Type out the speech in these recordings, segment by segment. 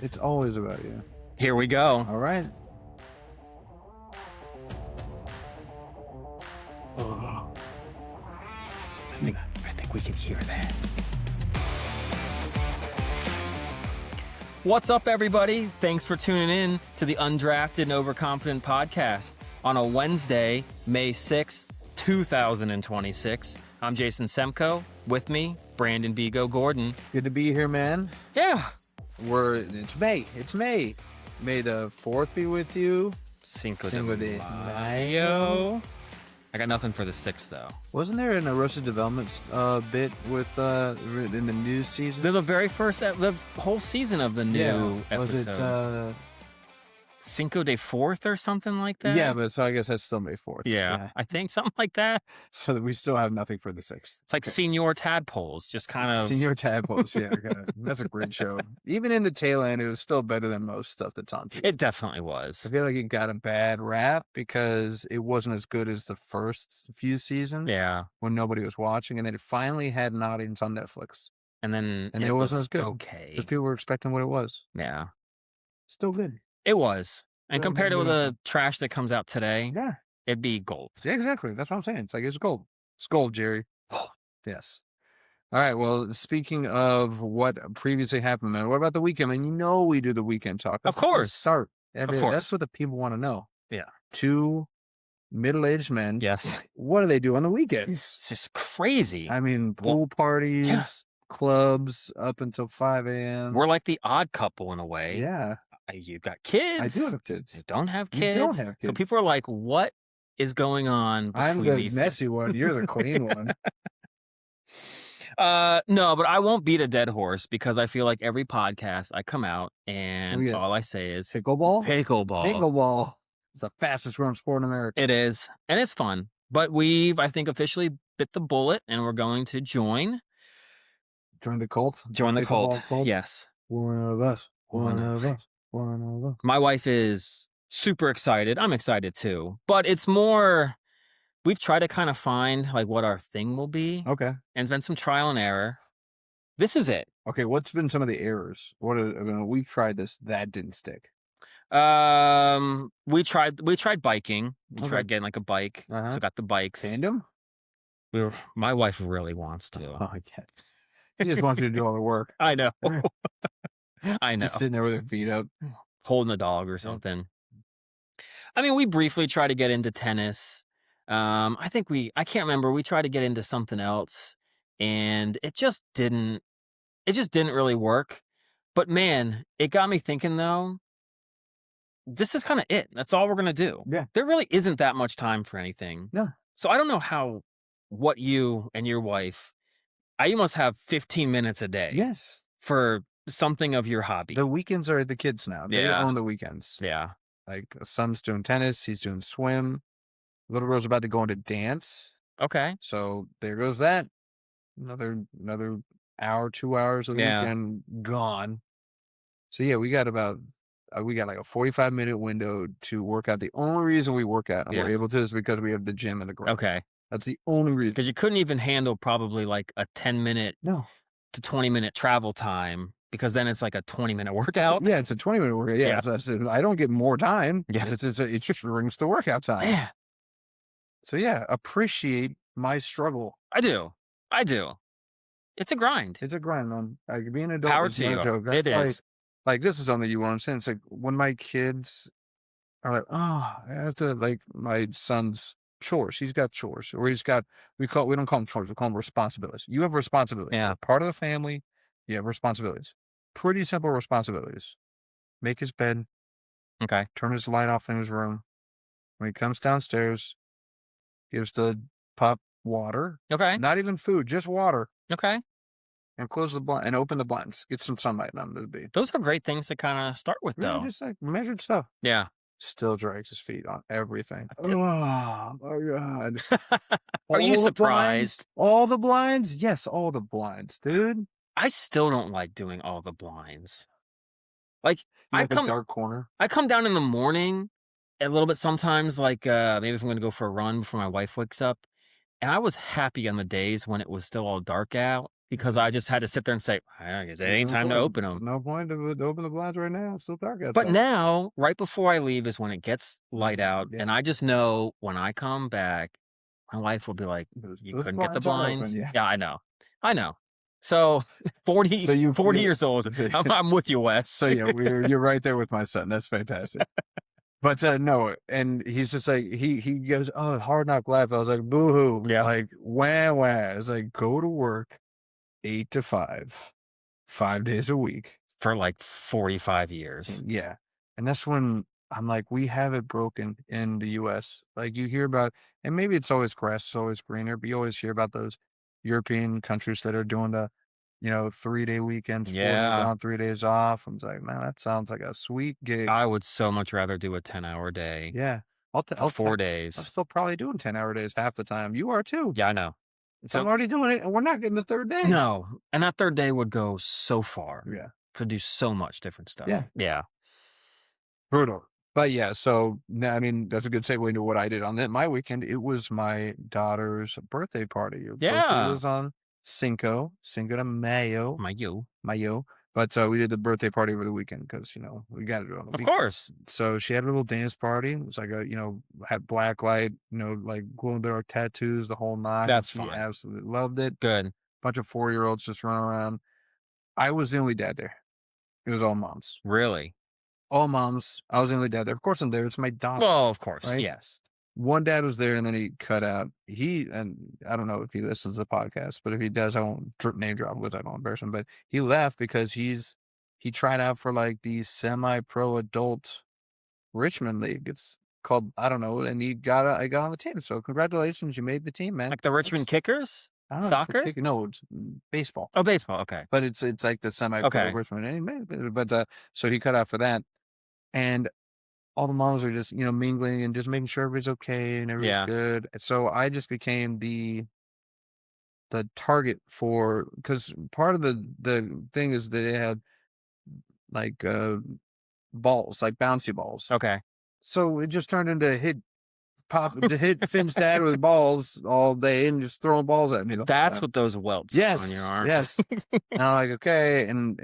It's always about you. Here we go. All right. Oh. I think we can hear that. What's up, everybody? Thanks for tuning in to the Undrafted and Overconfident podcast on a Wednesday, May 6th, 2026. I'm Jason Semko. With me, Brandon Bigo Gordon. Good to be here, man. Yeah. It's May. It's May. May the 4th be with you. Cinco de de Mayo. I got nothing for the 6th, though. Wasn't there an Arrested Development bit with in the news season? The very first, the whole season of the new episode. Was it Cinco de 4th or something like that? Yeah, but so I guess that's still May 4th. Yeah, I think something like that. So that we still have nothing for the 6th. It's like Senior Tadpoles, just kind of... Senior Tadpoles, yeah. That's a great show. Even in the tail end, it was still better than most stuff that's on TV. It definitely was. I feel like it got a bad rap because it wasn't as good as the first few seasons. Yeah. When nobody was watching, and then it finally had an audience on Netflix. And it wasn't as good. Okay. Because people were expecting what it was. Yeah. Still good. It was. And compared to the trash that comes out today, yeah, it'd be gold. Yeah, exactly. That's what I'm saying. It's like, it's gold. It's gold, Jerry. Yes. All right. Well, speaking of what previously happened, man, what about the weekend? I mean, you know we do the weekend talk. Of course. Start. Of course. That's what the people want to know. Yeah. Two middle-aged men. Yes. What do they do on the weekends? It's just crazy. I mean, pool parties, clubs up until 5 a.m. We're like the odd couple in a way. Yeah. You've got kids. I do have kids. You don't have kids. You don't have kids. So people are like, what is going on between I'm the these messy one. You're the clean one. No, but I won't beat a dead horse because I feel like every podcast I come out and all I say is pickleball. Pickleball. It's the fastest growing sport in America. It is. And it's fun. But we've, I think, officially bit the bullet and we're going to join the cult. Join the cult. Yes. One of us. My wife is super excited. I'm excited too. But it's more, we've tried to kind of find like what our thing will be. Okay. And it's been some trial and error. This is it. Okay, what's been some of the errors? We've tried this, that didn't stick. We tried biking. We tried getting like a bike. Uh-huh. So got the bikes. Tandem? My wife really wants to. Oh, yeah. She just wants you to do all the work. I know. I know. Just sitting there with her feet up. Holding the dog or something. I mean, we briefly tried to get into tennis. I can't remember. We tried to get into something else and it just didn't really work. But man, it got me thinking though, this is kind of it. That's all we're going to do. Yeah. There really isn't that much time for anything. No. So I don't know what you and your wife, you must have 15 minutes a day. Yes. For something of your hobby. The weekends are the kids now. They own the weekends. Yeah. Like son's doing tennis. He's doing swim. Little girl's about to go into dance. Okay. So there goes that. Another hour, 2 hours of the weekend gone. So yeah, we got like a 45-minute window to work out. The only reason we work out and we're able to is because we have the gym in the garage. Okay. That's the only reason. Because you couldn't even handle probably like a 10-minute to 20-minute travel time because then it's like a 20-minute workout. Yeah, it's a 20-minute workout. Yeah. So I don't get more time. Yeah. It just brings the workout time. Yeah. So yeah, appreciate my struggle. I do. It's a grind. It's a grind, man. Like being an adult. Power is to you. joke. It is. Like this is something you won't understand. It's like when my kids are like, I have to, like my son's chores. He's got chores, or we don't call them chores. We call them responsibilities. You have responsibilities. Yeah. You're part of the family. You have responsibilities. Pretty simple responsibilities. Make his bed. Okay. Turn his light off in his room. When he comes downstairs, gives the pup water. Okay. Not even food, just water. Okay. And close the blind and open the blinds. Get some sunlight on the baby. Those are great things to kind of start with, though. Just like measured stuff. Yeah. Still drags his feet on everything. Oh my God. Are you surprised? All the blinds? Yes, all the blinds, dude. I still don't like doing all the blinds. Like the dark corner. I come down in the morning a little bit sometimes, like maybe if I'm going to go for a run before my wife wakes up. And I was happy on the days when it was still all dark out because I just had to sit there and say, I guess it ain't time to open them. No point to open the blinds right now. It's still dark outside. But now, right before I leave is when it gets light out, and I just know when I come back, my wife will be like, "You couldn't get the blinds?" Yeah, I know. So 40 years old. I'm with you, Wes. So yeah, you're right there with my son. That's fantastic. But no, and he's just like he goes, "Oh, Hard Knock Life." I was like, "Boo hoo!" Yeah. Like wah wah. It's like go to work 8 to 5 days a week for like 45 years. Yeah, and that's when I'm like, we have it broken in the U.S. Like you hear about, and maybe it's always grass, it's always greener, but you always hear about those European countries that are doing the 3-day weekends, 4 days on, 3 days off. I'm like, man, that sounds like a sweet gig. I would so much rather do a 10-hour day. Yeah. I'll 4 days. I'm still probably doing 10-hour days half the time. You are too. Yeah, I know. So I'm already doing it, and we're not getting the third day. No, and that third day would go so far. Yeah. Could do so much different stuff. Yeah. Brutal. But yeah, so I mean, that's a good segue into what I did on my weekend. It was my daughter's birthday party. It was on Cinco de Mayo. Mayo. But we did the birthday party over the weekend because, we got to do it on the weekend. Of course. So she had a little dance party. It was like had black light, like glow in the dark tattoos, the whole nine. That's she fun. Absolutely loved it. Good. Bunch of 4-year-olds just running around. I was the only dad there. It was all moms. Really? All moms. I was the only dad there. Of course I'm there. It's my daughter. Well, of course. Right? Yes. One dad was there and then he cut out. And I don't know if he listens to the podcast, but if he does, I won't name drop because I don't embarrass him. But he left because he tried out for like the semi-pro adult Richmond League. It's called, I don't know, and I got on the team. So congratulations, you made the team, man. Like the Richmond Kickers? Soccer? No, it's baseball. Oh, baseball. Okay. But it's like the semi-pro Richmond. Anyway, but so he cut out for that. And all the moms are just, mingling and just making sure everybody's okay and everybody's good. So I just became the target for, because part of the thing is that they had like balls, like bouncy balls. Okay. So it just turned into hit Finn's dad with balls all day and just throwing balls at me. That's what those welts are on your arms. Yes. And I'm like, okay. And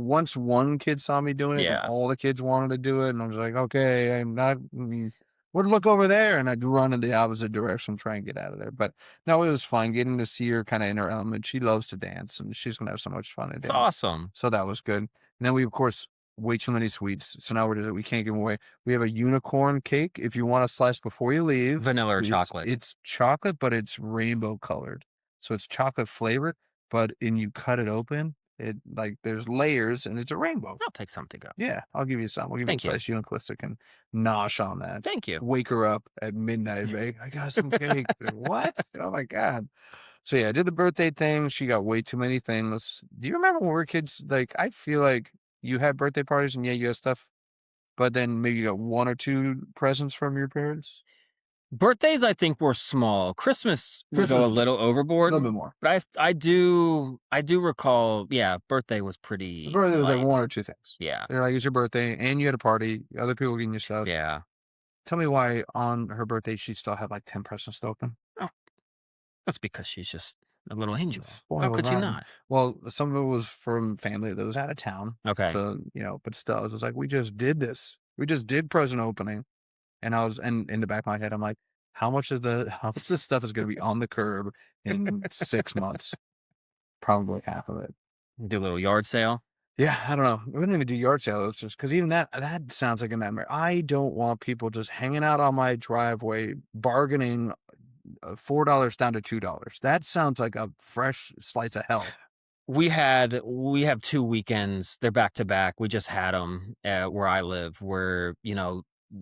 once one kid saw me doing it, and all the kids wanted to do it. And I was like, okay, would look over there. And I'd run in the opposite direction, try and get out of there. But no, it was fun getting to see her kind of in her element. She loves to dance and she's going to have so much fun at dance. It's awesome. So that was good. And then we, of course, way too many sweets. So now we can't give them away. We have a unicorn cake. If you want a slice before you leave. Vanilla or chocolate? It's chocolate, but it's rainbow colored. So it's chocolate flavored, but you cut it open, there's layers and it's a rainbow. I'll take some to go. Yeah, I'll give you some. I'll give you a slice. You and Calista can nosh on that. Thank you. Wake her up at midnight, babe. I got some cake. What? Oh my God. So yeah, I did the birthday thing. She got way too many things. Do you remember when we were kids? Like, I feel like you had birthday parties and you had stuff, but then maybe you got 1 or 2 presents from your parents? Birthdays, I think, were small. Christmas would go a little overboard. A little bit more. But I do recall, birthday was pretty Birthday was light. like 1 or 2 things. Yeah. They're like, it's your birthday and you had a party. Other people getting you stuff. Yeah. Tell me why on her birthday she still had like 10 presents to open. Oh, that's because she's just a little angel. Spoiled, How could you not? Well, some of it was from family that was out of town. Okay. So, but still, I was just like, we just did this. We just did present opening. And and in the back of my head, I'm like, how much of this stuff is going to be on the curb in 6 months? Probably half of it. Do a little yard sale? Yeah, I don't know. We didn't even do yard sale. It's just because even that sounds like a nightmare. I don't want people just hanging out on my driveway, bargaining $4 down to $2. That sounds like a fresh slice of hell. We have 2 weekends. They're back to back. We just had them where I live, where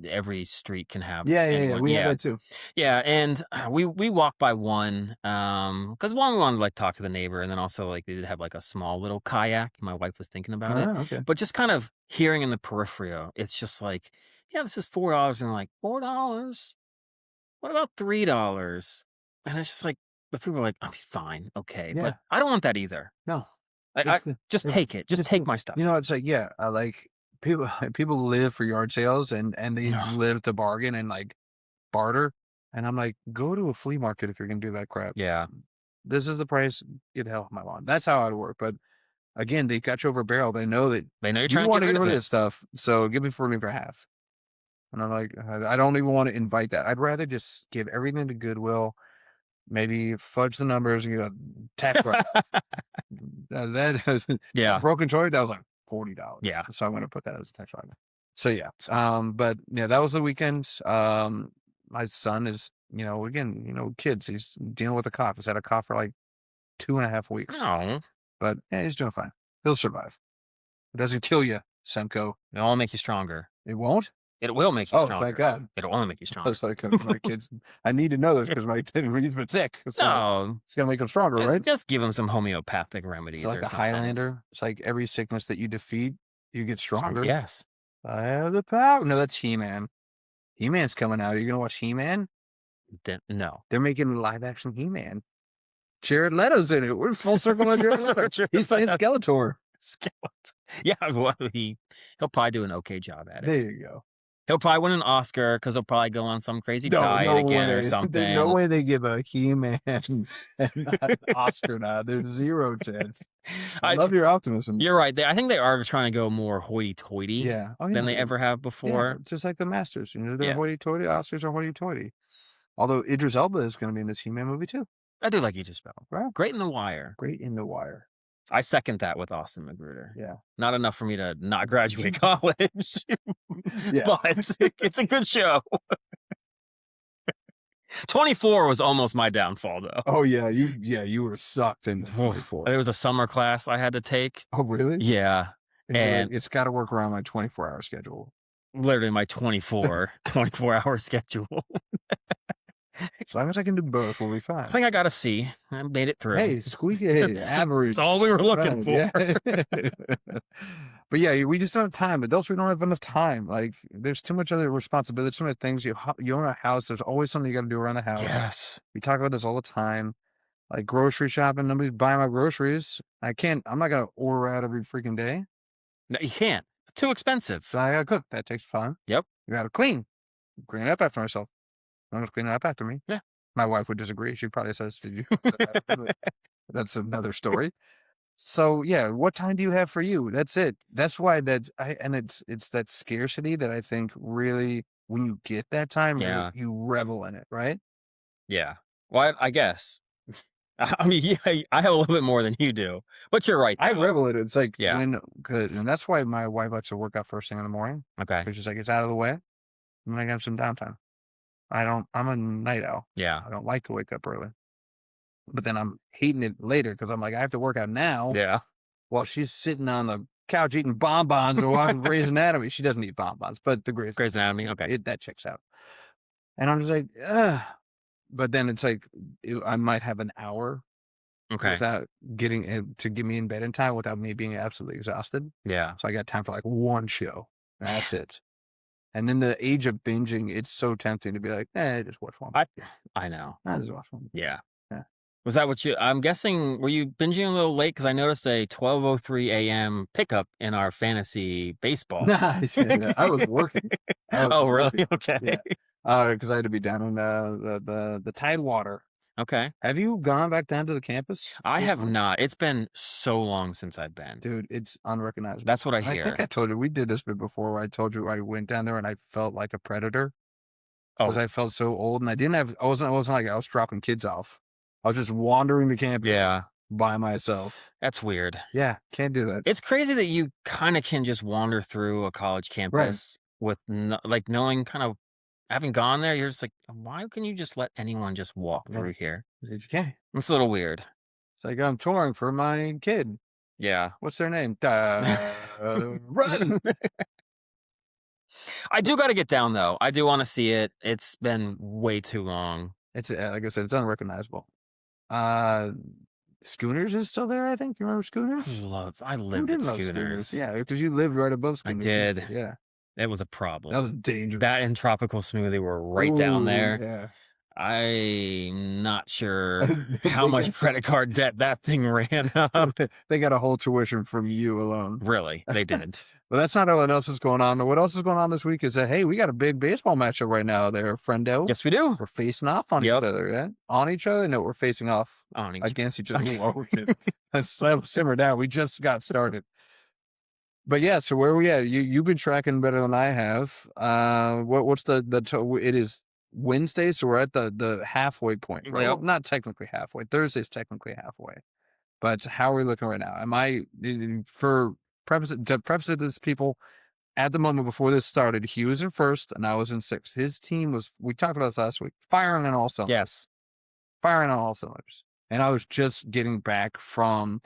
every street can have. Yeah. We have that too. Yeah, and we walked by one because one we wanted to like talk to the neighbor, and then also like they did have like a small little kayak. My wife was thinking about it, okay. But just kind of hearing in the peripheral, it's just like, this is $4, and like $4. What about $3? And it's just like, but people are like, I'll be fine, okay, but I don't want that either. No, just take it, just take my stuff. It's like I like. People live for yard sales and they live to bargain and like barter. And I'm like, go to a flea market if you're going to do that crap. Yeah. this is the price. Get the hell off my lawn. That's how it would work. But again, they got you over a barrel. They know that They know you're you trying to want get to rid get of rid of it. this stuff. So give me for half. And I'm like, I don't even want to invite that. I'd rather just give everything to Goodwill. Maybe fudge the numbers and get a tax write. Yeah. A broken toy, that was like $40. Yeah. So I'm going to put that as a tax write. So yeah. But yeah, that was the weekend. My son is, again, kids, he's dealing with a cough. He's had a cough for like 2.5 weeks. Oh. But yeah, he's doing fine. He'll survive. It doesn't kill you, Semco. It'll only make you stronger. It won't? It will make you stronger. Oh, thank God. It'll only make you stronger. That's like my kids. I need to know this because my kid he's been sick. So No. it's going to make him stronger, right? Just give him some homeopathic remedies. It's like a Highlander. It's like every sickness that you defeat, you get stronger. Yes. I have the power. No, that's He-Man. He-Man's coming out. Are you going to watch He-Man? No. They're making a live-action He-Man. Jared Leto's in it. We're full circle on Jared Leto. He's playing Skeletor. Yeah, well, he'll probably do an okay job at it. There you go. He'll probably win an Oscar because he'll probably go on some crazy diet again or something. There's no way they give a He-Man an Oscar now. There's zero chance. I love your optimism. You're right. I think they are trying to go more hoity-toity than they ever have before. Yeah, just like the Masters. They're hoity-toity. Oscars are hoity-toity. Although Idris Elba is going to be in this He-Man movie too. I do like Idris Elba. Right. Great in The Wire. Great in The Wire. I second that with Austin Magruder. Yeah. Not enough for me to not graduate college. Yeah. But it's a good show. 24 was almost my downfall, though. Oh, yeah. You were sucked in 24. There was a summer class I had to take. Oh, really? Yeah. And it's got to work around my 24-hour schedule. Literally my 24-hour schedule. As long as I can do both, we'll be fine. I think I got a C. I made it through. Hey, squeaky average. That's all we were looking for. Yeah. But yeah, we just don't have time. Adults, we don't have enough time. Like, there's too much other responsibility, so many things. You own a house. There's always something you got to do around the house. Yes. We talk about this all the time. Like grocery shopping, nobody's buying my groceries. I'm not going to order out every freaking day. No, you can't. Too expensive. So I got to cook. That takes fun. Yep. You got to clean it up after myself. I'm just cleaning up after me. Yeah. My wife would disagree. She probably says, "Did you?" That's another story. So yeah, what time do you have for you? That's it. That's why it's that scarcity that I think really, when you get that time, you revel in it, right? Yeah. Well, I guess. I mean, yeah, I have a little bit more than you do, but you're right. I revel in it. It's like and that's why my wife likes to work out first thing in the morning. Okay. Because she's like, it's out of the way, and then I have some downtime. I'm a night owl. Yeah. I don't like to wake up early. But then I'm hating it later because I'm like, I have to work out now. Yeah. While she's sitting on the couch eating bonbons or watching Grey's Anatomy. She doesn't eat bonbons, but the Grey's Anatomy. Okay. That checks out. And I'm just like, ugh. But then it's like, I might have an hour without getting to get me in bed in time without me being absolutely exhausted. Yeah. So I got time for like one show. That's it. And then the age of binging, it's so tempting to be like, just watch one. I know. I just watch one. Yeah. Was that what I'm guessing, were you binging a little late? Because I noticed a 12:03 a.m. pickup in our fantasy baseball. Nice. I was working. Really? Working. Okay. Because I had to be down in the Tidewater. Okay. Have you gone back down to the campus? I have not. It's been so long since I've been. Dude, it's unrecognizable. That's what I hear. I think I told you, we did this bit before where I told you I went down there and I felt like a predator. Because I felt so old and I wasn't like I was dropping kids off. I was just wandering the campus by myself. That's weird. Yeah, can't do that. It's crazy that you kind of can just wander through a college campus with knowing kind of, having gone there, you're just like, why can you just let anyone just walk through here? You can. It's a little weird. It's like, I'm touring for my kid. Yeah. What's their name? Run! I do got to get down, though. I do want to see it. It's been way too long. It's, like I said, it's unrecognizable. Schooners is still there, I think. You remember Schooners? I lived at Schooners. Yeah, because you lived right above Schooners. I did. Yeah. It was a problem. That was dangerous. That and Tropical Smoothie were right down there. Yeah. I'm not sure how much credit card debt that thing ran up. They got a whole tuition from you alone. Really, they did. But that's not what else is going on. What else is going on this week is that, hey, we got a big baseball matchup right now there, friendo. Yes, we do. We're facing off on each other. Yeah? On each other? No, we're facing off against each other. Let's simmer down. We just got started. But yeah, so where are we at? You've been tracking better than I have. What's it is Wednesday, so we're at the halfway point, right? Well, not technically halfway. Thursday's technically halfway. But how are we looking right now? To preface it, this people, at the moment before this started, he was in first and I was in sixth. His team was, we talked about this last week, firing on all cylinders. Yes. Firing on all cylinders. And I was just getting back from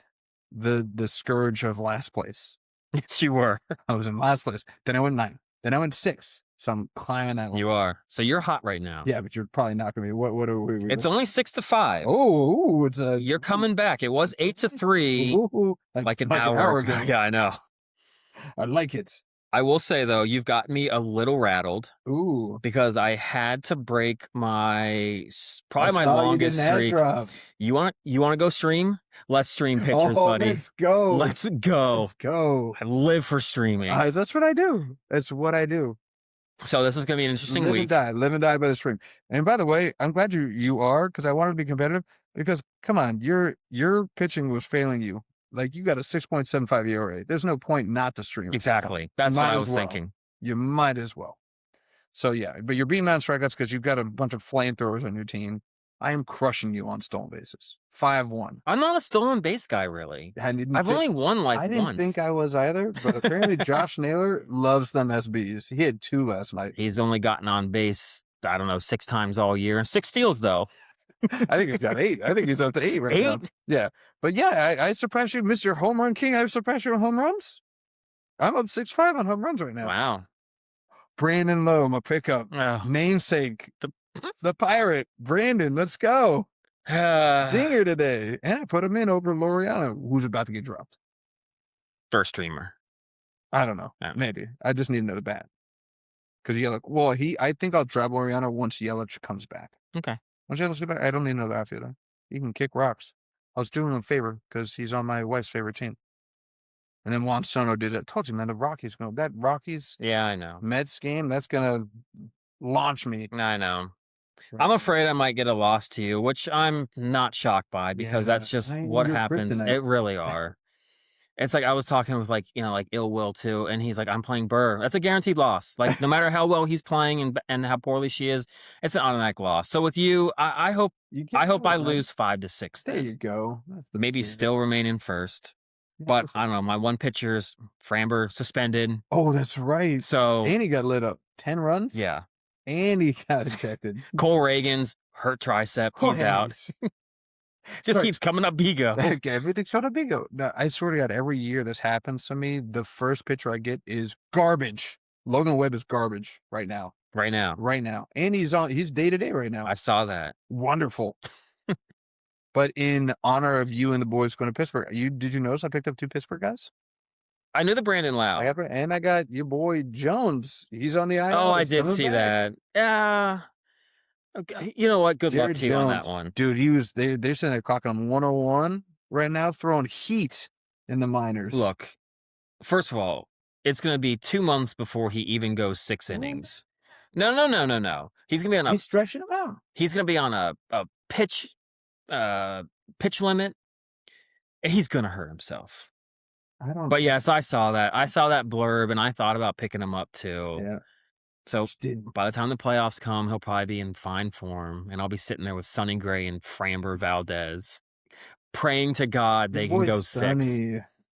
the scourge of last place. Yes, you were. I was in last place. Then I went 9th. Then I went 6th. So I'm climbing that line. You are. So you're hot right now. Yeah, but you're probably not going to be. What are we? It's only 6-5. Oh, you're coming back. It was 8-3. Like an hour ago. Yeah, I know. I like it. I will say, though, you've got me a little rattled. Ooh. Because I had to break my longest streak. You want to go stream? Let's stream pictures, buddy. Let's go. Let's go. Let's go. I live for streaming. That's what I do. That's what I do. So this is going to be an interesting week. Live and die by the stream. And by the way, I'm glad you are, because I wanted to be competitive. Because come on, your pitching was failing you. Like, you got a 6.75 ERA. There's no point not to stream. Exactly. That's what I was thinking. You might as well. So, yeah. But you're beating me on strikeouts because you've got a bunch of flamethrowers on your team. I am crushing you on stolen bases. 5-1. I'm not a stolen base guy, really. I've only won once. I didn't think I was either, but apparently Josh Naylor loves them SBs. He had 2 last night. He's only gotten on base, I don't know, 6 times all year. 6 steals, though. I think he's got 8. I think he's up to 8 right now. Yeah. But yeah, I surpassed you, Mr. Home Run King. I surpassed you on home runs. I'm up 6-5 on home runs right now. Wow. Brandon Lowe, my pickup. Oh. Namesake. The Pirate. Brandon, let's go. Dinger today. And I put him in over Laureano, who's about to get dropped. First streamer. I don't know. Yeah. Maybe. I just need another bat. Because I think I'll drop Laureano once Yelich comes back. Okay. Once Yelich comes back, I don't need another outfielder. He can kick rocks. I was doing him a favor because he's on my wife's favorite team. And then Juan Soto did it. I told you, man, that Rockies yeah, I know. Mets game, that's going to launch me. I know. I'm afraid I might get a loss to you, which I'm not shocked by because that's just what happens. It really are. It's like I was talking with Ill Will too, and he's like, I'm playing Burr. That's a guaranteed loss. Like no matter how well he's playing and how poorly she is, it's an automatic loss. So with you, I hope I lose 5-6. There you go. Maybe still remain in first. But I don't know. My one pitcher's Framber suspended. Oh, that's right. So and he got lit up. 10 runs. Yeah. And he got ejected. Cole Reagan's hurt tricep. He's out. Just keeps coming up Bigo. Okay, everything's coming up Bigo. No, I swear to God, every year this happens to me, the first pitcher I get is garbage. Logan Webb is garbage right now. Right now. And he's day-to-day right now. I saw that. Wonderful. But in honor of you and the boys going to Pittsburgh, did you notice I picked up 2 Pittsburgh guys? I knew the Brandon Lau. I got your boy Jones. He's on the IL. Oh, I did see that. Yeah. Okay. You know what? Good luck to you on that one. Dude, they're sitting there clocking him 101 right now, throwing heat in the minors. Look, first of all, it's going to be 2 months before he even goes 6 innings. No. He's going to be on He's stretching him out. He's going to be on a pitch limit, and he's going to hurt himself. But yes, I saw that. I saw that blurb, and I thought about picking him up too. Yeah. So by the time the playoffs come, he'll probably be in fine form, and I'll be sitting there with Sonny Gray and Framber Valdez, praying to God they can go 6.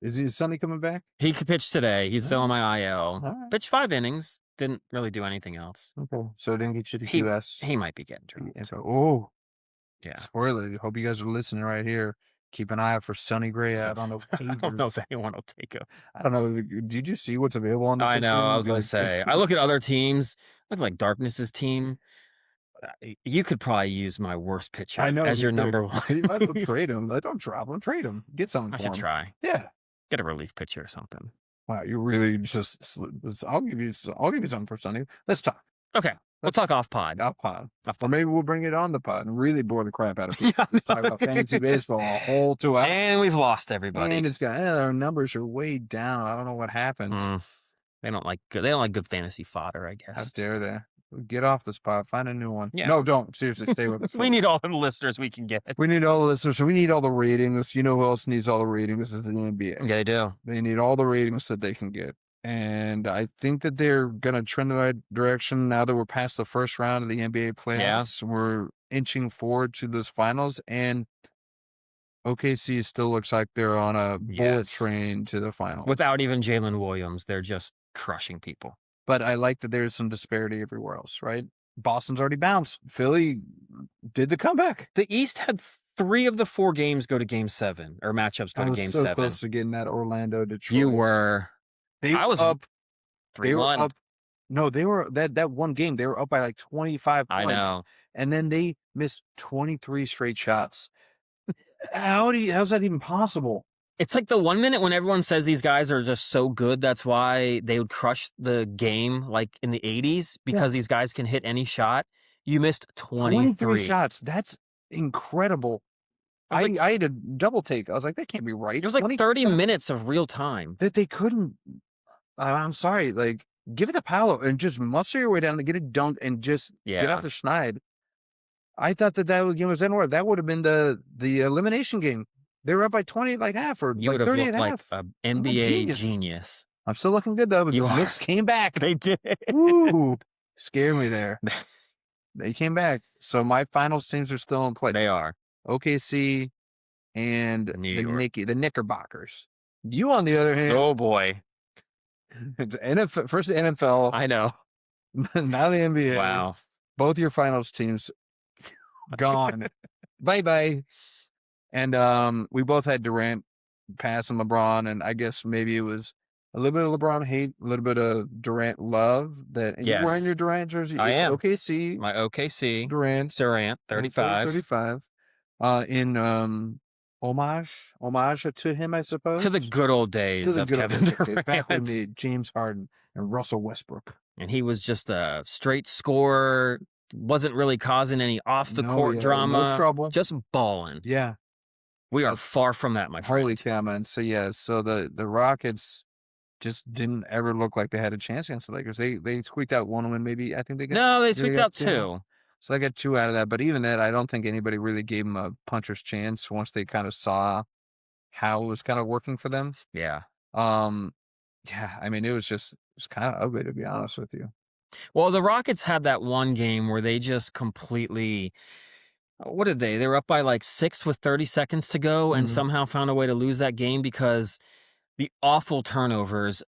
Is Sonny coming back? He could pitch today. He's still on my IL. Right. Pitched 5 innings. Didn't really do anything else. Okay. So it didn't get you to QS. He might be getting dropped. Oh. Yeah. Spoiler. Hope you guys are listening right here. Keep an eye out for Sonny Gray out on the paper. I don't know if anyone will take him. I don't know. Did you see what's available on the I know. I was going to say. I look at other teams. Look like Darkness's team. You could probably use my worst pitcher as your number 1. You might as well trade him. Don't drop him. Trade him. Get something for him. I should try. Yeah. Get a relief pitcher or something. Wow, you really just. I'll give you something for Sonny. Let's talk. Okay. We'll talk off pod. Off pod. Or maybe we'll bring it on the pod and really bore the crap out of people. Yeah, Let's talk about fantasy baseball a whole 2 hours. And we've lost everybody. And our numbers are way down. I don't know what happens. They don't like good fantasy fodder, I guess. How dare they? Get off this pod. Find a new one. Yeah. No, don't. Seriously, stay with us. We need all the listeners we can get. We need all the listeners. We need all the ratings. You know who else needs all the ratings? This is the NBA. Yeah, they do. They need all the ratings that they can get. And I think that they're going to trend in the right direction now that we're past the first round of the NBA playoffs. Yeah. We're inching forward to those finals. And OKC still looks like they're on a bullet train to the finals. Without even Jalen Williams, they're just crushing people. But I like that there's some disparity everywhere else, right? Boston's already bounced. Philly did the comeback. The East had 3 of the 4 games go to Game 7, or matchups go to Game 7. I was so close to getting that Orlando Detroit. You were. I was up 3-1. They were up. No, they were that one game. They were up by like 25 points. I know. And then they missed 23 straight shots. How's that even possible? It's like the 1 minute when everyone says these guys are just so good, that's why they would crush the game like in the 80s, because these guys can hit any shot. You missed 23 shots. That's incredible. I had a double take. I was like, that can't be right. It was like 30 minutes of real time. That they couldn't. I'm sorry. Like, give it to Paolo and just muscle your way down to get it dunked and just get off the schneid. I thought that game was anywhere. That would have been the elimination game. They were up by 20 like half, or you like would 30 have looked and half. Like an NBA genius. I'm still looking good though, but the Knicks came back. They did. Ooh, scared me there. They came back. So my finals teams are still in play. They are. OKC and the Knickerbockers. You, on the other hand. Oh boy. It's NFL, first the NFL. I know. Now the NBA. Wow. Both your finals teams gone. Bye-bye. And we both had Durant passing LeBron, and I guess maybe it was a little bit of LeBron hate, a little bit of Durant love. You're wearing your Durant jersey. I am. OKC. My OKC. Durant, 35. 35. In homage to him, I suppose. To the good old days of Kevin Durant. Back when the James Harden and Russell Westbrook. And he was just a straight scorer, wasn't really causing any off-the-court drama. No trouble. Just balling. Yeah. We are far from that, my friend. Holy cow, man. So, so the Rockets just didn't ever look like they had a chance against the Lakers. They squeaked out one win, maybe. I think they got. No, they squeaked out 2. So they got 2 out of that. But even that, I don't think anybody really gave them a puncher's chance once they kind of saw how it was kind of working for them. Yeah. I mean, it was kind of ugly, to be honest with you. Well, the Rockets had that one game where they just completely. What did they? They were up by like 6 with 30 seconds to go and somehow found a way to lose that game because the awful turnovers.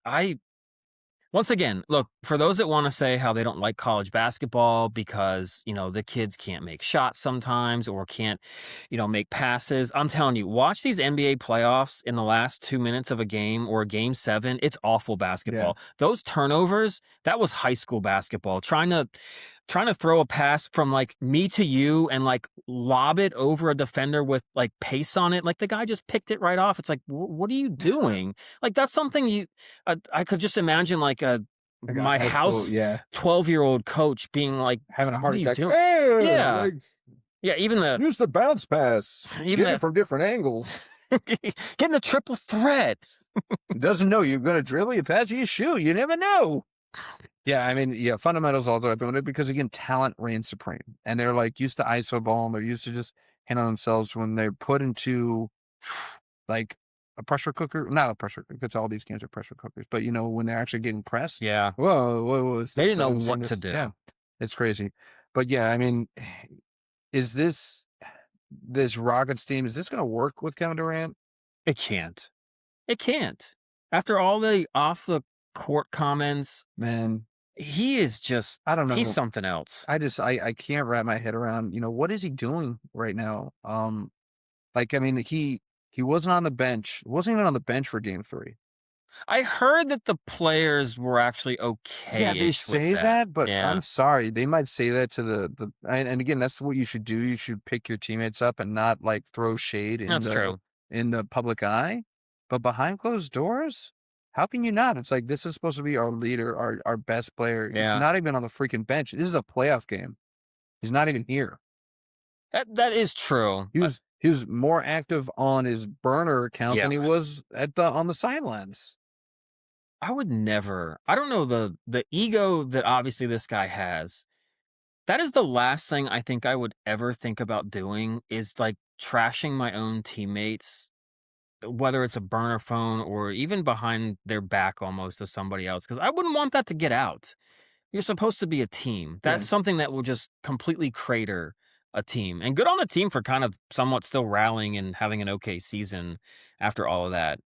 Once again, look, for those that want to say how they don't like college basketball because, the kids can't make shots sometimes or can't, make passes. I'm telling you, watch these NBA playoffs in the last 2 minutes of a game or a game 7. It's awful basketball. Yeah. Those turnovers, that was high school basketball. Trying to throw a pass from like me to you and like lob it over a defender with like pace on it. Like the guy just picked it right off. It's like, what are you doing? Like that's something I could just imagine like my house 12-year-old coach being like having a heart attack. Hey, yeah. Even use the bounce pass. Get it from different angles. Getting the triple threat. Doesn't know you're going to dribble, you pass, you shoot. You never know. Yeah, I mean, fundamentals all the way up it because, again, talent reigns supreme. And they're, like, used to ISO ball, and they're used to just handling themselves when they're put into, like, a pressure cooker. Not a pressure cooker, because all these games are pressure cookers. But, when they're actually getting pressed. Yeah. Whoa. They didn't know what to do. Yeah, it's crazy. But, yeah, I mean, is this Rockets team, is this going to work with Kevin Durant? It can't. After all the off-the-court comments, man, he is just, I don't know. He's something else. I can't wrap my head around, what is he doing right now? He wasn't on the bench. Wasn't even on the bench for game 3. I heard that the players were actually okay. Yeah, they say that, but I'm sorry. They might say that to and again, that's what you should do. You should pick your teammates up and not throw shade in the public eye. But behind closed doors, How can you not? It's like, this is supposed to be our leader, our best player. He's Yeah. not even on the freaking bench. This is a playoff game. He's not even here. That is true. He was more active on his burner account Yeah. than he was on the sidelines. I would never. I don't know the ego that obviously this guy has. That is the last thing I think I would ever think about doing is like trashing my own teammates, whether it's a burner phone or even behind their back almost to somebody else, because I wouldn't want that to get out. You're supposed to be a team. Yeah. That's something that will just completely crater a team. And good on the team for kind of somewhat still rallying and having an okay season after all of that.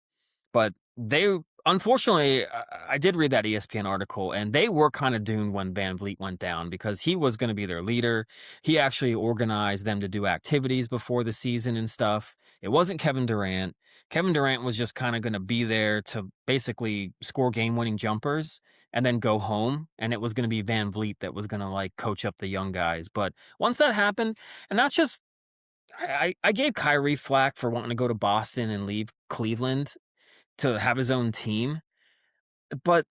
But they unfortunately, I did read that ESPN article, and they were kind of doomed when Van Vliet went down because he was going to be their leader. He actually organized them to do activities before the season and stuff. It wasn't Kevin Durant. Kevin Durant was just kind of going to be there to basically score game-winning jumpers and then go home. And it was going to be Van Vliet that was going to like coach up the young guys. But once that happened, and that's just I gave Kyrie flack for wanting to go to Boston and leave Cleveland to have his own team,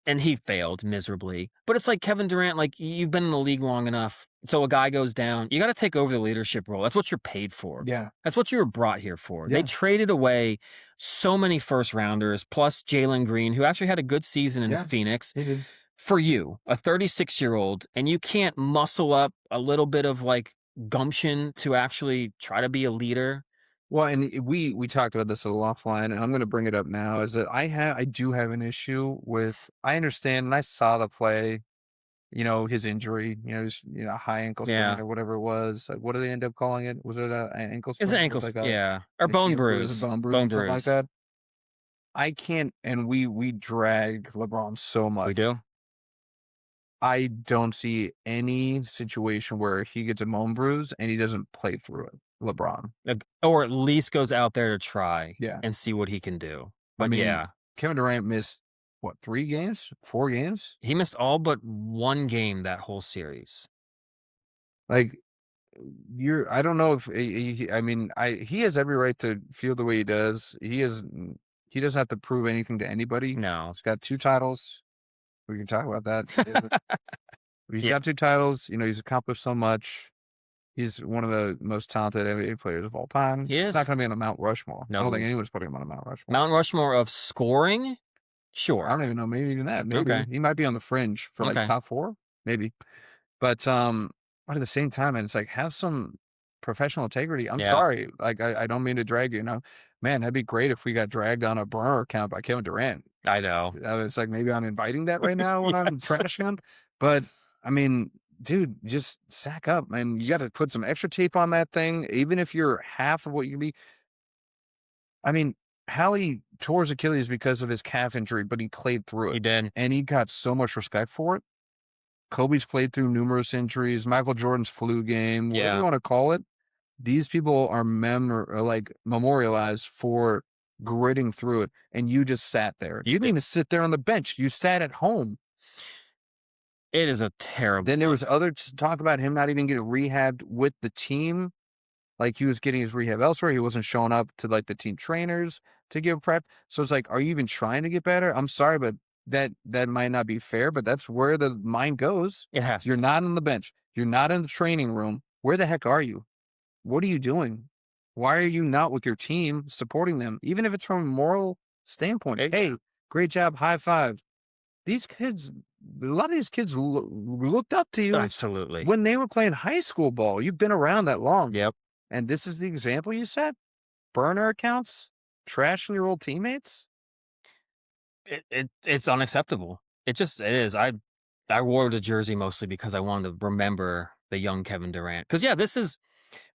and he failed miserably. But it's like Kevin Durant, like you've been in the league long enough, so a guy goes down, you got to take over the leadership role. That's what you're paid for. Yeah. That's what you were brought here for. Yeah. They traded away so many first rounders, plus Jalen Green, who actually had a good season in Phoenix, for you, a 36-year-old, and you can't muscle up a little bit of like gumption to actually try to be a leader. Well, and we talked about this a little offline, and I'm going to bring it up now. Is that I do have an issue with. I understand, and I saw the play. You know, his injury. His high ankle sprain or whatever it was. Like, what did they end up calling it? Was it an ankle sprain? It's an ankle, or bone bruise, bone bruise, something like that. I can't, and we drag LeBron so much. We do. I don't see any situation where he gets a bone bruise and he doesn't play through it. LeBron. Or at least goes out there to try and see what he can do. But Kevin Durant missed, what, 3 games? 4 games? He missed all but 1 game that whole series. Like, I don't know if, he has every right to feel the way he does. He doesn't have to prove anything to anybody. No. He's got 2 titles. We can talk about that. He's got 2 titles. He's accomplished so much. He's one of the most talented NBA players of all time. He is. He's not going to be on a Mount Rushmore. No. I don't think anyone's putting him on a Mount Rushmore. Mount Rushmore of scoring? Sure. I don't even know. Maybe even that. Maybe. He might be on the fringe for like top 4. Maybe. But at the same time, and it's like, have some professional integrity. I'm sorry. Like, I don't mean to drag you. Man, that'd be great if we got dragged on a burner account by Kevin Durant. I know. It's like, maybe I'm inviting that right now when I'm trashing him. But, dude, just sack up, man. You got to put some extra tape on that thing, even if you're half of what you can be. Hallie tore his Achilles because of his calf injury, but he played through it. He did. And he got so much respect for it. Kobe's played through numerous injuries. Michael Jordan's flu game, whatever you want to call it. These people are memorialized for gritting through it. And you just sat there. You didn't even sit there on the bench. You sat at home. It is a terrible. Then there was other talk about him not even getting rehabbed with the team. Like, he was getting his rehab elsewhere. He wasn't showing up to like the team trainers to give prep. So it's like, are you even trying to get better? I'm sorry, but that might not be fair, but that's where the mind goes. It has. You're not on the bench. You're not in the training room. Where the heck are you? What are you doing? Why are you not with your team supporting them? Even if it's from a moral standpoint. Hey, great job. High five. These kids, a lot of these kids looked up to you. Absolutely. When they were playing high school ball. You've been around that long. Yep. And this is the example you set? Burner accounts? Trashing your old teammates? It's unacceptable. It is. I wore the jersey mostly because I wanted to remember the young Kevin Durant. Because, this is,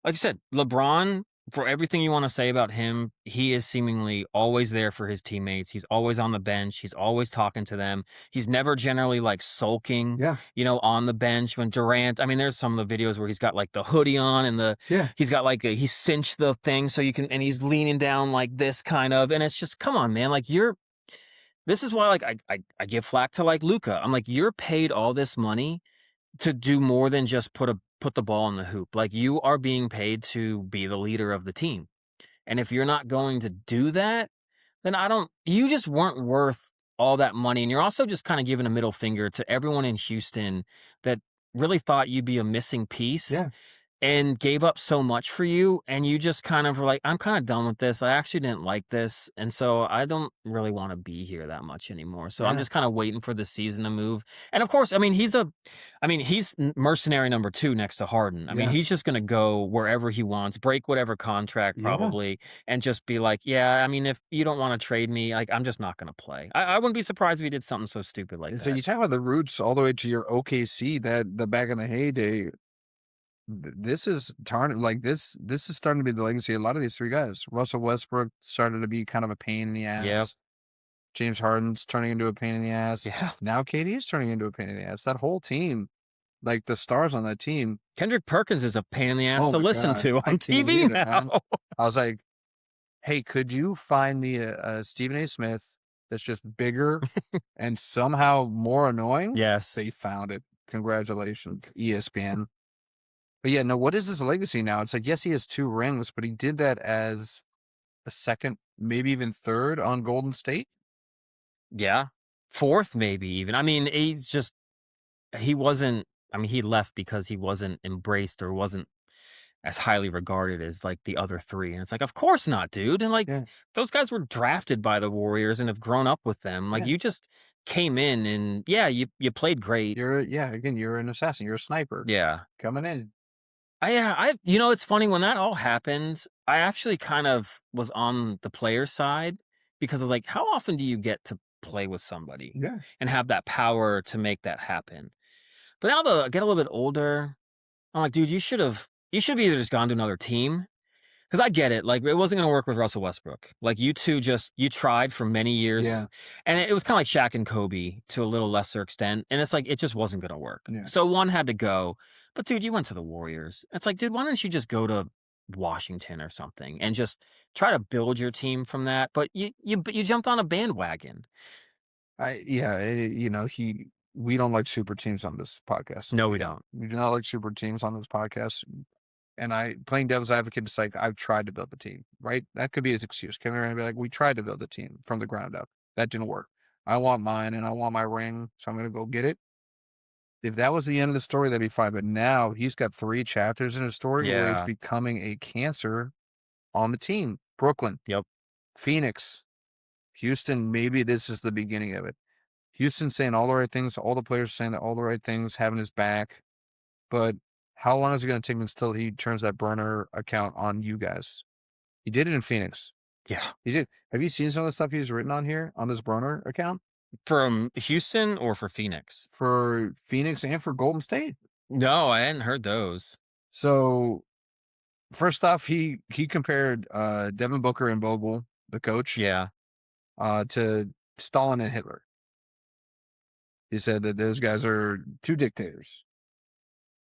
like you said, LeBron, for everything you want to say about him, he is seemingly always there for his teammates. He's always on the bench. He's always talking to them. He's never generally like sulking, on the bench when Durant, there's some of the videos where he's got like the hoodie on and he's got like he cinched the thing so you can, and he's leaning down like this kind of, and it's just, come on, man. Like this is why like I give flack to like Luka. I'm like, you're paid all this money to do more than just put the ball in the hoop. Like, you are being paid to be the leader of the team. And if you're not going to do that, then you just weren't worth all that money, and you're also just kind of giving a middle finger to everyone in Houston that really thought you'd be a missing piece Yeah. and gave up so much for you, and you just kind of were like, "I'm kinda done with this, I actually didn't like this, and so I don't really wanna be here that much anymore." So I'm Yeah. just kinda waiting for the season to move, and of course, he's mercenary number 2 next to Harden. I mean, Yeah. he's just gonna go wherever he wants, break whatever contract Yeah. probably, and just be like, "Yeah, I mean, if you don't wanna trade me, like, I'm just not gonna play." I wouldn't be surprised if he did something so stupid like And so that. you talk about the roots all the way to your OKC, that the back in the heyday. This is this is starting to be the legacy of a lot of these three guys. Russell Westbrook started to be kind of a pain in the Yep. ass. James Harden's turning into a pain in the ass. Yeah. Now KD's turning into a pain in the ass. That whole team, like the stars on that team. Kendrick Perkins is a pain in the ass Oh to my listen god, to I on can't TV believe it, now. man. I was like, hey, could you find me a Stephen A. Smith that's just bigger and somehow more annoying? Yes. They found it. Congratulations, ESPN. But yeah, no, what is his legacy now? It's like, yes, he has 2 rings, but he did that as a second, maybe even third on Golden State. Yeah. 4th maybe even. I mean, he wasn't he left because he wasn't embraced or wasn't as highly regarded as, like, the other 3, and it's like, "Of course not, dude," and, like, Yeah, those guys were drafted by the Warriors and have grown up with them, like, yeah. you just came in and, yeah, you played great. Again, you're an assassin. You're a sniper Yeah. coming in. It's funny, when that all happened, I actually kind of was on the player side because I was like, how often do you get to play with somebody Yeah, and have that power to make that happen? But now that I get a little bit older, I'm like, dude, you should have either just gone to another team. Because I get it. Like, it wasn't going to work with Russell Westbrook. Like, you two you tried for many years. yeah, And it was kind of like Shaq and Kobe to a little lesser extent. And it's like, it just wasn't going to work. yeah. So one had to go. But, dude, you went to the Warriors. It's like, dude, why don't you just go to Washington or something and just try to build your team from that? But you jumped on a bandwagon. We don't like super teams on this podcast. No, we We don't. don't. We do not like super teams on this podcast. And playing devil's advocate, it's like, I've tried to build the team, right? That could be his excuse. Come around and be like, we tried to build the team from the ground up. That didn't work. I want mine and I want my ring, so I'm going to go get it. If that was the end of the story, that'd be fine. But now he's got 3 chapters in his story where he's Yeah. becoming a cancer on the team. Brooklyn, Yep. Phoenix, Houston. Maybe this is the beginning of it. Houston saying all the right things. All the players saying all the right things, having his back. But how long is it going to take until he turns that burner account on you guys? He did it in Phoenix. Yeah. He did. Have you seen some of the stuff he's written on here on this burner account From Houston or for Phoenix? for Phoenix and for Golden State? No, I hadn't heard those. So first off, he compared Devin Booker and Vogel, the coach, Yeah. to Stalin and Hitler. He said that those guys are 2 dictators.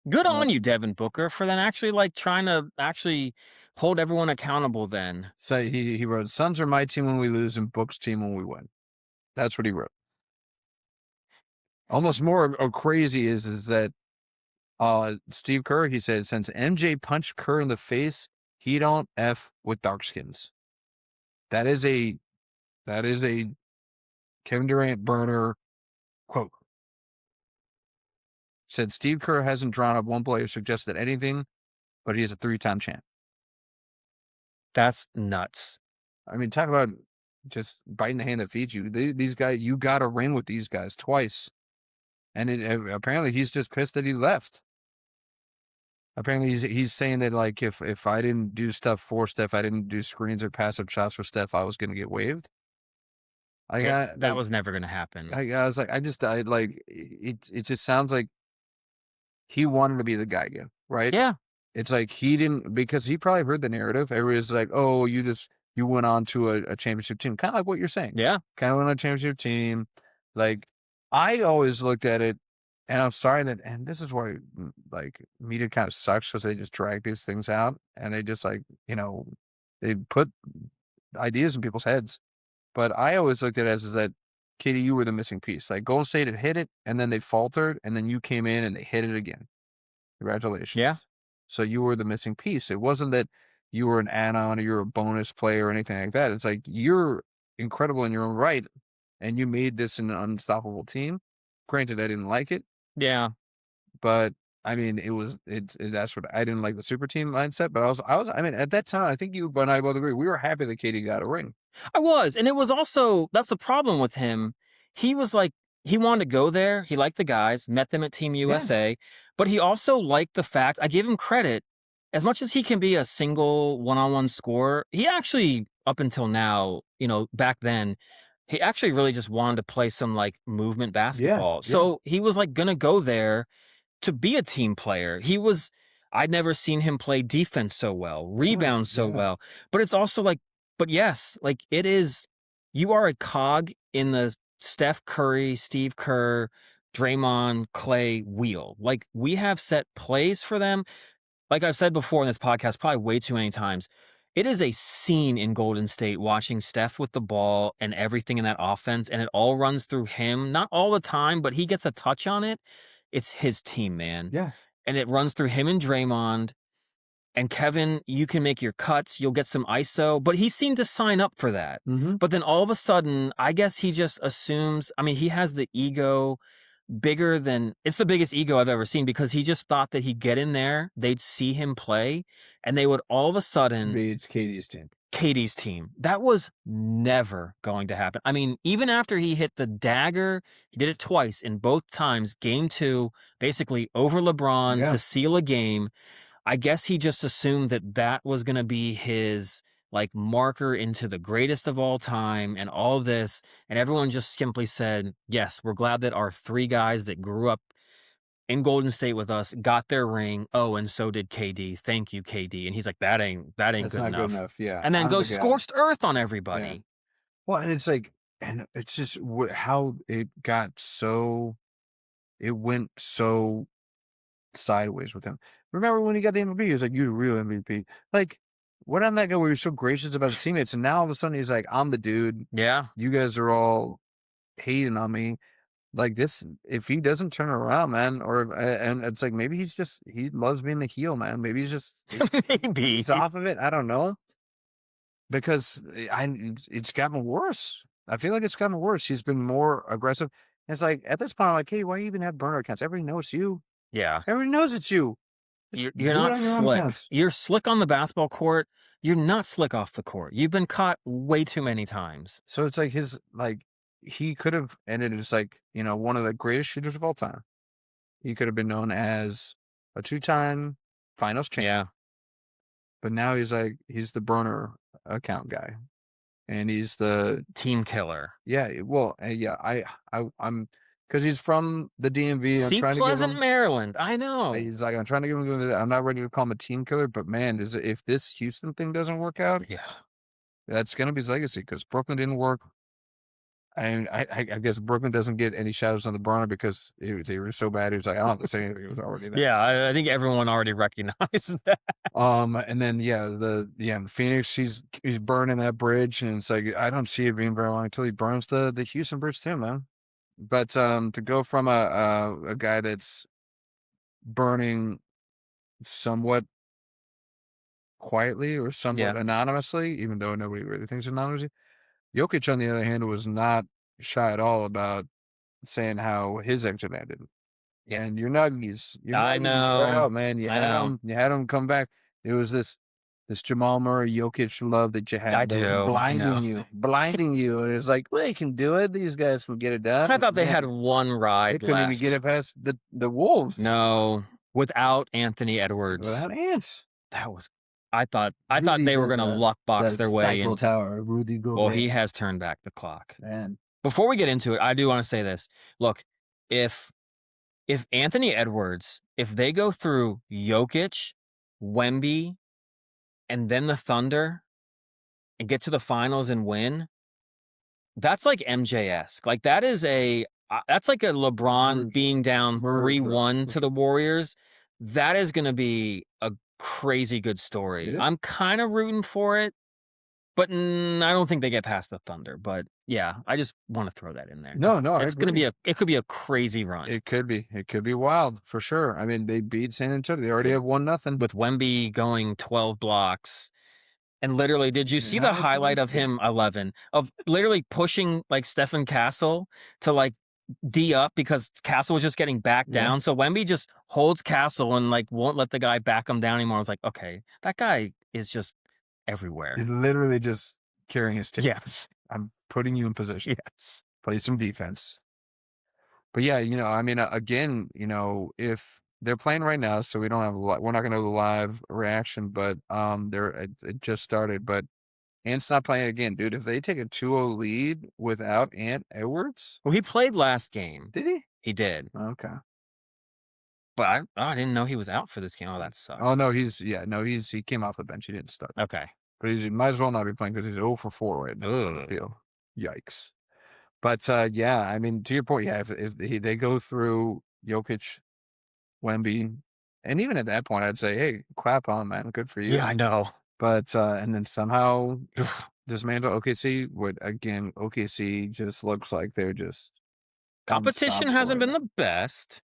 Good on you, Devin Booker, for then actually, like, trying to actually hold everyone accountable then. So he wrote, "Suns are my team when we lose and Book's team when we win." That's what he wrote. Almost more crazy is that Steve Kerr, he said, since MJ punched Kerr in the face, he don't F with dark skins. That is a Kevin Durant burner quote. Said Steve Kerr hasn't drawn up one player suggested anything, but he's a 3-time champ. That's nuts. I mean, talk about just biting the hand that feeds you. These guys, you got a ring with these guys twice. And apparently he's just pissed that he left. Apparently he's saying that, like, if I didn't do stuff for Steph, I didn't do screens or passive shots for Steph, I was going to get waived. That was never going to happen. I was like, it just sounds like he wanted to be the guy again, right? Yeah. It's like he didn't, because he probably heard the narrative. Everybody's like, oh, you went on to a championship team. Kind of like what you're saying. Yeah. Kind of went on a championship team. Like, I always looked at it, and I'm sorry and this is why, like, media kind of sucks, because they just drag these things out, and they just, like, they put ideas in people's heads. But I always looked at it as that, Katie, you were the missing piece. Like, Golden State had hit it, and then they faltered, and then you came in and they hit it again. Congratulations. Yeah. So you were the missing piece. It wasn't that you were an add-on or you're a bonus player or anything like that. It's like, you're incredible in your own right, and you made this an unstoppable team. Granted, I didn't like it. Yeah. But I mean, that's what I didn't like the super team mindset. But I mean, at that time, I think you and I both agree we were happy that Katie got a ring. I was, and it was also that's the problem with him. He was like he wanted to go there. He liked the guys, met them at Team USA, but he also liked the fact. I give him credit as much as he can be a single one-on-one scorer. He actually, up until now, back then, he actually really just wanted to play some like movement basketball. Yeah. So he was like gonna go there to be a team player. I'd never seen him play defense so well, rebound so well. But it's also like, but yes, like it is, you are a cog in the Steph Curry, Steve Kerr, Draymond, Clay wheel. Like we have set plays for them. Like I've said before in this podcast, probably way too many times, it is a scene in Golden State watching Steph with the ball and everything in that offense, and it all runs through him. Not all the time, but he gets a touch on it. It's his team, man. Yeah. And it runs through him and Draymond. And Kevin, you can make your cuts. You'll get some ISO. But he seemed to sign up for that. Mm-hmm. But then all of a sudden, I guess he just assumes, I mean, he has the ego bigger than, it's the biggest ego I've ever seen because he just thought that he'd get in there, they'd see him play, and they would all of a sudden... It's Katie's team. Katie's team. That was never going to happen. I mean, even after he hit the dagger, he did it twice in both times. Game 2, basically over LeBron to seal a game. I guess he just assumed that that was going to be his like marker into the greatest of all time and all this. And everyone just simply said, yes, we're glad that our 3 guys that grew up in Golden State with us got their ring. Oh, and so did KD. Thank you, KD. And he's like, that ain't That's good not enough. good enough. Yeah. And then goes scorched earth on everybody. Yeah. Well, and it's like, and it's just how it got so, it went so sideways with him. Remember when he got the MVP? He was like, "You're the real MVP." Like, what on that guy where he was so gracious about his teammates, and now all of a sudden he's like, "I'm the dude." Yeah. You guys are all hating on me. Like this, if he doesn't turn around, man, and it's like maybe he loves being the heel, man. Maybe maybe he's off of it. I don't know, because it's gotten worse. I feel like it's gotten worse. He's been more aggressive. And it's like at this point, I'm like, hey, why you even have burner accounts? Everybody knows you. Yeah, everybody knows it's you. You're not slick. You're slick on the basketball court. You're not slick off the court. You've been caught way too many times. So it's like he could have ended as one of the greatest shooters of all time. He could have been known as a 2-time finals champ. Yeah. But now he's the burner account guy. And he's the team killer. Yeah. Well, I'm because he's from the DMV. See, Pleasant, Maryland. I know. He's like, I'm trying to give him. I'm not ready to call him a team killer, but man, if this Houston thing doesn't work out, that's gonna be his legacy. Because Brooklyn didn't work. And I guess Brooklyn doesn't get any shadows on the burner because they were so bad. He was like, I don't have to say anything. It was already there. Yeah, I think everyone already recognized that. And then Phoenix, he's burning that bridge, and it's like I don't see it being very long until he burns the Houston bridge too, man. But to go from a guy that's burning somewhat quietly or somewhat anonymously, even though nobody really thinks anonymously. Jokic, on the other hand, was not shy at all about saying how his exit ended. Yeah. And your Nuggies, I know, out, man. You had him come back. It was this Jamal Murray, Jokic love that you had. That was blinding you. And it's like, well, they can do it. These guys will get it done. I thought they had one ride. They couldn't even get it past the Wolves. No, without Anthony Edwards. Without Ants. That was. I thought they were going to luck box their way into Tower. Rudy Gobert. Well, he has turned back the clock. Man. Before we get into it, I do want to say this. Look, if Anthony Edwards, if they go through Jokic, Wemby, and then the Thunder, and get to the finals and win, that's like MJ-esque. Like that's like a LeBron being down 3-1 to the Warriors. That is going to be a crazy good story. I'm kind of rooting for it, but I don't think they get past the Thunder. But yeah, I just want to throw that in there. No, it's going to be it could be a crazy run. It could be wild for sure. I mean, they beat San Antonio. They already have 1-0 with Wemby going 12 blocks. And literally, did you see the highlight of him 11 of literally pushing like Stefan Castle to like D up because Castle was just getting back down. So Wemby just holds Castle and like won't let the guy back him down anymore. I was like, okay, that guy is just everywhere. He's literally just carrying his team. Yes. I'm putting you in position. Yes. Play some defense. But yeah, I mean, again, if they're playing right now, so we don't have we're not going to have a live reaction, but it just started. But Ant's not playing again, dude. If they take a 2-0 lead without Ant Edwards, well, he played last game. Did he? He did. Okay. But I didn't know he was out for this game. Oh, that sucks. Oh no, he came off the bench. He didn't start. Okay. But he might as well not be playing because he's 0 for 4 right now on the field. Yikes. But yeah, I mean, to your point, yeah, if they go through Jokic, Wemby, and even at that point, I'd say, hey, clap on, man, good for you. Yeah, I know. But and then somehow dismantle OKC. Again, OKC just looks like they're just competition hasn't been the best,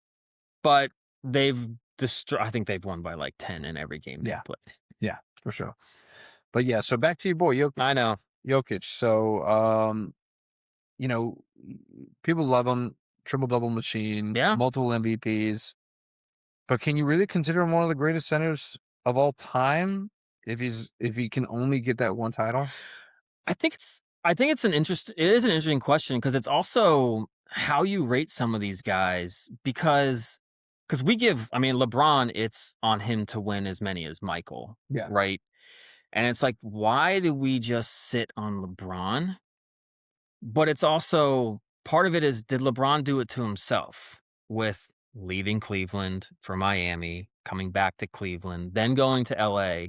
but they've destroyed. I think they've won by like 10 in every game they've played. Yeah, for sure. But yeah, so back to your boy Jokic. I know Jokic. So people love him. Triple-double machine. Yeah. Multiple MVPs. But can you really consider him one of the greatest centers of all time if he can only get that one title? I think it is an interesting question because it's also how you rate some of these guys because LeBron, it's on him to win as many as Michael. Yeah. Right. And it's like, why do we just sit on LeBron? But it's also part of it is, did LeBron do it to himself with leaving Cleveland for Miami, coming back to Cleveland, then going to LA,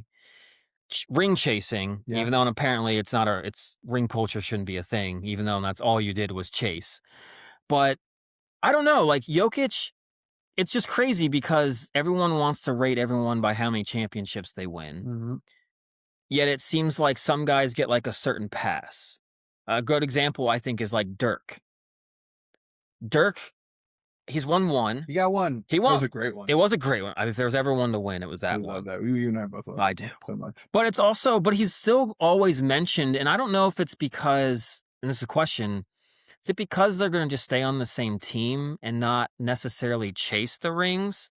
ring chasing, even though apparently it's ring culture shouldn't be a thing, even though that's all you did was chase. But I don't know, like Jokic, it's just crazy because everyone wants to rate everyone by how many championships they win. Mm-hmm. Yet it seems like some guys get like a certain pass. A good example, I think, is like Dirk. Dirk, he's won one. He got one. He won. It was a great one. It was a great one. If there's ever one to win, it was that one. Love that. You and I both love I do. So much. But he's still always mentioned, and I don't know if it's because, and this is a question, is it because they're going to just stay on the same team and not necessarily chase the rings?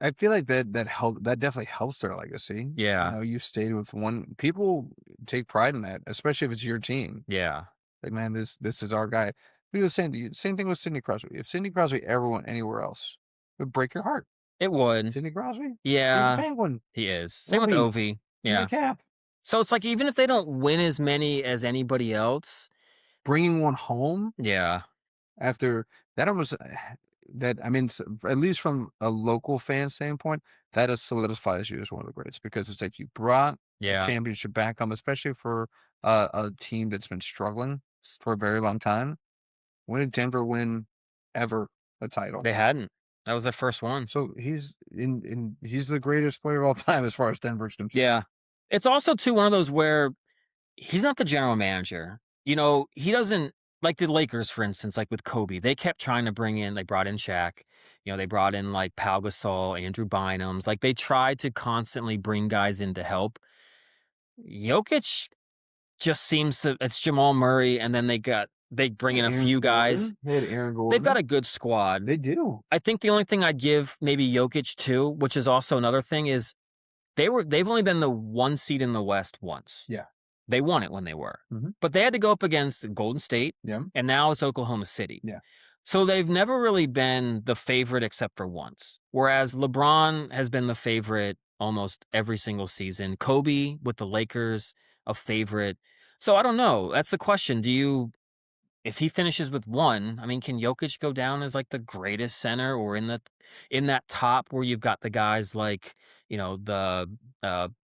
I feel like that definitely helps their legacy. Yeah. You stayed with one. People take pride in that, especially if it's your team. Yeah. Like, man, this is our guy. Same thing with Sidney Crosby. If Sidney Crosby ever went anywhere else, it would break your heart. It would. Sidney Crosby? Yeah. He's a Penguin. He is. Same with Ovi. Yeah. Cap. So it's like, even if they don't win as many as anybody else, bringing one home. Yeah. After that, almost at least from a local fan standpoint, that solidifies you as one of the greats because it's like you brought a championship back home, especially for a team that's been struggling for a very long time. When did Denver win ever a title? They hadn't. That was their first one. So he's the greatest player of all time as far as Denver's concerned. Yeah. It's also too one of those where he's not the general manager. He doesn't, like the Lakers, for instance, like with Kobe, they kept trying to they brought in Shaq, they brought in like Pau Gasol, Andrew Bynum's, like they tried to constantly bring guys in to help. Jokic just seems to, it's Jamal Murray, and then they bring in a few guys. They had Aaron Gordon. They've got a good squad. They do. I think the only thing I'd give maybe Jokic to, which is also another thing, is they've only been the 1 seed in the West once. Yeah. They won it when they were. Mm-hmm. But they had to go up against Golden State, and now it's Oklahoma City. Yeah. So they've never really been the favorite except for once. Whereas LeBron has been the favorite almost every single season. Kobe with the Lakers, a favorite. So I don't know. That's the question. If he finishes with one, I mean, can Jokic go down as like the greatest center, or in that top where you've got the guys like, the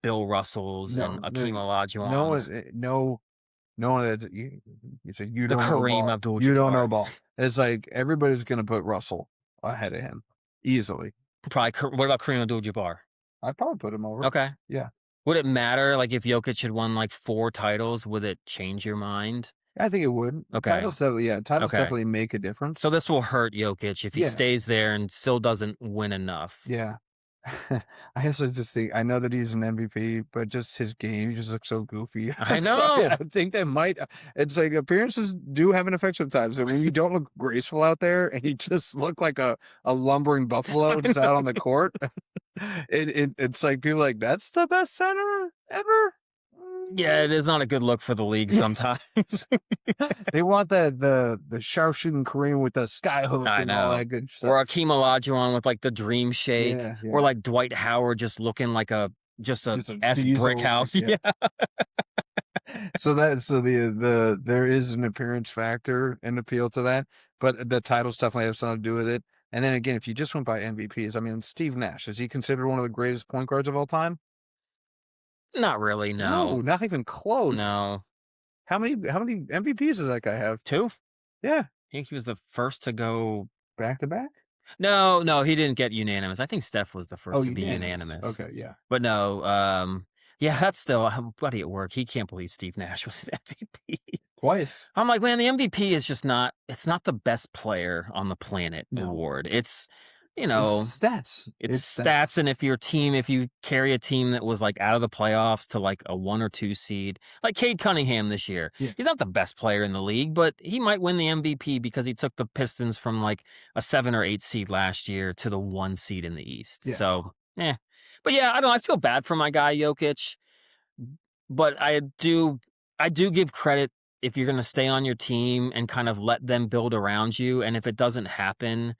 Bill Russells and Akeem Olajuwons? No one that you say you don't know Kareem ball. Abdul-Jabbar. You don't know ball. It's like everybody's gonna put Russell ahead of him easily. Probably. What about Kareem Abdul-Jabbar? I'd probably put him over. Okay. Yeah. Would it matter, like if Jokic had won like 4 titles? Would it change your mind? I think it would. Okay. Titles definitely make a difference. So this will hurt Jokic if he stays there and still doesn't win enough. Yeah. I also just think I know that he's an MVP, but just his game just looks so goofy. I Sorry, I know. think that might. It's like appearances do have an effect sometimes. And when you don't look graceful out there, and you just look like a lumbering buffalo just out on the court, it's like people are like that's the best center ever. Yeah, it is not a good look for the league sometimes. They want the sharpshooting Kareem with the sky hook I and all know. that good stuff. Or Akeem Olajuwon with like the dream shake. Yeah, Or yeah. like Dwight Howard just looking like just a S brick diesel, house. yeah. Yeah. So there is an appearance factor and appeal to that, but the titles definitely have something to do with it. And then again, if you just went by MVPs, I mean, Steve Nash, is he considered one of the greatest point guards of all time? Not really, No, no. not even close. No. How many MVPs does that guy have? 2? Yeah, I think he was the first to go. back to back. No, he didn't get unanimous. I think Steph was the first Oh, to be unanimous. Okay, yeah. But no, yeah, that's still buddy at work. He can't believe Steve Nash was an MVP. Twice. I'm like, man, the MVP is just not. It's not the best player on the planet award. It's It's stats. It's stats, and if you carry a team that was like out of the playoffs to like a 1 or 2 seed, like Cade Cunningham this year, he's not the best player in the league, but he might win the MVP because he took the Pistons from like a 7 or 8 seed last year to the 1 seed in the East. Yeah. So, but yeah, I don't. I feel bad for my guy Jokic, but I do give credit if you're going to stay on your team and kind of let them build around you, and if it doesn't happen,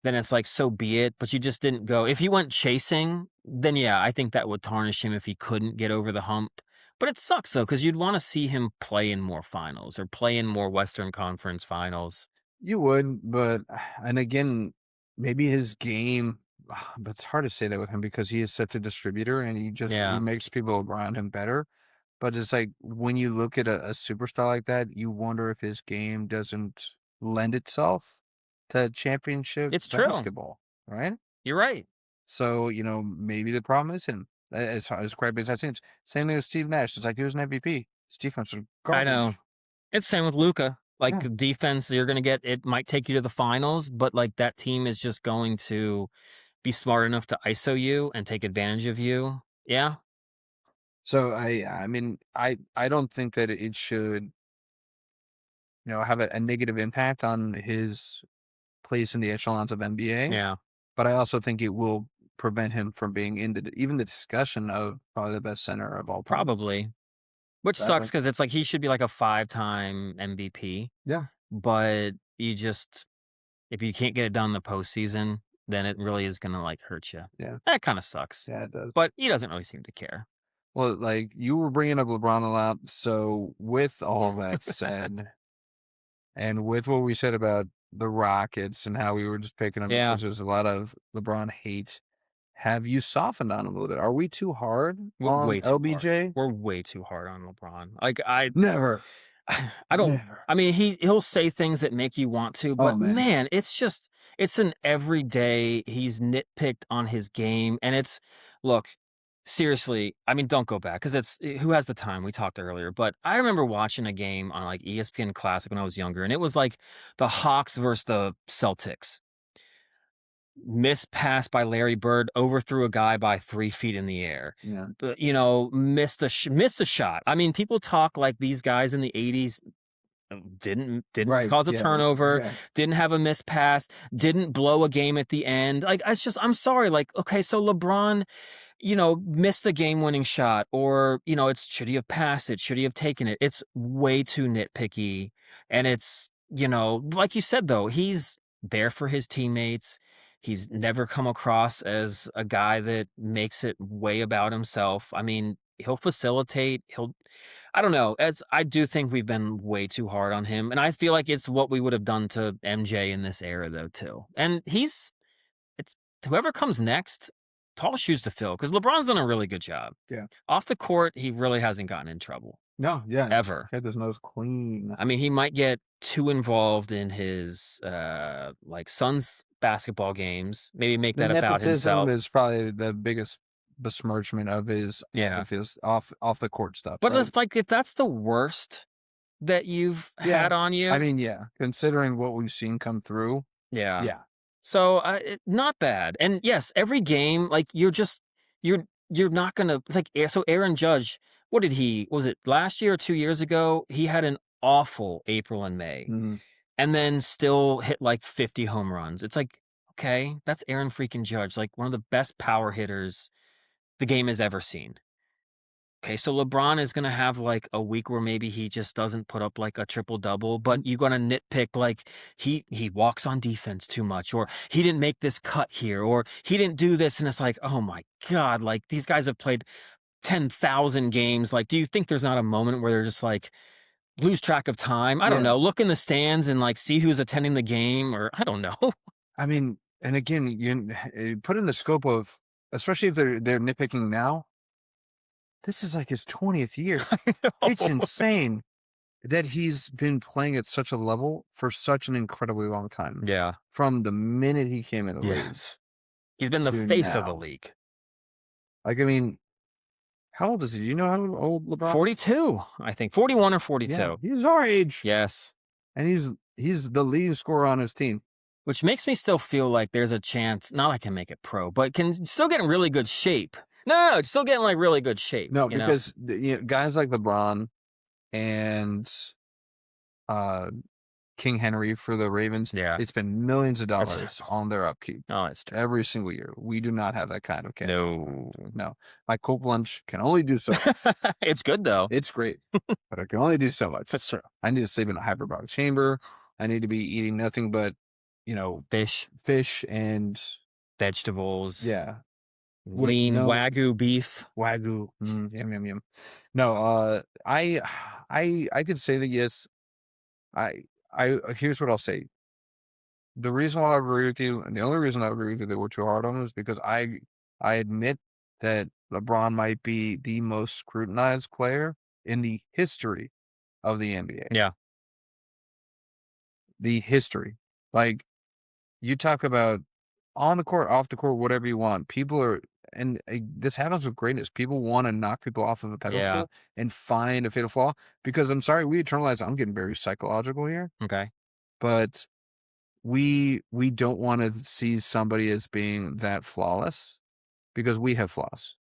then it's like, so be it, but you just didn't go. If he went chasing, then yeah, I think that would tarnish him if he couldn't get over the hump. But it sucks, though, because you'd want to see him play in more finals or play in more Western Conference finals. You would, but and again, maybe his game, but it's hard to say that with him because he is such a distributor and he makes people around him better. But it's like when you look at a superstar like that, you wonder if his game doesn't lend itself to championship It's true. basketball, right? You're right. So, maybe the problem is him. As crappy as that seems. Same thing with Steve Nash. It's like he was an MVP. His defense was garbage. I know. It's the same with Luka. Like Yeah. defense, you're going to get, it might take you to the finals, but like that team is just going to be smart enough to ISO you and take advantage of you. Yeah. So I mean, I don't think that it should, have a negative impact on his place in the echelons of NBA. Yeah. But I also think it will prevent him from being in even the discussion of probably the best center of all time. Probably. Which sucks because it's like he should be like a 5-time MVP. Yeah. But if you can't get it done in the postseason, then it really is going to like hurt you. Yeah. That kind of sucks. Yeah, it does. But he doesn't really seem to care. Well, like you were bringing up LeBron a lot. So with all that said, and with what we said about the Rockets and how we were just picking them because there's a lot of LeBron hate, have you softened on him a little bit? Are we too hard on LBJ? Hard. We're way too hard on LeBron. Like Never. I don't. Never. I mean, he'll say things that make you want to, but man, it's an everyday. He's nitpicked on his game, and look, seriously. I mean, don't go back because who has the time? We talked earlier, but I remember watching a game on like ESPN Classic when I was younger, and it was like the Hawks versus the Celtics. Missed pass by Larry Bird, overthrew a guy by 3 feet in the air. Yeah. But, missed a shot. I mean, people talk like these guys in the 80s didn't cause a turnover, didn't have a missed pass, didn't blow a game at the end. Like, I'm sorry. Like, okay, so LeBron, missed the game-winning shot, or, should he have passed it? Should he have taken it? It's way too nitpicky. And it's, like you said, though, he's there for his teammates. He's never come across as a guy that makes it way about himself. I mean, he'll facilitate. I don't know. I do think we've been way too hard on him. And I feel like it's what we would have done to MJ in this era, though, too. And it's whoever comes next, tall shoes to fill, because LeBron's done a really good job. Yeah. Off the court, he really hasn't gotten in trouble. No, yeah. Ever. Kept his nose clean. I mean, he might get too involved in his son's basketball games. Maybe make that about himself. Is probably the biggest besmirchment of his off the court stuff. But it's like, if that's the worst that you've had on you, I mean, considering what we've seen come through, yeah. So not bad. And yes, every game, like you're not gonna. It's like so. Aaron Judge, what did he? Was it last year or 2 years ago? He had an awful April and May, Mhm. and then still hit like 50 home runs. It's like, okay, that's Aaron freaking Judge, like one of the best power hitters the game has ever seen. Okay, so LeBron is gonna have like a week where maybe he just doesn't put up like a triple double, but you're gonna nitpick like he walks on defense too much, or he didn't make this cut here, or he didn't do this, and it's like, oh my god, like these guys have played 10,000 games. Like, do you think there's not a moment where they're just like lose track of time? I don't Yeah. know. Look in the stands and like see who's attending the game, or I don't know. I mean, and again, you put in the scope of, especially if they're nitpicking now, this is like his 20th year. It's insane that he's been playing at such a level for such an incredibly long time. Yeah. From the minute he came in the league Yes. He's been the to face of the now. league. Like, I mean, how old is he? You know how old LeBron is? 42, I think. 41 or 42. Yeah, he's our age. Yes. And he's the leading scorer on his team. Which makes me still feel like there's a chance, not I can make it pro, but can still get in really good shape. No, it's still getting like really good shape. No, you know? because guys like LeBron and King Henry for the Ravens, Yeah. they spend millions of dollars on their upkeep. Oh, it's true. Every single year. We do not have that kind of cash. No. No. My Coke lunch can only do so much. It's good though. It's great, but I can only do so much. That's true. I need to sleep in a hyperbaric chamber. I need to be eating nothing but, fish and vegetables. Yeah. Lean Wagyu beef. Wagyu. Yum, yum, yum. No, I could say that yes. Here's what I'll say. The reason why I agree with you, and the only reason I agree with you that we're too hard on him is because I admit that LeBron might be the most scrutinized player in the history of the NBA. Yeah. The history. Like, you talk about on the court, off the court, whatever you want. People are, and this happens with greatness. People want to knock people off of a pedestal and find a fatal flaw. Because I'm sorry, we eternalize. I'm getting very psychological here. Okay. But we don't want to see somebody as being that flawless because we have flaws.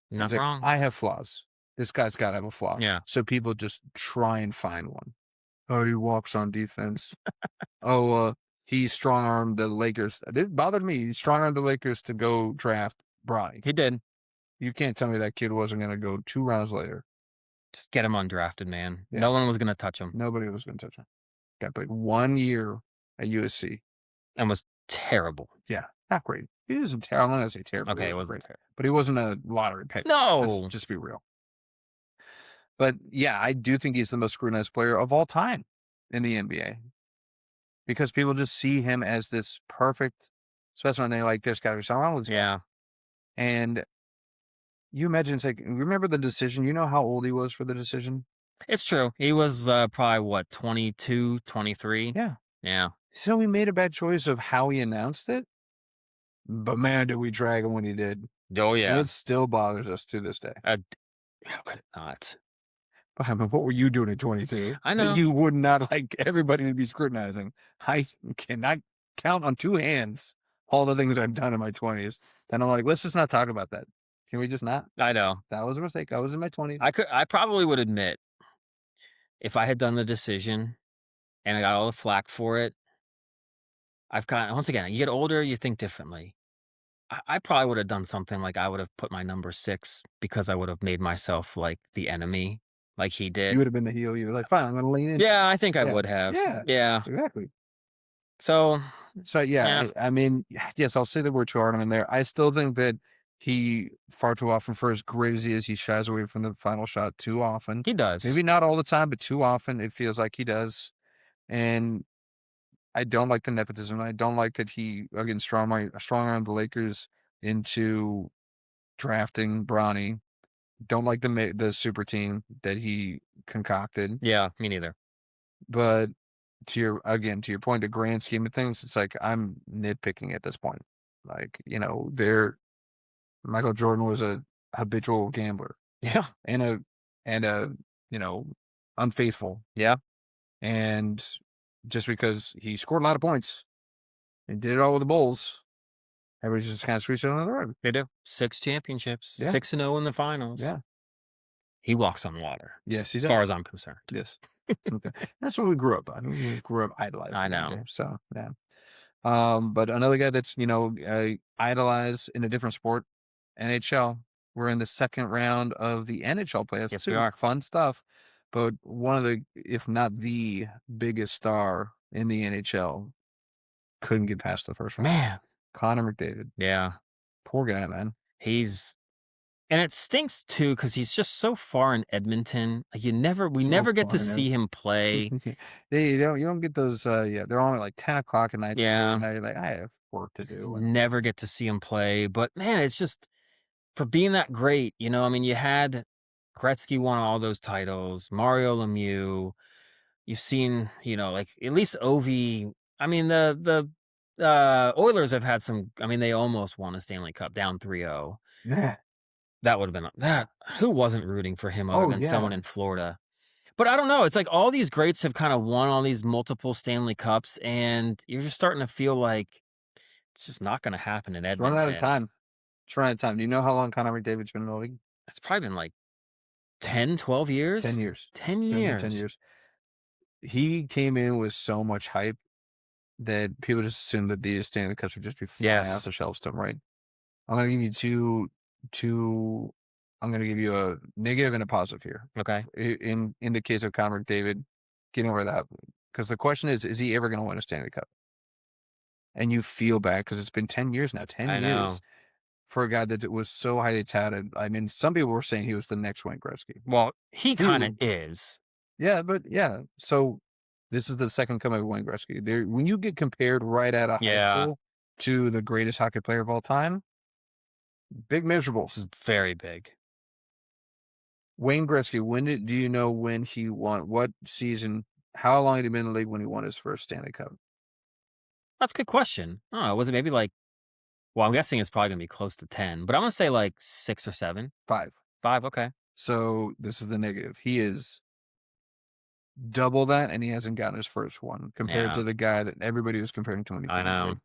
Not wrong. I have flaws. This guy's got to have a flaw. Yeah. So people just try and find one. Oh, he walks on defense. He strong-armed the Lakers. It bothered me. He strong-armed the Lakers to go draft Bronny. He did. You can't tell me that kid wasn't going to go 2 rounds later. Just get him undrafted, man. Yeah. No one was going to touch him. Nobody was going to touch him. Got played 1 year at USC. And was terrible. Yeah, not great. He wasn't terrible. I'm not going to say terrible. Okay, it wasn't terrible. But he wasn't a lottery pick. No. Let's just be real. But yeah, I do think he's the most scrutinized player of all time in the NBA. Because people just see him as this perfect specimen. They're like, there's got to be something wrong with him. Yeah. And you imagine, it's like, remember the decision? You know how old he was for the decision? It's true. He was probably, what, 22, 23? Yeah. Yeah. So he made a bad choice of how he announced it. But man, did we drag him when he did. Oh, yeah. And it still bothers us to this day. How could it not? But I mean, what were you doing at 22? I know. That you would not like everybody to be scrutinizing. I cannot count on 2 hands all the things I've done in my 20s. Then I'm like, let's just not talk about that. Can we just not? I know. That was a mistake. I was in my 20s. I probably would admit, if I had done the decision and I got all the flack for it, once again, you get older, you think differently. I probably would have done something like I would have put my number 6 because I would have made myself like the enemy, like he did. You would have been the heel. You were like, fine, I'm going to lean in. Yeah, I think I would have. Yeah. Exactly. So yeah. I mean, yes, I'll say the word too hard in there. I still think that he far too often, for as great as he is, he shies away from the final shot too often. He does. Maybe not all the time, but too often it feels like he does. And I don't like the nepotism. I don't like that he, again, strong-armed the Lakers into drafting Bronny. Don't like the super team that he concocted. Yeah, me neither. But to your point, the grand scheme of things, it's like I'm nitpicking at this point. Like, Michael Jordan was a habitual gambler. Yeah. And unfaithful. Yeah. And just because he scored a lot of points They did it all with the Bulls. Everybody just kind of switched it on the road. They do. 6 championships. Yeah. 6-0 in the finals. Yeah. He walks on water. Yes, he as does. far as I'm concerned. Yes. Okay. That's what we grew up on. We grew up idolizing. I know. So, yeah. But another guy that's, idolized in a different sport, NHL. We're in the second round of the NHL playoffs. Yes, too. we are. Fun stuff. But one of the, if not the biggest star in the NHL, couldn't get past the first round. Man. Connor McDavid. Yeah. Poor guy, man. And it stinks too because he's just so far in Edmonton. We never get to see him play. You don't get those. They're only like 10 o'clock at night. Yeah, now you're like, I have work to do. Never get to see him play. But man, it's just for being that great. You had Gretzky won all those titles. Mario Lemieux. You've seen, like at least Ovi. I mean, the Oilers have had some. I mean, they almost won a Stanley Cup down 3-0. Yeah. That would have been that. Who wasn't rooting for him other than someone in Florida? But I don't know. It's like all these greats have kind of won all these multiple Stanley Cups, and you're just starting to feel like it's just not going to happen in Edmonton. It's running out of time. Do you know how long Connor McDavid's been in the league? It's probably been like 10, 12 years? 10 years. 10 years. 10 years. He came in with so much hype that people just assumed that these Stanley Cups would just be flying off the shelves to him, right? I'm going to give you two. I'm going to give you a negative and a positive here. Okay. In the case of Connor McDavid, getting over that, because the question is he ever going to win a Stanley Cup? And you feel bad because it's been 10 years now. 10 years for a guy that was so highly touted. I mean, some people were saying he was the next Wayne Gretzky. Well, he kind of is. Yeah, but yeah. So this is the second coming of Wayne Gretzky. When you get compared right out of high school to the greatest hockey player of all time, big miserables. Very big. Wayne Gretzky, do you know when he won? What season? How long had he been in the league when he won his first Stanley Cup? That's a good question. I don't know. Was it maybe like, well, I'm guessing it's probably going to be close to 10, but I'm going to say like 6 or 7. 5. 5, okay. So this is the negative. He is double that, and he hasn't gotten his first one compared to the guy that everybody was comparing to when he came in. I know.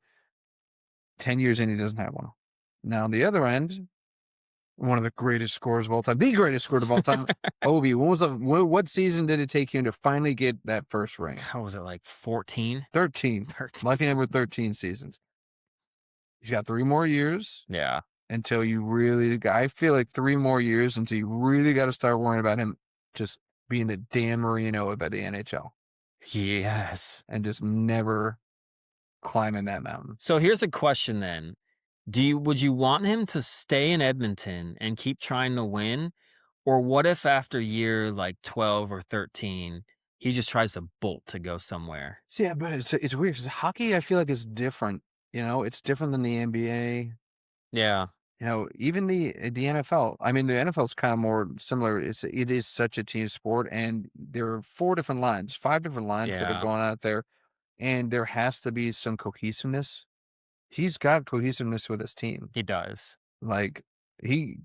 10 years in, he doesn't have one. Now, on the other end, one of the greatest scorers of all time, the greatest scorer of all time, Ovi. What season did it take him to finally get that first ring? How was it, like 14? 13. Lucky number 13 seasons. He's got 3 more years. Yeah. Until you really, I feel like 3 more years until you really got to start worrying about him just being the Dan Marino of the NHL. Yes. And just never climbing that mountain. So here's a question then. Would you want him to stay in Edmonton and keep trying to win? Or what if after year like 12 or 13, he just tries to bolt to go somewhere? So yeah, but it's weird because hockey, I feel like, is different. It's different than the NBA. Yeah. Even the NFL. I mean, the NFL is kind of more similar. It is such a team sport, and there are 5 different lines that are going out there, and there has to be some cohesiveness. He's got cohesiveness with his team. He does. Like, he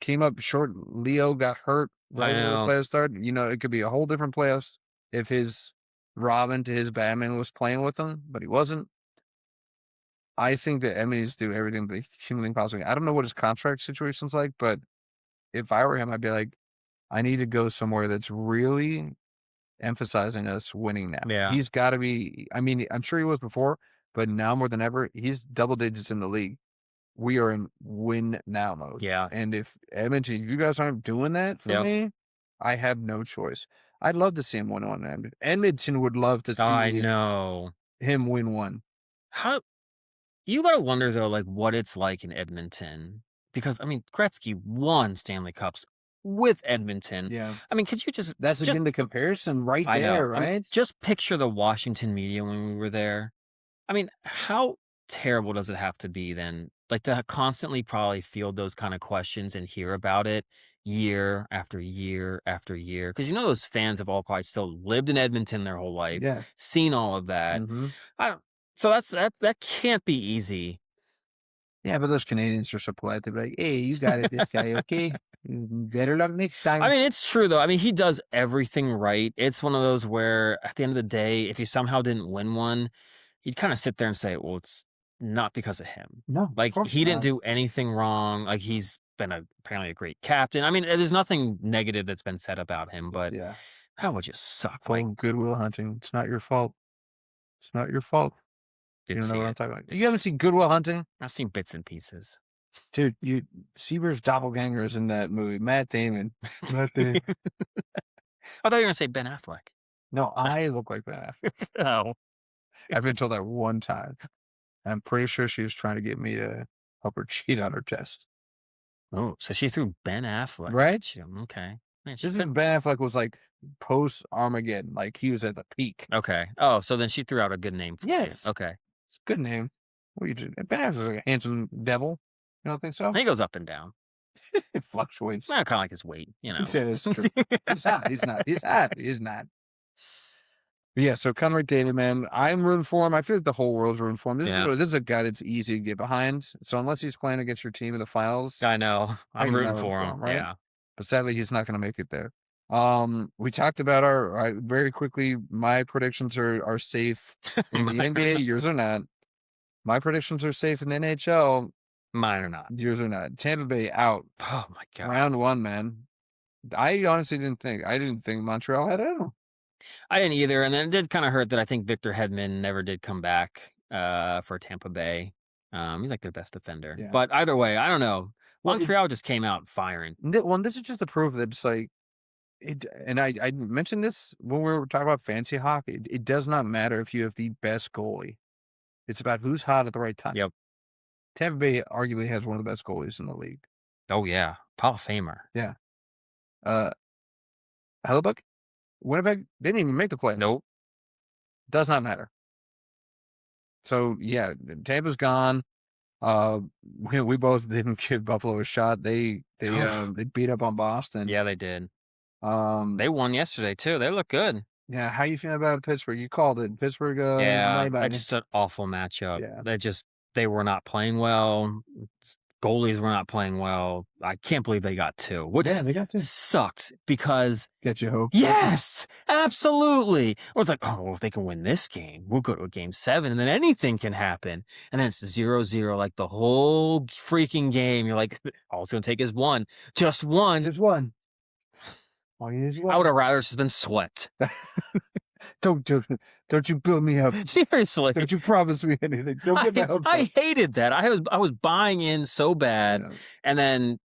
came up short. Leo got hurt right when the playoffs started. It could be a whole different playoffs if his Robin to his Batman was playing with him, but he wasn't. I think that Edmonton needs to do everything humanly possible. I don't know what his contract situation's like, but if I were him, I'd be like, I need to go somewhere that's really emphasizing us winning now. Yeah. He's got to be, I mean, I'm sure he was before, but now more than ever, he's double digits in the league. We are in win now mode. Yeah. And if Edmonton, you guys aren't doing that for me, I have no choice. I'd love to see him win one. Edmonton would love to see him win one. You got to wonder, though, like what it's like in Edmonton. Because, I mean, Gretzky won Stanley Cups with Edmonton. Yeah. I mean, could you just... That's again the comparison right there, right? I mean, just picture the Washington media when we were there. I mean, how terrible does it have to be then? Like to constantly probably field those kind of questions and hear about it year after year after year. Because those fans have all probably still lived in Edmonton their whole life, seen all of that. Mm-hmm. So that can't be easy. Yeah, but those Canadians are so polite. They're like, hey, you got it, this guy, okay? Better luck next time. I mean, it's true, though. I mean, he does everything right. It's one of those where, at the end of the day, if he somehow didn't win one, you'd kind of sit there and say, well, it's not because of him. No, of Like, course he didn't not. do anything wrong. Like, he's been apparently a great captain. I mean, there's nothing negative that's been said about him, but Yeah. that would just suck. It's Like, all Goodwill Hunting. It's not your fault. It's not your fault. You didn't don't know see what I'm it. talking about. Didn't You haven't see it. seen Goodwill Hunting? I've seen bits and pieces. Dude, Seaver's doppelganger is in that movie. Matt Damon. Matt Damon. I thought you were gonna say Ben Affleck. No, I look like Ben Affleck. Oh, I've been told that one time. I'm pretty sure she was trying to get me to help her cheat on her test. oh, so she threw Ben Affleck. Right? Okay. Man, This is Ben Affleck was like post Armageddon. Like he was at the peak. okay. Oh, so then she threw out a good name for Yes. you. Okay. It's a good name. What you do? Ben Affleck's like a handsome devil. You don't think so? He goes up and down. It fluctuates. Kind of like his weight, you know. He said it's true. He's not. He's not. He's not. He's not. But yeah, so Connor McDavid, man, I'm rooting for him. I feel like the whole world's rooting for him. This is a guy that's easy to get behind. So unless he's playing against your team in the finals, I know. I'm rooting never for him. right? Yeah. But sadly, he's not going to make it there. We talked about our very quickly. My predictions are safe in the NBA. Yours are not. My predictions are safe in the NHL. Mine are not. Yours are not. Tampa Bay out. Oh my god. Round one, man. I honestly didn't think. I didn't think Montreal had it. I didn't either, and then it did kind of hurt that I think Victor Hedman never did come back for Tampa Bay. He's like their best defender. Yeah. But either way, I don't know. Well, Montreal just came out firing. Well, this is just the proof that it's like it. And I mentioned this when we were talking about fantasy hockey. It does not matter if you have the best goalie. It's about who's hot at the right time. Yep. Tampa Bay arguably has one of the best goalies in the league. Oh yeah, Hall of Famer. Yeah. Hellebuck, Winnipeg, they didn't even make the play. Nope. Does not matter. So yeah, Tampa's gone. We both didn't give Buffalo a shot. They beat up on Boston. Yeah, they did. They won yesterday too. They look good. Yeah, how you feeling about Pittsburgh? You called it. Pittsburgh. Yeah, that's just an awful matchup. Yeah. They were not playing well. Goalies were not playing well. I can't believe they got two. Which they got two. Sucked because get you hope. Yes, absolutely. Or it's like, oh, well, if they can win this game, we'll go to a game 7, and then anything can happen. And then it's 0-0, like the whole freaking game. You're like, all it's gonna take is one, just one. Just one. All you need is one. I would have rather just been swept. Don't you build me up. Seriously. Don't you promise me anything. Don't get my hopes up. I hated that. I was buying in so bad. Yeah. And then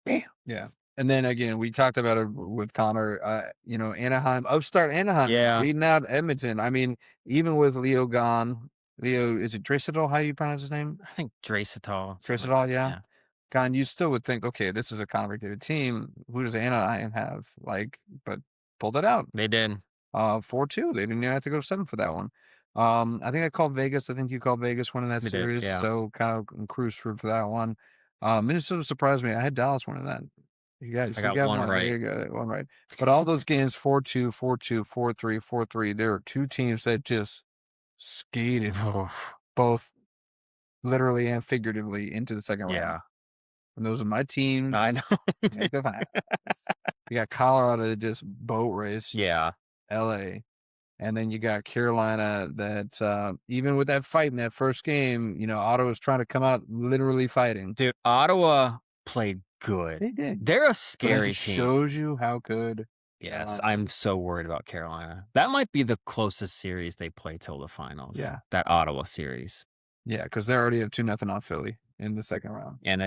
bam. Yeah. And then again, we talked about it with Connor, Anaheim, upstart Anaheim, beating out Edmonton. I mean, even with Leo gone, is it Draisaitl? How do you pronounce his name? I think Draisaitl. Draisaitl, yeah. Gone, you still would think, okay, this is a Connor McDavid team. Who does Anaheim have? But pulled it out. They did. 4-2. They didn't even have to go 7 for that one. I think I called Vegas. I think you called Vegas winning that series. Yeah. So kind of cruise for that one. Minnesota surprised me. I had Dallas winning that. You guys, I got one right. You got one right. But all those games, 4-2, 4-2, 4-3, 4-3. There are two teams that just skated both literally and figuratively into the second round. Yeah. And those are my teams. I know. You got Colorado that just boat race. Yeah. LA. And then you got Carolina that even with that fight in that first game, Ottawa's trying to come out literally fighting. Dude, Ottawa played good. They did. They're a scary team. Shows you how good. Yes, I'm so worried about Carolina. That might be the closest series they play till the finals. Yeah. That Ottawa series. Yeah, because they already have 2-0 on Philly in the second round. And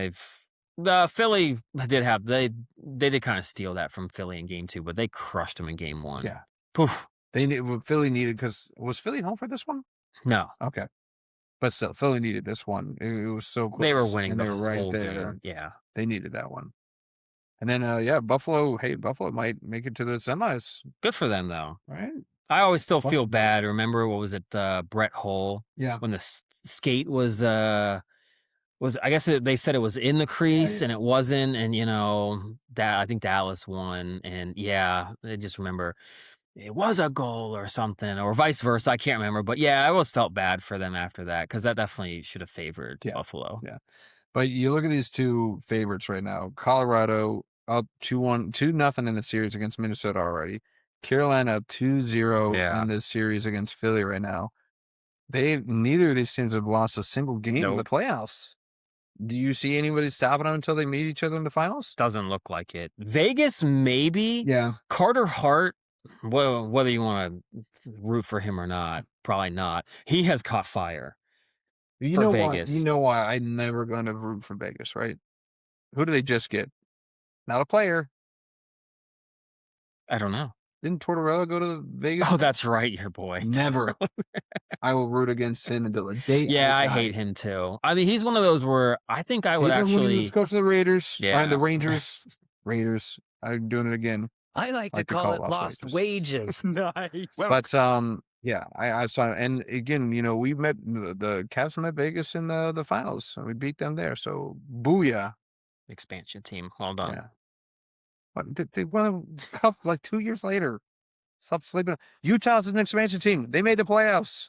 Philly did have they did kind of steal that from Philly in game 2, but they crushed them in game 1. Yeah. Poof. Philly needed, because was Philly home for this one? No. Okay. But still, Philly needed this one. It was so close. They were winning they were right there. Game. Yeah. They needed that one. And then, Buffalo might make it to the semis. Good for them, though. Right? I always still feel bad. Remember, what was it, Brett Hull? Yeah. When the skate was I guess they said it was in the crease, and it wasn't. And, I think Dallas won. And, I just remember it was a goal or something, or vice versa. I can't remember. But, I always felt bad for them after that, because that definitely should have favored Buffalo. Yeah. But you look at these two favorites right now. Colorado up 2-0 in the series against Minnesota already. Carolina up 2-0 in this series against Philly right now. neither of these teams have lost a single game in the playoffs. Do you see anybody stopping them until they meet each other in the finals? Doesn't look like it. Vegas, maybe. Yeah. Carter Hart, well, whether you want to root for him or not, probably not. He has caught fire. You know Vegas. You know why I'm never going to root for Vegas, right? Who do they just get? Not a player. I don't know. Didn't Tortorella go to Vegas? Oh, that's right, your boy. Never. I will root against him until the day. Yeah, I hate him too. I mean, he's one of those where I think I would actually go to the Raiders. Yeah, the Rangers. Raiders. I'm doing it again. I like to call it lost wages. Nice. But yeah, I saw it. And again, we met the Cavs met Vegas in the finals. And we beat them there. So booyah. Expansion team. Well done. Yeah. But they won a cup like 2 years later. Stop sleeping. Utah's an expansion team. They made the playoffs.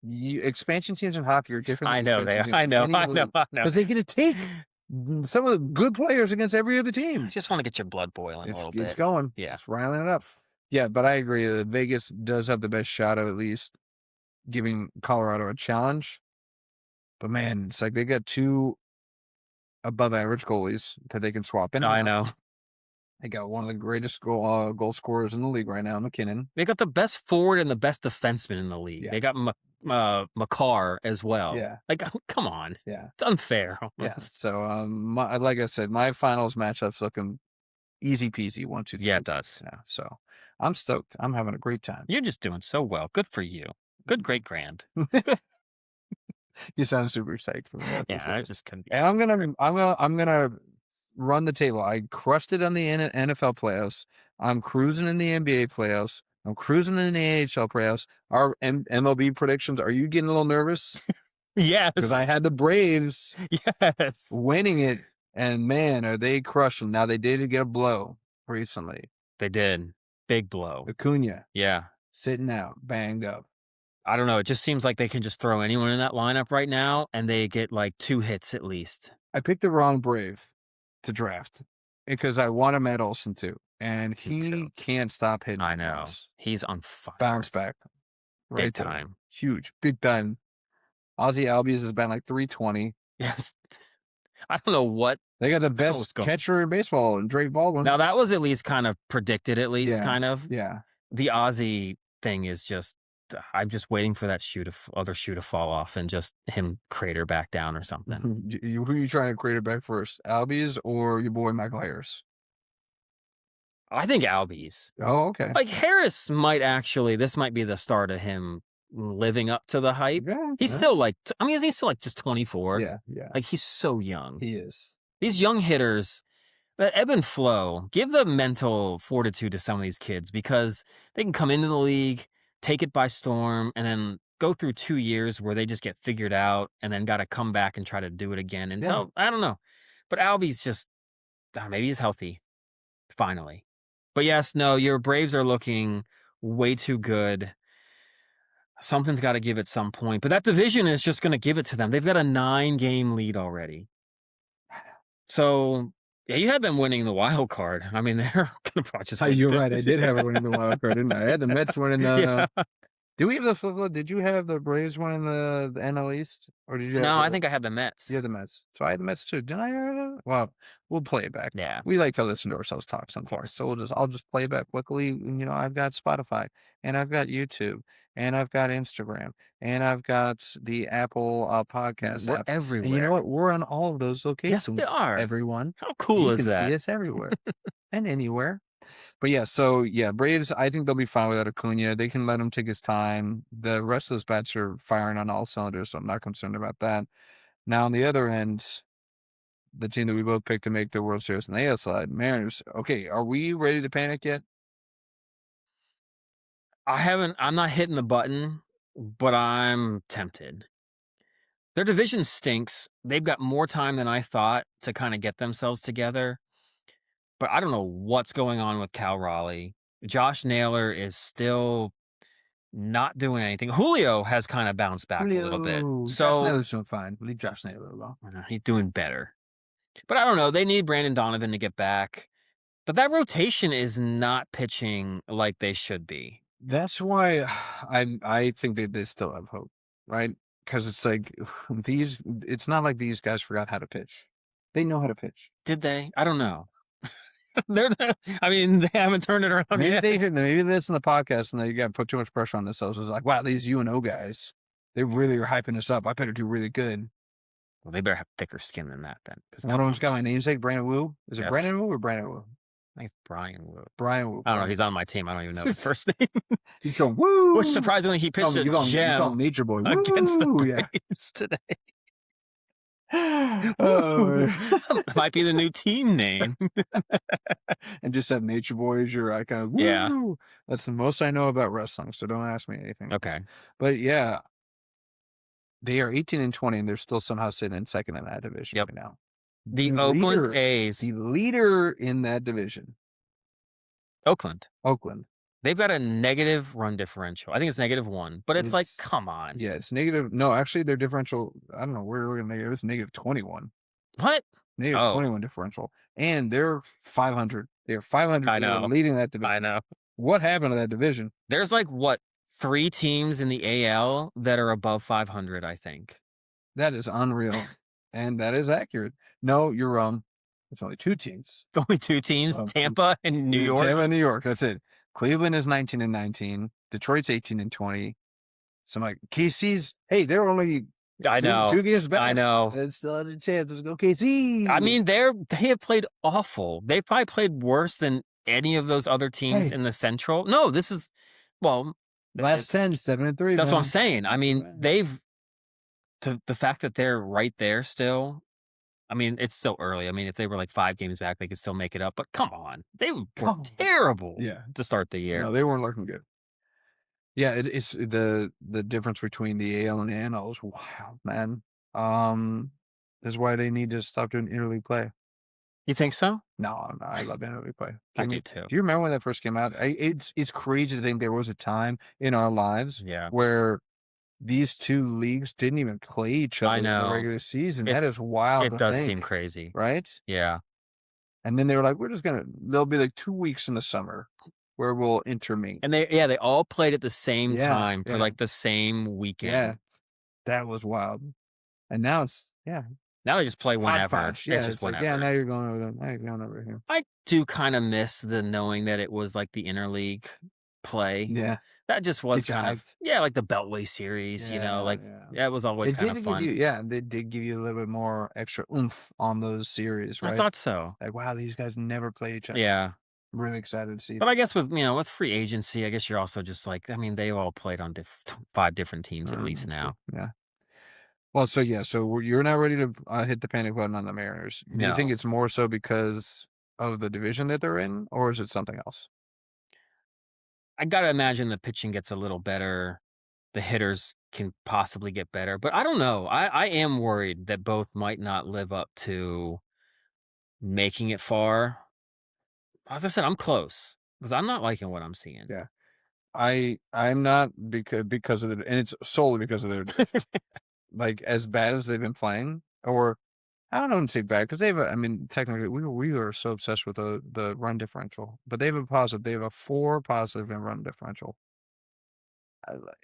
Expansion teams in hockey are different. I know they are. I know. Because they get to take some of the good players against every other team. I just want to get your blood boiling a little bit. It's going. Yeah. It's riling it up. Yeah, but I agree that Vegas does have the best shot of at least giving Colorado a challenge. But man, it's like they got 2 above average goalies that they can swap in. I know. They got one of the greatest goal scorers in the league right now, McKinnon. They got the best forward and the best defenseman in the league. Yeah. They got McCarr as well. Yeah. Like, come on. Yeah. It's unfair. Almost. Yeah. So, like I said, my finals matchup's looking easy peasy. 1, 2, 3. Yeah, it does. Yeah. So, I'm stoked. I'm having a great time. You're just doing so well. Good for you. Good, great, grand. You sound super psyched for me. Yeah, sure. I just couldn't. And I'm gonna run the table. I crushed it on the NFL playoffs. I'm cruising in the NBA playoffs. I'm cruising in the AHL playoffs. Our MLB predictions. Are you getting a little nervous? Yes. Because I had the Braves. Yes. Winning it, and man, are they crushing? Now they did get a blow recently. They did. Big blow. Acuna. Yeah. Sitting out, banged up. I don't know. It just seems like they can just throw anyone in that lineup right now, and they get like 2 hits at least. I picked the wrong Brave to draft because I wanted Matt Olson too, and he can't stop hitting. I know. He's on fire. Bounce back. Right big time. There. Huge. Big time. Ozzy Albies has been like 320. Yes. I don't know what. They got the best catcher in baseball, and Drake Baldwin. Now, that was at least kind of predicted, kind of. Yeah. The Ozzy thing is just, I'm just waiting for that other shoe to fall off and just him crater back down or something. Who are you trying to crater back first, Albies or your boy Michael Harris? I think Albies. Oh, okay. Like Harris this might be the start of him living up to the hype. Yeah, he's still like, he's still like just 24. Yeah. Like he's so young. He is. These young hitters, that ebb and flow, give the mental fortitude to some of these kids because they can come into the league, take it by storm, and then go through 2 years where they just get figured out and then got to come back and try to do it again. And so, I don't know. But Albie's just, maybe he's healthy, finally. But yes, no, your Braves are looking way too good. Something's got to give at some point. But that division is just going to give it to them. They've got a 9-game lead already. So, yeah, you had them winning the wild card. I mean, they're going to probably just win. You're right. I did have it winning the wild card, didn't I? I had the Mets winning the... Did you have the Braves winning the NL East? Or did you? No, I think I had the Mets. You had the Mets. So I had the Mets too. Didn't I? Well, we'll play it back. Yeah. We like to listen to ourselves talk sometimes. So I'll just play it back. Luckily, I've got Spotify and I've got YouTube and I've got Instagram and I've got the Apple podcast We're app. everywhere. And you know what? We're on all of those locations. Yes, we are. Everyone. How cool is that? You can see us everywhere and anywhere. But yeah, Braves, I think they'll be fine without Acuna. They can let him take his time. The rest of those bats are firing on all cylinders, so I'm not concerned about that. Now, on the other end, the team that we both picked to make the World Series on the AL side, Mariners. Okay, are we ready to panic yet? I'm not hitting the button, but I'm tempted. Their division stinks. They've got more time than I thought to kind of get themselves together. But I don't know what's going on with Cal Raleigh. Josh Naylor is still not doing anything. Julio has kind of bounced back a little bit. So Josh Naylor's doing fine. Leave Josh Naylor alone. He's doing better. But I don't know. They need Brandon Donovan to get back. But that rotation is not pitching like they should be. That's why I think they still have hope, right? Because it's like it's not like these guys forgot how to pitch. They know how to pitch. Did they? I don't know. They're not, I mean, they haven't turned it around yet. Maybe they listen to the podcast and they got to put too much pressure on themselves. It's like, wow, these UNO guys, they really are hyping us up. I better do really good. Well, they better have thicker skin than that then. Because one of them's got my namesake, Brandon Wu. Is it Brandon Wu or Brandon Wu? I think it's Brian Wu. Brian Wu. I don't know. He's on my team. I don't even know his first name. He's going, woo! Which surprisingly, he pitched a gem you call him Nature Boy. against the Braves today. Might be the new team name. And just have Nature Boy as your icon. Woo! Yeah. That's the most I know about wrestling, so don't ask me anything. Okay. But yeah, they are 18-20, and they're still somehow sitting in second in that division right now. The Oakland A's. The leader in that division. Oakland. They've got a negative run differential. I think it's -1, but it's like, come on. Yeah, it's negative. No, actually, their differential, I don't know where we're going to negative. It's -21. What? -21 differential. And they're 500. They're 500. I know. They're leading that division. I know. What happened to that division? There's like, 3 teams in the AL that are above 500, I think. That is unreal. And that is accurate. No, you're wrong. There's only 2 teams. Only 2 teams? Tampa and New York? Tampa and New York. That's it. Cleveland is 19-19. Detroit's 18-20. So I'm like, KC's, hey, they're only two games back. I know. And still had a chance to go KC. I mean, they have played awful. They've probably played worse than any of those other teams in the Central. No, this is, last 10, 7-3. That's what I'm saying. I mean, the fact that they're right there still, I mean, it's still early. I mean, if they were like 5 games back, they could still make it up. But come on. They were terrible to start the year. No, they weren't looking good. Yeah, it's the difference between the AL and the NL is wild, man. That's why they need to stop doing interleague play. You think so? No, I love interleague play. I do too. Do you remember when that first came out? It's crazy to think there was a time in our lives where these 2 leagues didn't even play each other in the regular season. That is wild. It does seem crazy. Right? Yeah. And then they were like, there'll be like 2 weeks in the summer where we'll intermeet. And they all played at the same time for like the same weekend. Yeah. That was wild. And now now they just play whenever. Yeah, it's just whenever. Now you're going over there. Now you're going over here. I do kind of miss the knowing that it was like the interleague play. Yeah. That just was kind of, like the Beltway series, that was always kind of fun. They did give you a little bit more extra oomph on those series, right? I thought so. Like, wow, these guys never play each other. Yeah. I'm really excited to see But I guess with free agency, I guess you're also just like, I mean, they've all played on 5 different teams at least now. Yeah. Well, so you're not ready to hit the panic button on the Mariners. Do you think it's more so because of the division that they're in, or is it something else? I got to imagine the pitching gets a little better. The hitters can possibly get better. But I don't know. I am worried that both might not live up to making it far. As I said, I'm close because I'm not liking what I'm seeing. Yeah. I'm not because of it, and it's solely because of their like as bad as they've been playing, or I don't know to say bad because technically we are so obsessed with the run differential, but they have a 4 positive in run differential.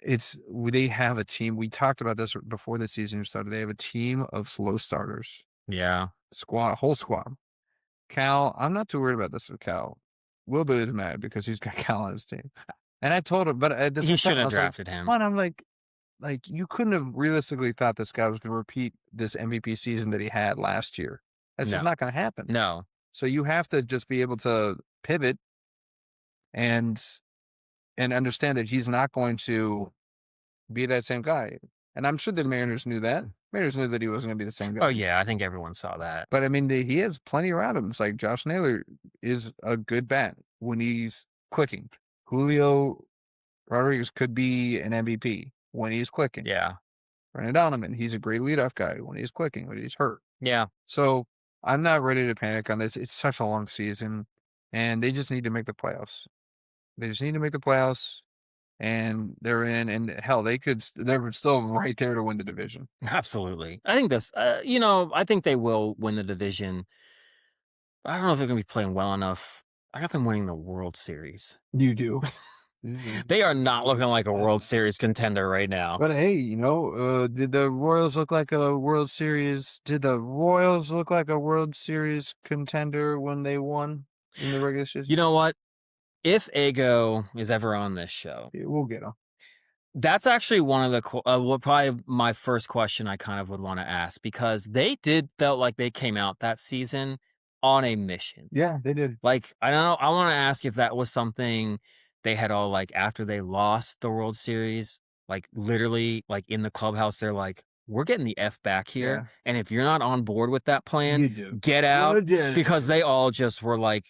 They have a team. We talked about this before the season started. They have a team of slow starters. Yeah, whole squad. Cal, I'm not too worried about this with Cal. Will Billy's mad because he's got Cal on his team, and I told him, but he should have drafted him. And I'm like you couldn't have realistically thought this guy was going to repeat this MVP season that he had last year. That's just not going to happen. No. So you have to just be able to pivot and understand that he's not going to be that same guy. And I'm sure the Mariners knew that. Mariners knew that he wasn't going to be the same guy. Oh, yeah. I think everyone saw that. But, I mean, he has plenty around him. It's like Josh Naylor is a good bat when he's clicking. Julio Rodriguez could be an MVP when he's clicking. Yeah. Brandon Donovan, he's a great leadoff guy when he's clicking, when he's hurt. Yeah. So I'm not ready to panic on this. It's such a long season, and they just need to make the playoffs. They just need to make the playoffs, and they're in. And hell, they're still right there to win the division. Absolutely. I think I think they will win the division. I don't know if they're going to be playing well enough. I got them winning the World Series. You do. They are not looking like a World Series contender right now. But hey, did the Royals look like a World Series? Did the Royals look like a World Series contender when they won in the regular season? You know what? If Ego is ever on this show, we'll get him. That's actually one of the probably my first question I kind of would want to ask, because they felt like they came out that season on a mission. Yeah, they did. Like, I don't know. I want to ask if that was something they had all, like, after they lost the World Series, like, literally, like, in the clubhouse, they're like, we're getting the F back here. Yeah. And if you're not on board with that plan, get out. Because they all just were like,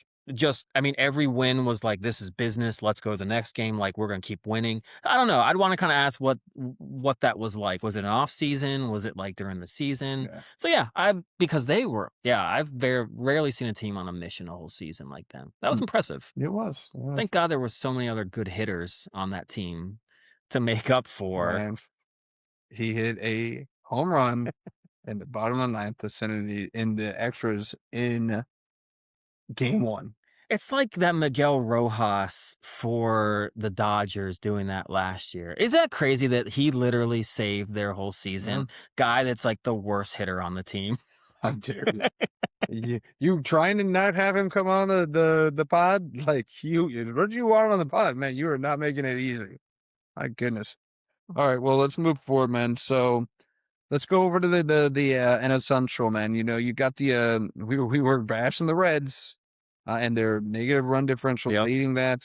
every win was like, this is business. Let's go to the next game. Like, we're going to keep winning. I don't know. I'd want to kind of ask what that was like. Was it an off season? Was it like during the season? Yeah. So yeah, I've rarely seen a team on a mission a whole season like them. That was impressive. It was. Thank God there were so many other good hitters on that team to make up for. Man, he hit a home run in the bottom of the ninth to send in the extras in Game 1. It's like that Miguel Rojas for the Dodgers doing that last year. Is that crazy that he literally saved their whole season? Mm-hmm. Guy that's like the worst hitter on the team. How dare you? You trying to not have him come on the pod? Like, what you want on the pod, man? You are not making it easy. My goodness. All right, well, let's move forward, man. So let's go over to the NL Central, man. You got the we were bashing the Reds. And their negative run differential leading that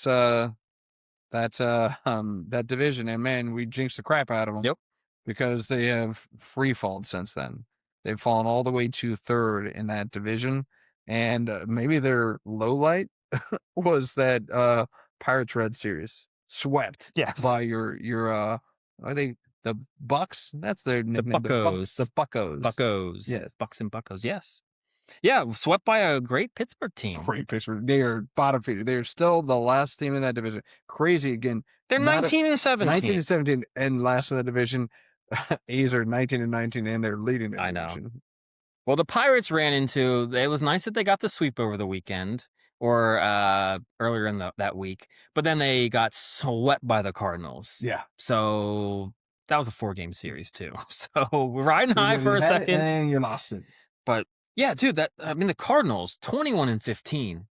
division. And man, we jinxed the crap out of them. Yep. Because they have free fallen since then. They've fallen all the way to third in that division. And maybe their low light was that Pirates Red series swept by your are they the Bucks? That's their nickname. The Buccos. The Buccos. Buccos. Yeah. Bucks and Buccos. Yes. Yeah, swept by a great Pittsburgh team. Great Pittsburgh. They are bottom feeder. They are still the last team in that division. Crazy again. They're 19 and 17. 19 and 17 and last in the division. A's are 19 and 19 and they're leading the division. I know. Well, the Pirates ran into, it was nice that they got the sweep over the weekend or earlier in that week, but then they got swept by the Cardinals. Yeah. So that was a 4-game series too. So we're riding high for a second. And you lost it. But yeah, dude, the Cardinals, 21 and 15.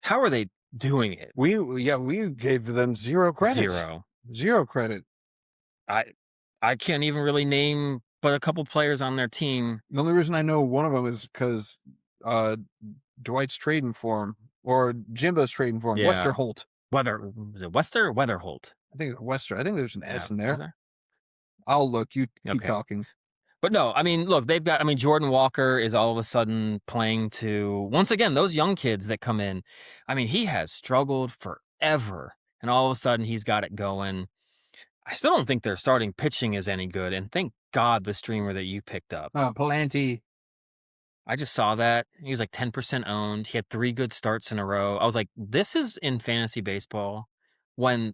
How are they doing it? We gave them zero credit. Zero credit. I can't even really name but a couple players on their team. The only reason I know one of them is because Dwight's trading for him, or Jimbo's trading for him. Yeah. Westerholt. Was it Wester or Weatherholt? I think it's Wester. I think there's an S in there. I'll look. You keep talking. But no, look, they've got, Jordan Walker is all of a sudden playing to, once again, those young kids that come in. He has struggled forever, and all of a sudden he's got it going. I still don't think their starting pitching is any good, and thank God the streamer that you picked up. Palante. I just saw that. He was like 10% owned. He had 3 good starts in a row. I was like, this is in fantasy baseball when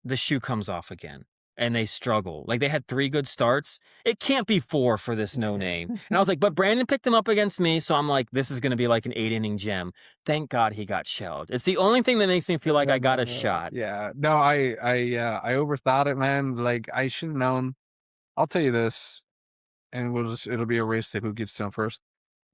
the shoe comes off again. And they struggle. Like, they had 3 good starts. It can't be 4 for this no-name. And I was like, but Brandon picked him up against me, so I'm like, this is going to be like an 8-inning gem. Thank God he got shelled. It's the only thing that makes me feel like I got a shot. Yeah. No, I overthought it, man. Like, I should have known. I'll tell you this, and it'll be a race to who gets to him first.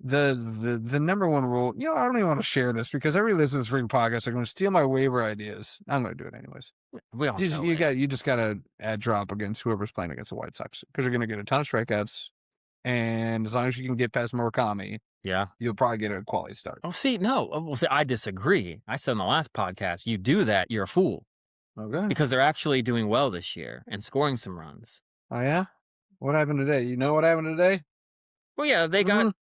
The number one rule, I don't even want to share this because everybody listens to this freaking podcast. They're going to steal my waiver ideas. I'm going to do it anyways. We all you just got to add drop against whoever's playing against the White Sox because you're going to get a ton of strikeouts, and as long as you can get past Murakami, you'll probably get a quality start. Oh, see, no, I disagree. I said in the last podcast, you do that, you're a fool. Okay, because they're actually doing well this year and scoring some runs. Oh yeah, what happened today? You know what happened today? Well, yeah, they got.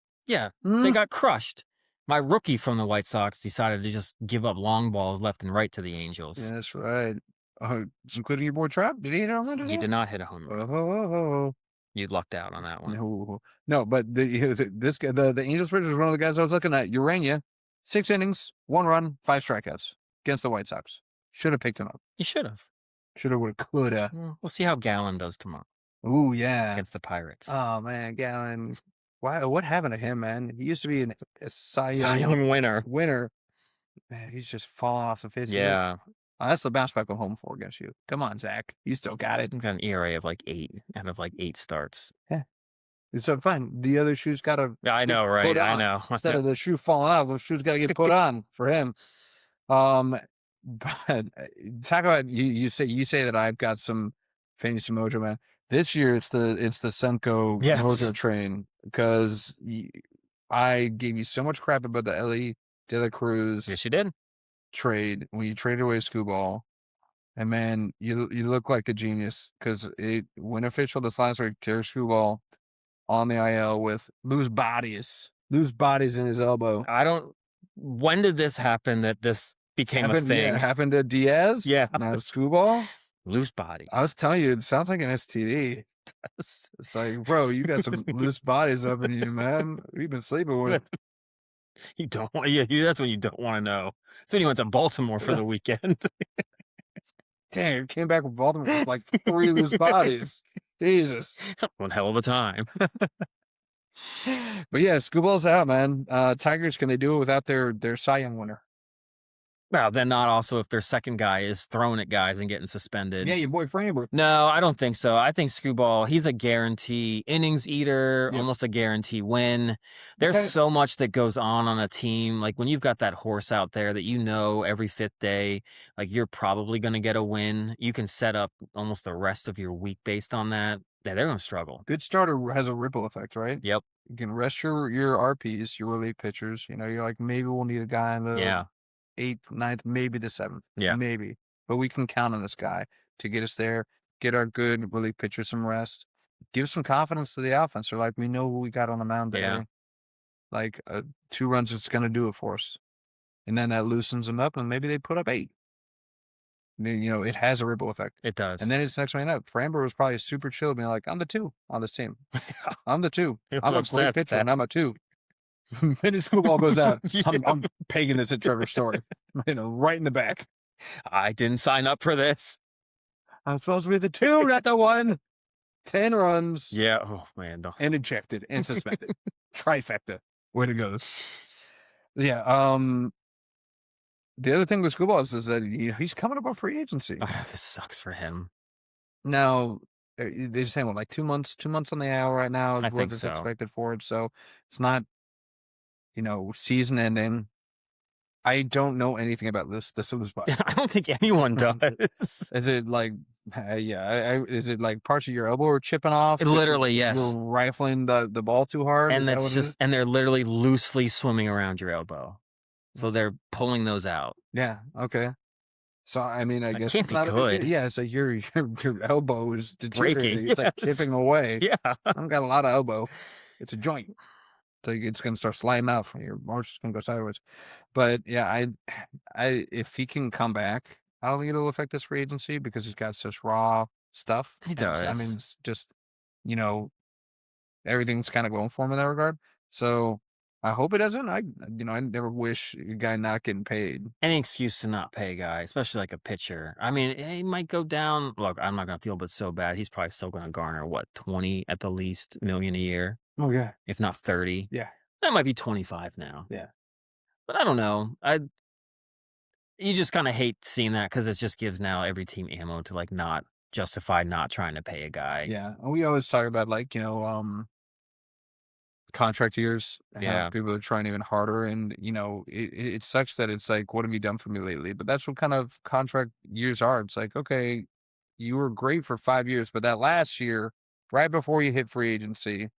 They got crushed. My rookie from the White Sox decided to just give up long balls left and right to the Angels. Yeah, that's right. Including your boy Trout. Did he hit a home run today? He did not hit a home run. Oh. You lucked out on that one. No, but this guy, the Angels pitcher was one of the guys I was looking at. Urania, 6 innings, 1 run, 5 strikeouts against the White Sox. Should have picked him up. He should have. Should have, would have, could have. We'll see how Gallen does tomorrow. Ooh, yeah. Against the Pirates. Oh, man, Gallen. Why? What happened to him, man? He used to be a Cy Young winner. Man, he's just falling off the face. Yeah. Oh, that's the bounce back I'm home for against you. Come on, Zach. You still got it. He's got an ERA of like 8 out of like 8 starts. Yeah. So fine. The other shoe's got to. I know, right? I know. Instead of the shoe falling out, the shoe's got to get put on for him. But talk about you say that I've got some fantasy mojo, man. This year it's the Semco mojo train because I gave you so much crap about the Ellie De La Cruz. Yes, you did. Trade when you traded away Scooball, and man, you look like a genius because when official this last week, Terry Scooball on the IL with loose bodies in his elbow. When did this happen that this became a thing? Yeah, it happened to Diaz. Yeah. Now Scooball. Loose bodies. I was telling you, it sounds like an STD. It's like, bro, you got some loose bodies up in you, man. We've been sleeping with. You don't want, that's when you don't want to know. So you went to Baltimore for the weekend. Damn, you came back with Baltimore with like 3 loose bodies. Jesus. One hell of a time. But yeah, Scooball's out, man. Tigers, can they do it without their Cy Young winner? Well, then not also if their second guy is throwing at guys and getting suspended. Yeah, your boy Framber. No, I don't think so. I think Scooball, he's a guarantee innings eater, almost a guarantee win. There's so much that goes on a team. Like when you've got that horse out there that every 5th day, like you're probably going to get a win. You can set up almost the rest of your week based on that. Yeah, they're going to struggle. Good starter has a ripple effect, right? Yep. You can rest your RPs, your relief pitchers. You're like, maybe we'll need a guy in the 8th, 9th, maybe the 7th. Yeah. Maybe. But we can count on this guy to get us there, get our good relief pitchers some rest, give some confidence to the offense. They're like, we know who we got on the mound today. Yeah. Like 2 runs is going to do it for us. And then that loosens them up, and maybe they put up 8. It has a ripple effect. It does. And then it's next man up. Framber was probably super chill, being like, I'm the 2 on this team. I'm the 2. I'm a great pitcher, and I'm a 2. Minute Scooball goes out. I'm pegging this at Trevor Story. Right in the back. I didn't sign up for this. I'm supposed to be the 2, not the 1. 10 runs. Yeah. Oh, man. No. And ejected and suspended. Trifecta. Way to go. Yeah. The other thing with Scooball is that he's coming up on free agency. Oh, this sucks for him. Now, they're saying, like 2 months on the IL right now is what is expected for it. So it's not, season ending. I don't know anything about this loose body. I don't think anyone does. Is it like, is it like parts of your elbow are chipping off? Literally, yes. You're rifling the ball too hard? And and they're literally loosely swimming around your elbow. So they're pulling those out. Yeah. Okay. So I mean, I guess can't it's not good. Yeah. So your elbow is deteriorating. Breaking. It's like chipping away. Yeah. I've got a lot of elbow. It's a joint. So it's gonna start sliding out from your arch is gonna go sideways. But yeah, I if he can come back, I don't think it'll affect this free agency because he's got such raw stuff. He does. I mean, it's just everything's kind of going for him in that regard. So I hope it doesn't. I never wish a guy not getting paid. Any excuse to not pay a guy, especially like a pitcher. I mean, he might go down. Look, I'm not going to feel but so bad. He's probably still going to garner, 20 at the least million a year? Oh, yeah. If not 30. Yeah. That might be 25 now. Yeah. But I don't know. You just kind of hate seeing that because it just gives now every team ammo to like not justify not trying to pay a guy. Yeah. And we always talk about like, contract years. Yeah. People are trying even harder. And, it sucks that it's like, what have you done for me lately? But that's what kind of contract years are. It's like, okay, you were great for 5 years, but that last year, right before you hit free agency,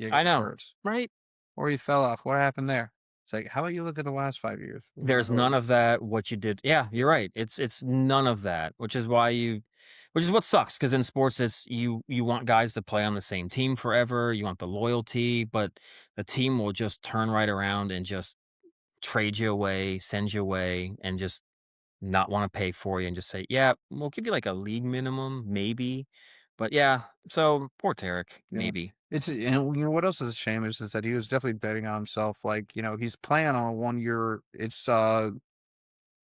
I know. hurt. Right. Or you fell off. What happened there? It's like, how about you look at the last 5 years? There's none of that. What you did. Yeah, you're right. It's none of that, which is what sucks. Because in sports, it's you want guys to play on the same team forever. You want the loyalty, but the team will just turn right around and just trade you away, send you away, and just not want to pay for you and just say, yeah, we'll give you like a league minimum, maybe. But yeah, so poor Tarek, maybe. It's what else is a shame is that he was definitely betting on himself. Like, he's playing on a 1 year. It's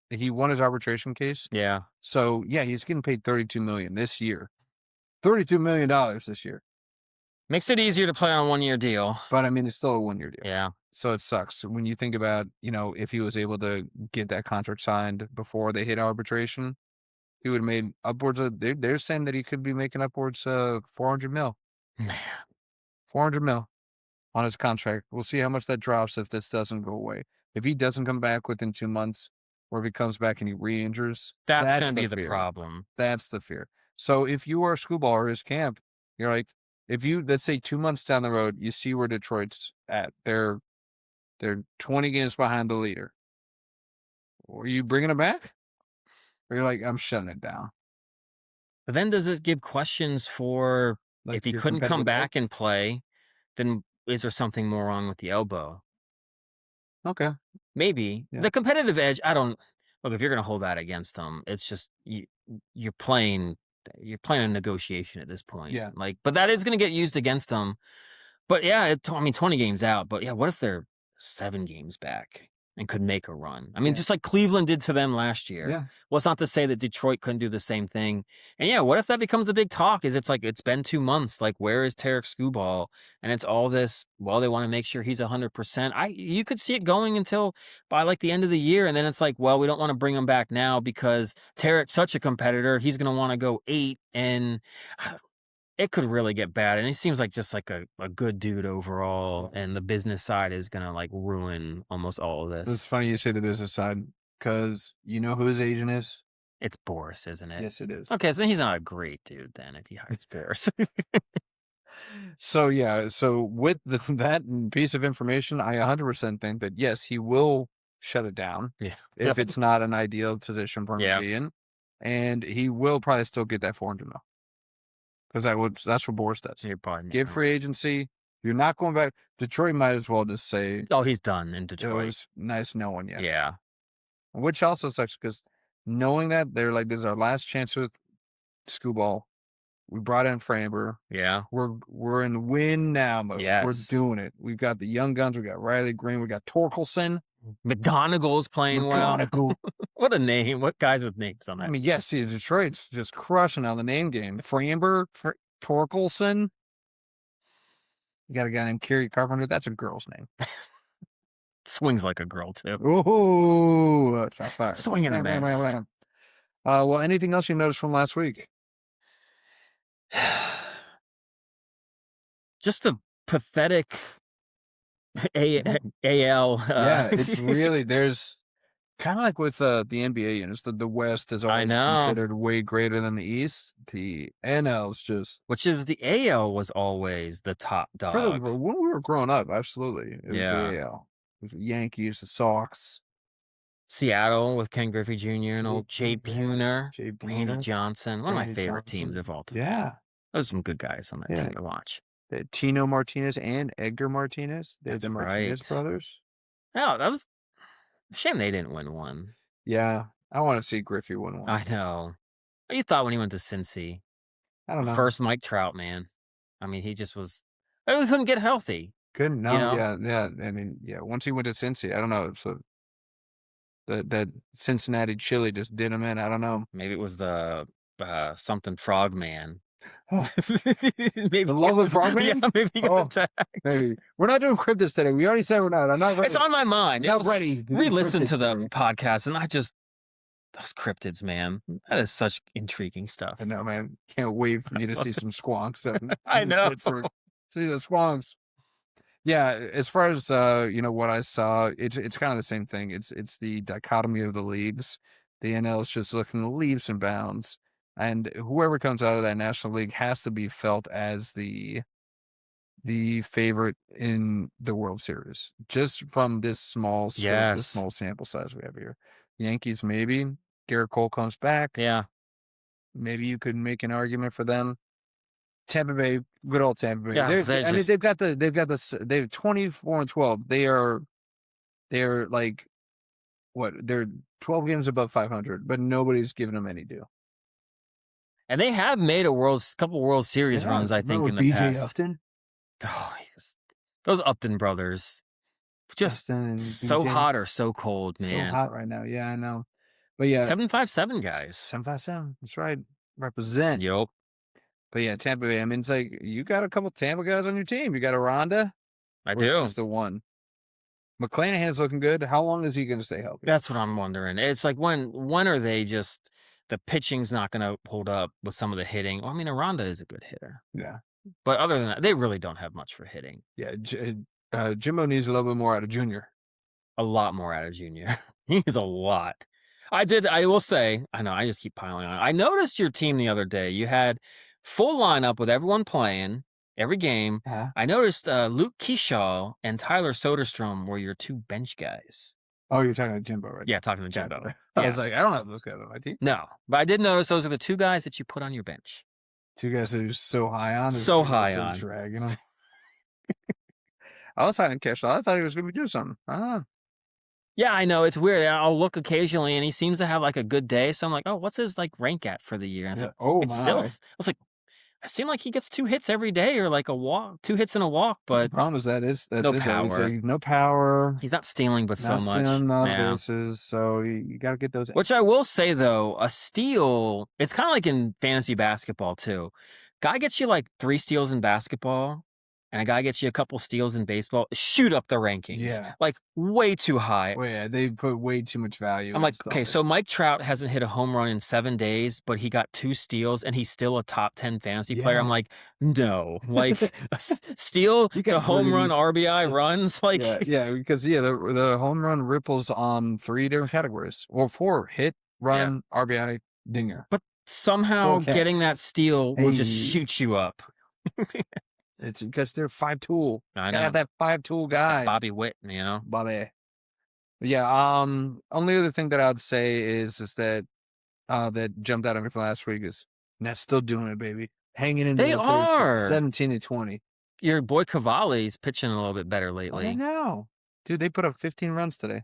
he won his arbitration case. Yeah. So yeah, he's getting paid $32 million this year. $32 million this year. Makes it easier to play on a 1-year deal. But, I mean, it's still a 1-year deal. Yeah. So it sucks. When you think about, if he was able to get that contract signed before they hit arbitration, he would have made upwards of, they're saying that he could be making upwards of $400 million. Man. $400 million on his contract. We'll see how much that drops if this doesn't go away. If he doesn't come back within 2 months, or if he comes back and he re-injures, that's going to be the problem. That's the fear. So if you are Screwball or his camp, you're like, if you, let's say 2 months down the road, you see where Detroit's at. They're 20 games behind the leader. Are you bringing it back? Or you're like, I'm shutting it down. But then does it give questions for, like, if he couldn't come back and play, then is there something more wrong with the elbow? Okay. Maybe. Yeah. The competitive edge, I don't... Look, if you're going to hold that against them, it's just you're playing a negotiation at this point. Yeah. Like, but that is going to get used against them. But yeah, 20 games out. But yeah, what if they're 7 games back and could make a run? I mean, just like Cleveland did to them last year. Yeah. Well, it's not to say that Detroit couldn't do the same thing. And yeah, what if that becomes the big talk? It's like, it's been 2 months. Like, where is Tarek Skubal? And it's all this, well, they want to make sure he's 100%. You could see it going until by like the end of the year. And then it's like, well, we don't want to bring him back now because Tarek's such a competitor. He's going to want to go 8. And it could really get bad. And he seems like just like a good dude overall. And the business side is going to like ruin almost all of this. It's funny you say the business side because you know who his agent is? It's Boris, isn't it? Yes, it is. Okay, so he's not a great dude then if he hires Boris. So, yeah. So with that piece of information, I 100% think that, yes, he will shut it down. Yeah. If it's not an ideal position for him to be in. And he will probably still get that $400 million. Because that's what Boris does. Give free agency. You're not going back. Detroit might as well just say, oh, he's done in Detroit. It was nice knowing you. Yeah. Which also sucks because knowing that they're like, this is our last chance with Skubal. We brought in Framber. Yeah. We're in win now mode. Yes. We're doing it. We've got the young guns. We got Riley Green. We got Torkelson. McGonagall's playing well. What a name. What guys with names on that? I mean, yes, see, Detroit's just crushing on the name game. Framber, Torkelson. You got a guy named Kerry Carpenter. That's a girl's name. Swings like a girl, too. Ooh, that's fire. Swinging a miss. Well, anything else you noticed from last week? Just a pathetic AL. Yeah, it's really, there's kind of like with the NBA units, the West is always considered way greater than the East. The NL's just... Which is the AL was always the top dog. When we were growing up, absolutely. It was the AL. It was the Yankees, the Sox. Seattle with Ken Griffey Jr. and old Jay Buhner, Randy Johnson. One of my favorite teams of all time. Yeah. Those are some good guys on that team to watch. Tino Martinez and Edgar Martinez. They're the Martinez brothers. Oh, that was a shame they didn't win one. Yeah. I want to see Griffey win one. I know. What you thought when he went to Cincy? I don't know. First Mike Trout, man. I mean, he just was... I mean, he couldn't get healthy. Couldn't, no. You know? Yeah. I mean, yeah. Once he went to Cincy, I don't know. So that Cincinnati chili just did him in. I don't know. Maybe it was the something Frogman. Oh. Maybe the lovely Frogman? Yeah, maybe he got attacked. Maybe. We're not doing cryptids today. We already said we're not. I'm not ready. It's on my mind. Not ready. Re-listen to the podcast, and those cryptids, man. That is such intriguing stuff. I know, man. Can't wait for you to see some squonks. I know. See the squonks. Yeah, as far as what I saw, it's kind of the same thing. It's the dichotomy of the leagues. The NL is just looking leaps and bounds, and whoever comes out of that National League has to be felt as the favorite in the World Series, just from this small sample size we have here. Yankees, maybe. Garrett Cole comes back. Yeah, maybe you could make an argument for them. Tampa Bay, good old Tampa Bay. Yeah, they've 24-12. They're like, what? They're 12 games above 500, but nobody's giving them any deal. And they have made couple World Series runs, I think, in the past. Upton? Oh, those Upton brothers, just so hot or so cold, man. So hot right now. Yeah, I know. But yeah, 757 guys. 757. That's right. Represent. Yup. But yeah, Tampa Bay. I mean, it's like you got a couple Tampa guys on your team. You got Aranda. I do. Just the one. McClanahan's looking good. How long is he going to stay healthy? That's what I'm wondering. It's like when are they just the pitching's not going to hold up with some of the hitting? Well, I mean, Aranda is a good hitter. Yeah. But other than that, they really don't have much for hitting. Yeah, Jimbo needs a little bit more out of Junior. A lot more out of Junior. He's a lot. I will say, I know, I just keep piling on. I noticed your team the other day. You had full lineup with everyone playing every game. Uh-huh. I noticed Luke Keyshaw and Tyler Soderstrom were your two bench guys. Oh, you're talking to Jimbo, right? Yeah, talking to Jimbo. Yeah. I was like, I don't have those guys on my team. No, but I did notice those are the two guys that you put on your bench. Two guys that you're so high on. So high on. Dragging them. I was high on Keyshaw. I thought he was going to be doing something. Yeah, I know. It's weird. I'll look occasionally, and he seems to have, like, a good day. So I'm like, oh, what's his, like, rank at for the year? And I was like, it's still... I was like, it seemed like he gets 2 hits every day or, like, a walk. 2 hits and a walk, but... The problem is that's no it, power. No power. He's not stealing, but so much. Bases, so you got to get those... Which I will say, though, a steal... It's kind of like in fantasy basketball, too. Guy gets you, like, 3 steals in basketball... and a guy gets you a couple steals in baseball, shoot up the rankings. Yeah. Like, way too high. Well, yeah, they put way too much value. I'm like, okay, so Mike Trout hasn't hit a home run in 7 days, but he got 2 steals, and he's still a top 10 fantasy player. I'm like, no. Like, a steal to home run RBI runs? Like, yeah, because, the home run ripples on 3 different categories. Or 4, hit, run, RBI, dinger. But somehow getting that steal will just shoot you up. It's because they're 5-tool. I know. Have that 5-tool guy. Like Bobby Witt, you know? Bobby. Yeah, only other thing that I would say is that that jumped out at me from last week is Nets still doing it, baby. Hanging in there. They are. 17-20. Your boy Cavalli's pitching a little bit better lately. I know. Dude, they put up 15 runs today.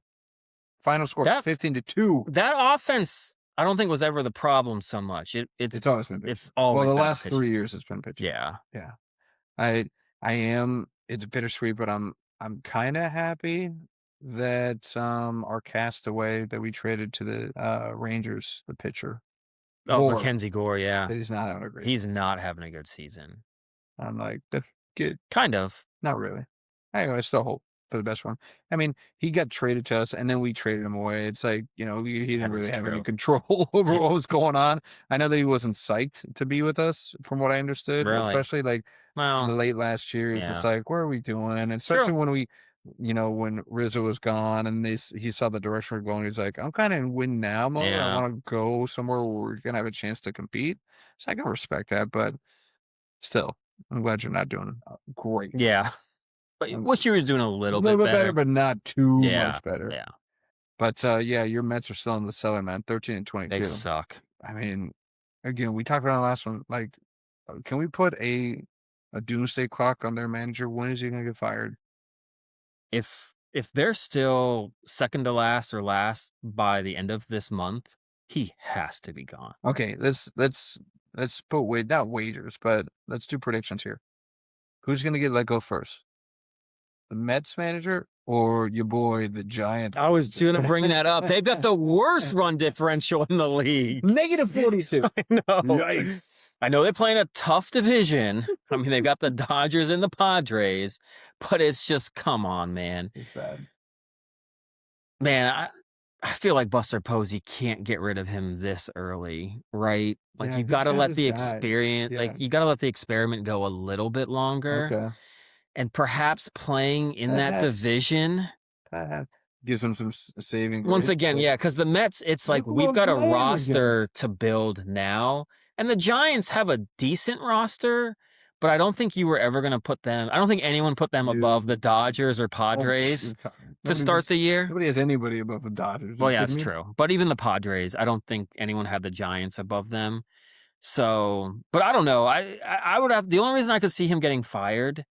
Final score 15-2. That offense, I don't think was ever the problem so much. It's always been pitching. It's always the been last 3 years it's been pitching. Yeah. Yeah. I am. It's bittersweet, but I'm kind of happy that our castaway that we traded to the Rangers, the pitcher. Gore, Mackenzie Gore, yeah. He's not having a great. He's not having a good season. I'm like, that's good. Kind of. Not really. I still hope for the best one. I mean, he got traded to us, and then we traded him away. It's like, he didn't really have any control over what was going on. I know that he wasn't psyched to be with us, from what I understood. Really? Especially the late last year. It's just like, what are we doing? And especially when we, when Rizzo was gone, and he saw the direction we're going, he's like, I'm kind of in win now mode. Yeah. I want to go somewhere where we're gonna have a chance to compete. So I can respect that, but still, I'm glad you're not doing great. Yeah. But wish you were doing a little bit better, but not too much better. Yeah. But your Mets are still in the cellar, man. 13-22. They suck. I mean, again, we talked about the last one. Like, can we put a doomsday clock on their manager? When is he going to get fired? If they're still second to last or last by the end of this month, he has to be gone. Okay, let's put not wagers, but let's do predictions here. Who's going to get let go first? The Mets manager or your boy, the Giants? I was going to bring that up. They've got the worst run differential in the league. -42. I know. Yikes. I know they're playing a tough division. I mean, they've got the Dodgers and the Padres, but it's just, come on, man. It's bad. Man, I feel like Buster Posey can't get rid of him this early, right? Like, you got to let the experience, you got to let the experiment go a little bit longer. Okay. And perhaps playing in that division gives them some saving. Once again, because the Mets, it's like we've got a roster to build now. And the Giants have a decent roster, but I don't think you were ever going to put them. I don't think anyone put them above the Dodgers or Padres to start the year. Nobody has anybody above the Dodgers. Well, yeah, that's true. But even the Padres, I don't think anyone had the Giants above them. So, but I don't know. I would have, the only reason I could see him getting fired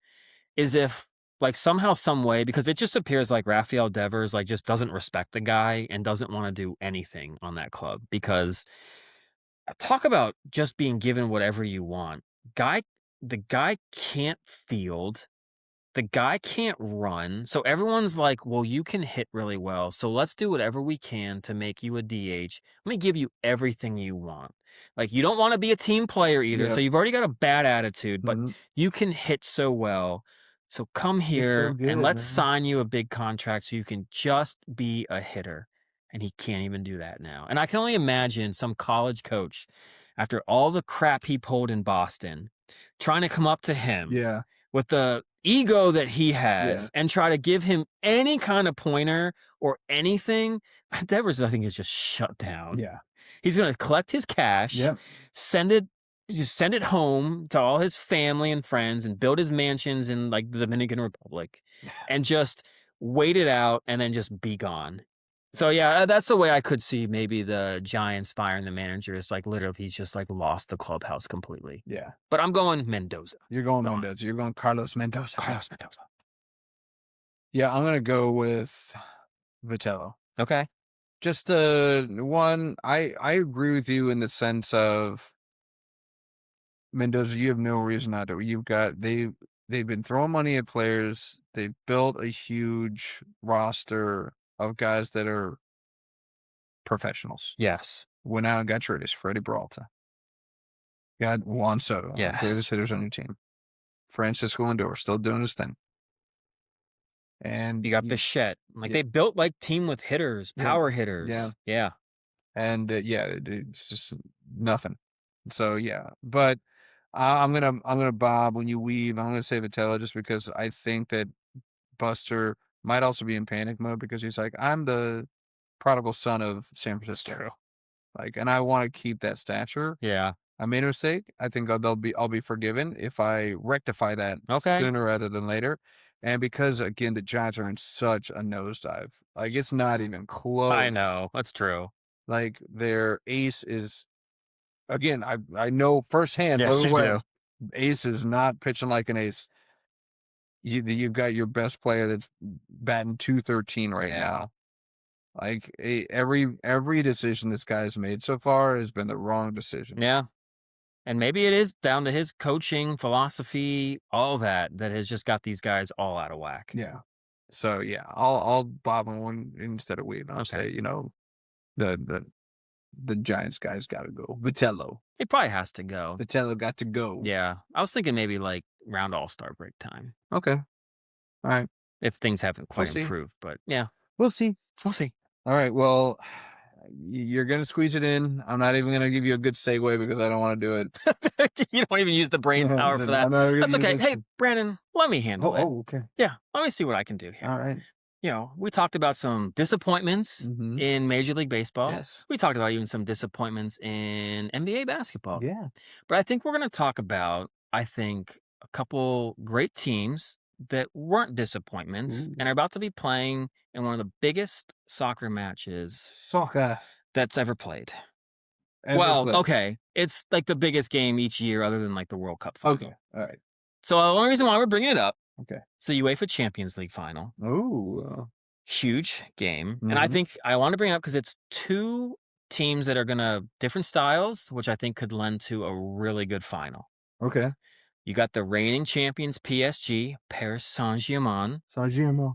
is if, like, somehow, some way, because it just appears like Rafael Devers, like, just doesn't respect the guy and doesn't want to do anything on that club. Because talk about just being given whatever you want. The guy can't field. the guy can't run. So everyone's like, well, you can hit really well. So let's do whatever we can to make you a DH. Let me give you everything you want. Like, you don't want to be a team player either. Yep. So you've already got a bad attitude, but you can hit so well. So come here and let's sign you a big contract so you can just be a hitter. And he can't even do that now. And I can only imagine some college coach, after all the crap he pulled in Boston, trying to come up to him with the ego that he has and try to give him any kind of pointer or anything. Devers, I think, is just shut down. Yeah. He's going to collect his cash, send it home to all his family and friends and build his mansions in like the Dominican Republic and just wait it out and then just be gone. So yeah, that's the way I could see maybe the Giants firing the manager. Is like literally he's just like lost the clubhouse completely. Yeah. But I'm going Mendoza. You're going Mendoza. You're going Carlos Mendoza. Yeah, I'm going to go with Vitello. Okay. Just one, I agree with you in the sense of Mendoza, you have no reason not to. They've been throwing money at players. They've built a huge roster of guys that are professionals. Yes. Went out and got traded. Freddie Peralta. Got Juan Soto. Yes. Greatest hitters on your team. Francisco Lindor still doing his thing. And you got Bichette. Like they built like team with hitters, power hitters. Yeah. And it's just nothing. So yeah, but I'm gonna Bob when you weave. I'm gonna say Vitello just because I think that Buster might also be in panic mode because he's like, I'm the prodigal son of San Francisco. True. Like, and I want to keep that stature. Yeah. I made a mistake. I think I'll be forgiven if I rectify that sooner rather than later. And because again, the Giants are in such a nosedive. Like, it's not even close. I know. That's true. Like, their ace is, again, I know firsthand. Yes, you do. Ace is not pitching like an ace. You've got your best player that's batting .213 right now. Like, every decision this guy's made so far has been the wrong decision. Yeah. And maybe it is down to his coaching, philosophy, all that has just got these guys all out of whack. Yeah. So yeah, I'll bob on one instead of weave. I'll say, the Giants guys got to go. Vitello. It probably has to go. Vitello got to go. Yeah. I was thinking maybe like round All-Star break time. Okay. All right. If things haven't quite improved, but yeah. We'll see. We'll see. All right. Well, you're going to squeeze it in. I'm not even going to give you a good segue because I don't want to do it. You don't even use the brain power for that. That's okay. Hey, Brandon, let me handle it. Oh, okay. Yeah. Let me see what I can do here. All right. We talked about some disappointments in Major League Baseball. Yes. We talked about even some disappointments in NBA basketball. Yeah. But I think we're going to talk about, a couple great teams that weren't disappointments and are about to be playing in one of the biggest soccer matches that's ever played. Okay. It's like the biggest game each year other than like the World Cup final. Okay. All right. So the only reason why we're bringing it up, it's the UEFA Champions League final. Oh. Huge game. And I think I want to bring it up because it's two teams that are different styles, which I think could lend to a really good final. Okay. You got the reigning champions PSG, Paris Saint-Germain.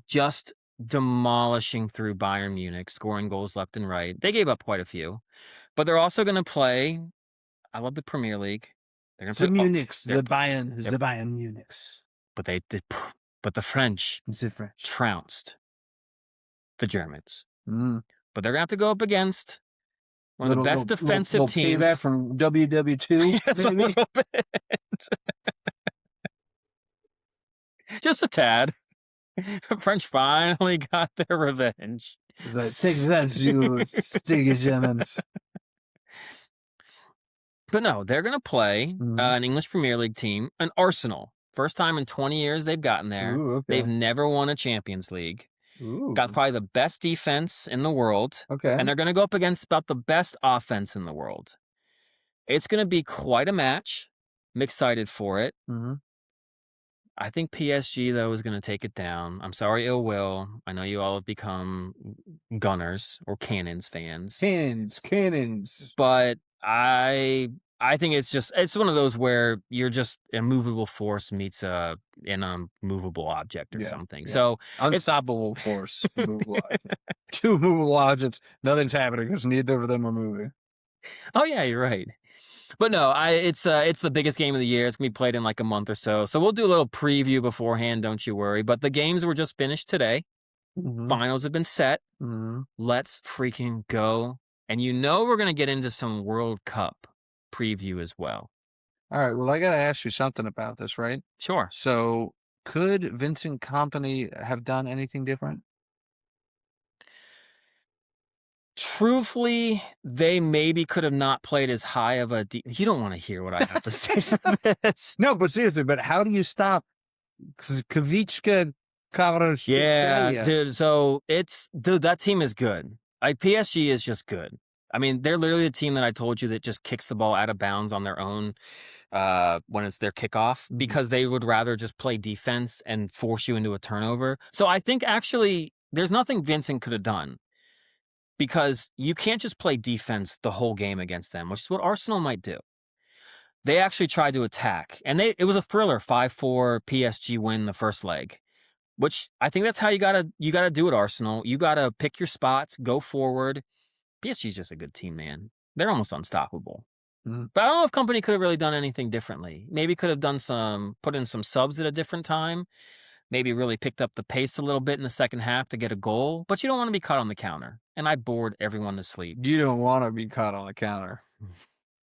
Just demolishing through Bayern Munich, scoring goals left and right. They gave up quite a few. But they're also going to play, I love the Premier League. They're going to play the Bayern Munichs. But the French trounced the Germans. But they're going to have to go up against one of the best defensive teams. Payback from WW2. Yes, a little bit. Just a tad. French finally got their revenge. Take that, you sticky Germans. But no, they're going to play an English Premier League team, an Arsenal. First time in 20 years they've gotten there. Ooh, okay. They've never won a Champions League. Ooh. Got probably the best defense in the world. Okay. And they're going to go up against about the best offense in the world. It's going to be quite a match. I'm excited for it. I think PSG, though, is going to take it down. I'm sorry, ill will. I know you all have become Gunners or Cannons fans. Cannons. But I I think it's one of those where you're just a movable force meets an unmovable object or something. Yeah. So unstoppable force, movable object. Two movable objects, nothing's happening because neither of them are moving. Oh yeah, you're right. But no, it's the biggest game of the year. It's gonna be played in like a month or so. So we'll do a little preview beforehand. Don't you worry. But the games were just finished today. Mm-hmm. Finals have been set. Mm-hmm. Let's freaking go! And we're gonna get into some World Cup preview as well. All right. Well, I gotta ask you something about this, right? Sure. So, could Vincent Kompany have done anything different? Truthfully, they maybe could have not played as high of a... You don't want to hear what I have to say for this. No, but seriously, but how do you stop Kavicka? Yeah, dude, so that team is good. PSG is just good. I mean, they're literally the team that I told you that just kicks the ball out of bounds on their own when it's their kickoff, because they would rather just play defense and force you into a turnover. So I think actually there's nothing Vincent could have done, because you can't just play defense the whole game against them, which is what Arsenal might do. They actually tried to attack, and it was a thriller 5-4 PSG win the first leg, which I think that's how you gotta do it, Arsenal. You gotta pick your spots, go forward. PSG's just a good team, man. They're almost unstoppable. Mm-hmm. But I don't know if Kompany could have really done anything differently. Maybe could have put in some subs at a different time. Maybe really picked up the pace a little bit in the second half to get a goal. But you don't want to be caught on the counter. And I bored everyone to sleep. You don't want to be caught on the counter.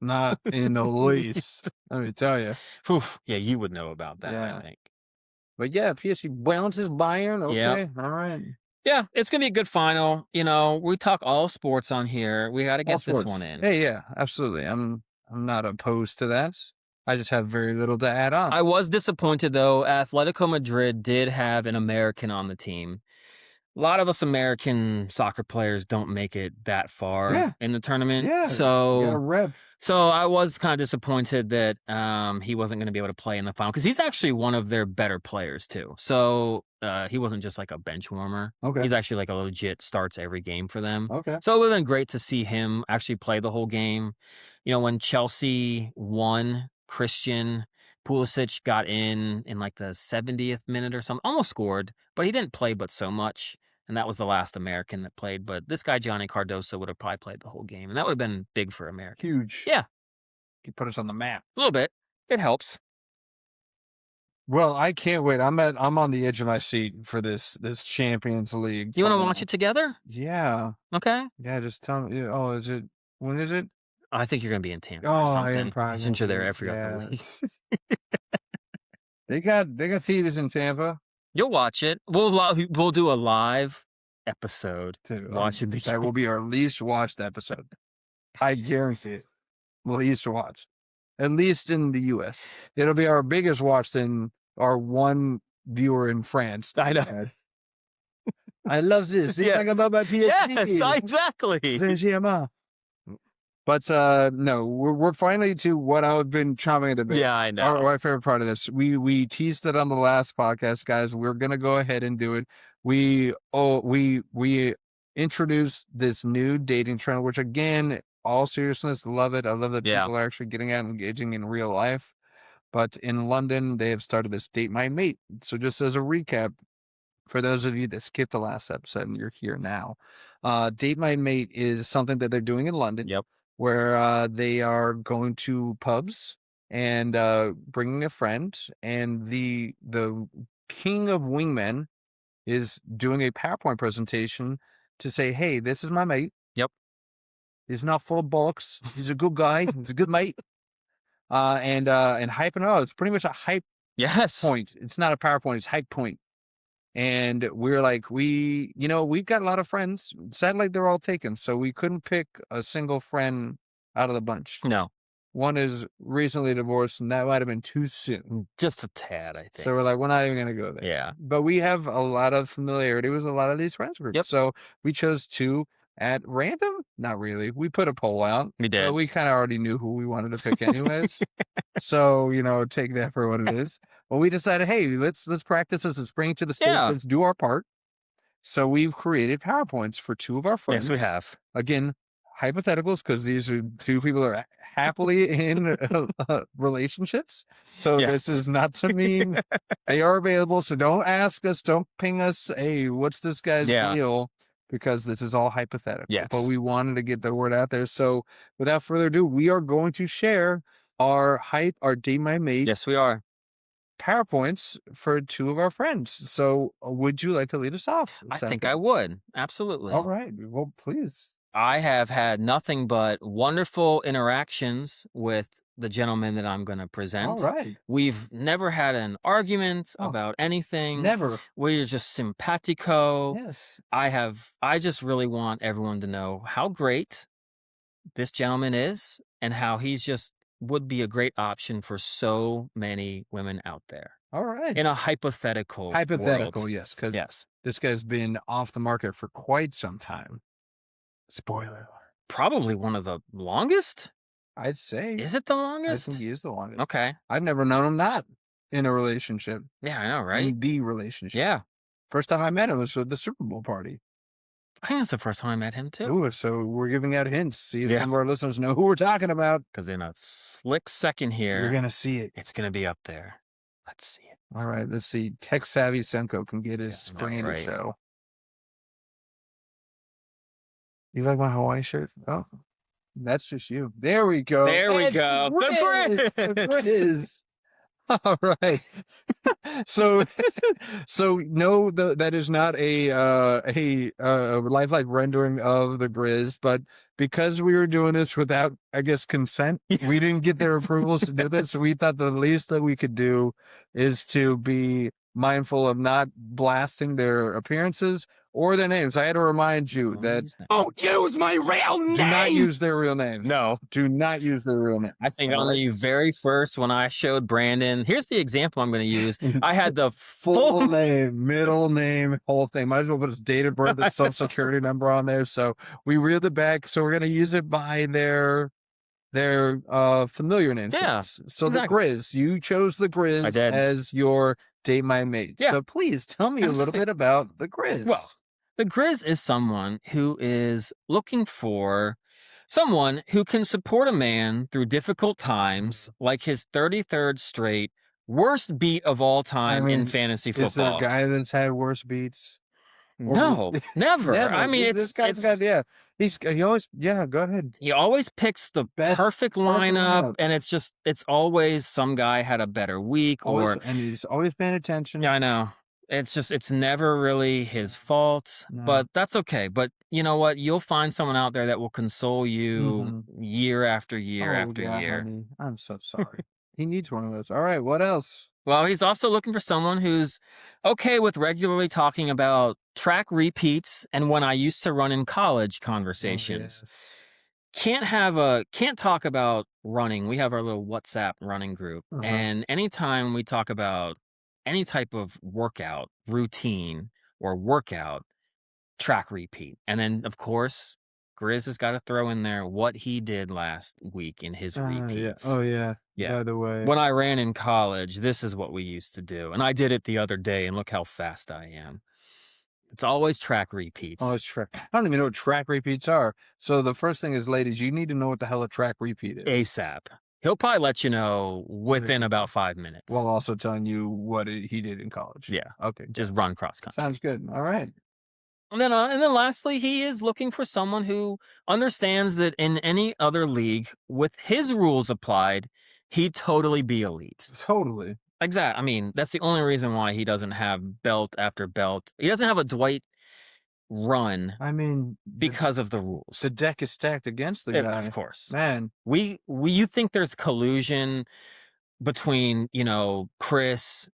Not in the least. Let me tell you. Oof. Yeah, you would know about that, I think. But yeah, PSG bounces Bayern. Okay, yep. All right. Yeah, it's going to be a good final. We talk all sports on here. We got to get this one in. Hey, yeah, absolutely. I'm not opposed to that. I just have very little to add on. I was disappointed, though. Atletico Madrid did have an American on the team. A lot of us American soccer players don't make it that far in the tournament. Yeah, so I was kind of disappointed that he wasn't going to be able to play in the final, because he's actually one of their better players, too. So he wasn't just like a bench warmer. Okay. He's actually like a legit starts every game for them. Okay. So it would have been great to see him actually play the whole game. When Chelsea won, Christian Pulisic got in like the 70th minute or something, almost scored, but he didn't play but so much. And that was the last American that played. But this guy, Johnny Cardoso, would have probably played the whole game. And that would have been big for America. Huge. Yeah. He put us on the map. A little bit. It helps. Well, I can't wait. I'm on the edge of my seat for this Champions League. You want to watch it together? Yeah. Okay. Yeah, just tell me. Oh, when is it? I think you're going to be in Tampa or something. I am probably. Since you're there every other week. They got theaters in Tampa. You'll watch it. We'll do a live episode. Watching the that will be our least watched episode. I guarantee it. Least watched. At least in the U.S. It'll be our biggest watch than our one viewer in France. I know. I love this. Yes. Talking about my PhD. Yes, exactly. But no, we're finally to what I've been chomping at the bit. Yeah, I know. My favorite part of this. We teased it on the last podcast, guys. We're gonna go ahead and do it. We introduced this new dating trend, which again, all seriousness, love it. I love that people are actually getting out and engaging in real life. But in London, they have started this Date My Mate. So just as a recap, for those of you that skipped the last episode and you're here now, Date My Mate is something that they're doing in London. Yep. Where they are going to pubs and bringing a friend, and the king of wingmen is doing a PowerPoint presentation to say, "Hey, this is my mate. Yep, he's not full of bollocks. He's a good guy. He's a good mate." And hyping it out. It's pretty much a hype point. It's not a PowerPoint. It's hype point. And we're like, we've got a lot of friends. Sadly, they're all taken. So we couldn't pick a single friend out of the bunch. No. One is recently divorced, and that might have been too soon. Just a tad, I think. So we're like, we're not even going to go there. Yeah. But we have a lot of familiarity with a lot of these friends groups. Yep. So we chose two at random. Not really. We put a poll out. We did. But we kind of already knew who we wanted to pick anyways. So, take that for what it is. Well, we decided, hey, let's practice this. Let's bring it to the stage. Yeah. Let's do our part. So we've created PowerPoints for two of our friends. Yes, we have. Again, hypotheticals because these are two people that are happily in relationships. So this is not to mean they are available. So don't ask us, don't ping us, hey, what's this guy's deal? Because this is all hypothetical. Yes. But we wanted to get the word out there. So without further ado, we are going to share our Date My Mate. Yes, we are. PowerPoints for two of our friends. So would you like to lead us off? I think I would. Absolutely. All right. Well, please. I have had nothing but wonderful interactions with the gentleman that I'm going to present. All right. We've never had an argument about anything. Never. We're just simpatico. Yes. I just really want everyone to know how great this gentleman is and how he's just would be a great option for so many women out there. All right. In a hypothetical world. Yes. Because this guy's been off the market for quite some time. Spoiler. Probably one of the longest? I'd say. Is it the longest? I think he is the longest. Okay. I've never known him not in a relationship. Yeah, I know, right? In the relationship. Yeah. First time I met him was at the Super Bowl party. I think that's the first time I met him, too. Ooh, so we're giving out hints. See if some of our listeners know who we're talking about. Because in a slick second here, you're going to see it. It's going to be up there. Let's see it. All right, let's see. Tech Savvy Senko can get his screen to show. You like my Hawaii shirt? Oh, that's just you. There we go. There we go. The Grizz. All right. So no, that is not a lifelike rendering of the Grizz, but because we were doing this without, I guess, consent, we didn't get their approvals to do this. So we thought the least that we could do is to be mindful of not blasting their appearances or their names. I had to remind you that don't use my real name. Do not use their real names. No. Do not use their real name. I think on the very first when I showed Brandon, here's the example I'm going to use. I had the full name, middle name, whole thing. Might as well put his date of birth, his social security number on there. So we reeled it back. So we're going to use it by their familiar names. Yeah. So the Grizz, you chose the Grizz as your Date My Mate. Yeah. So please tell me a little bit about the Grizz. Well, the Grizz is someone who is looking for someone who can support a man through difficult times, like his 33rd straight worst beat of all time in fantasy football. Is there a guy that's had worse beats? No, never. I mean, this guy's got, he always, go ahead. He always picks the perfect lineup, and it's always some guy had a better week, and he's always paying attention. Yeah, I know. It's never really his fault, but that's okay. But you know what? You'll find someone out there that will console you year after year after year. Honey. I'm so sorry. He needs one of those. All right, what else? Well, he's also looking for someone who's okay with regularly talking about track repeats and when I used to run in college conversations. Can't talk about running. We have our little WhatsApp running group. And anytime we talk about any type of workout, routine, or workout, track repeat. And then, of course, Grizz has got to throw in there what he did last week in his repeats. Oh, yeah. By the way. When I ran in college, this is what we used to do. And I did it the other day, and look how fast I am. It's always track repeats. I don't even know what track repeats are. So the first thing is, ladies, you need to know what the hell a track repeat is. ASAP. He'll probably let you know within about 5 minutes. While also telling you what he did in college. Yeah. Okay. Just run cross country. Sounds good. All right. And then lastly, he is looking for someone who understands that in any other league, with his rules applied, he'd totally be elite. Totally. Exactly. I mean, that's the only reason why he doesn't have belt after belt. He doesn't have a Dwight run. I mean, because of the rules. The deck is stacked against the guy. Of course. Man. You think there's collusion between, Chris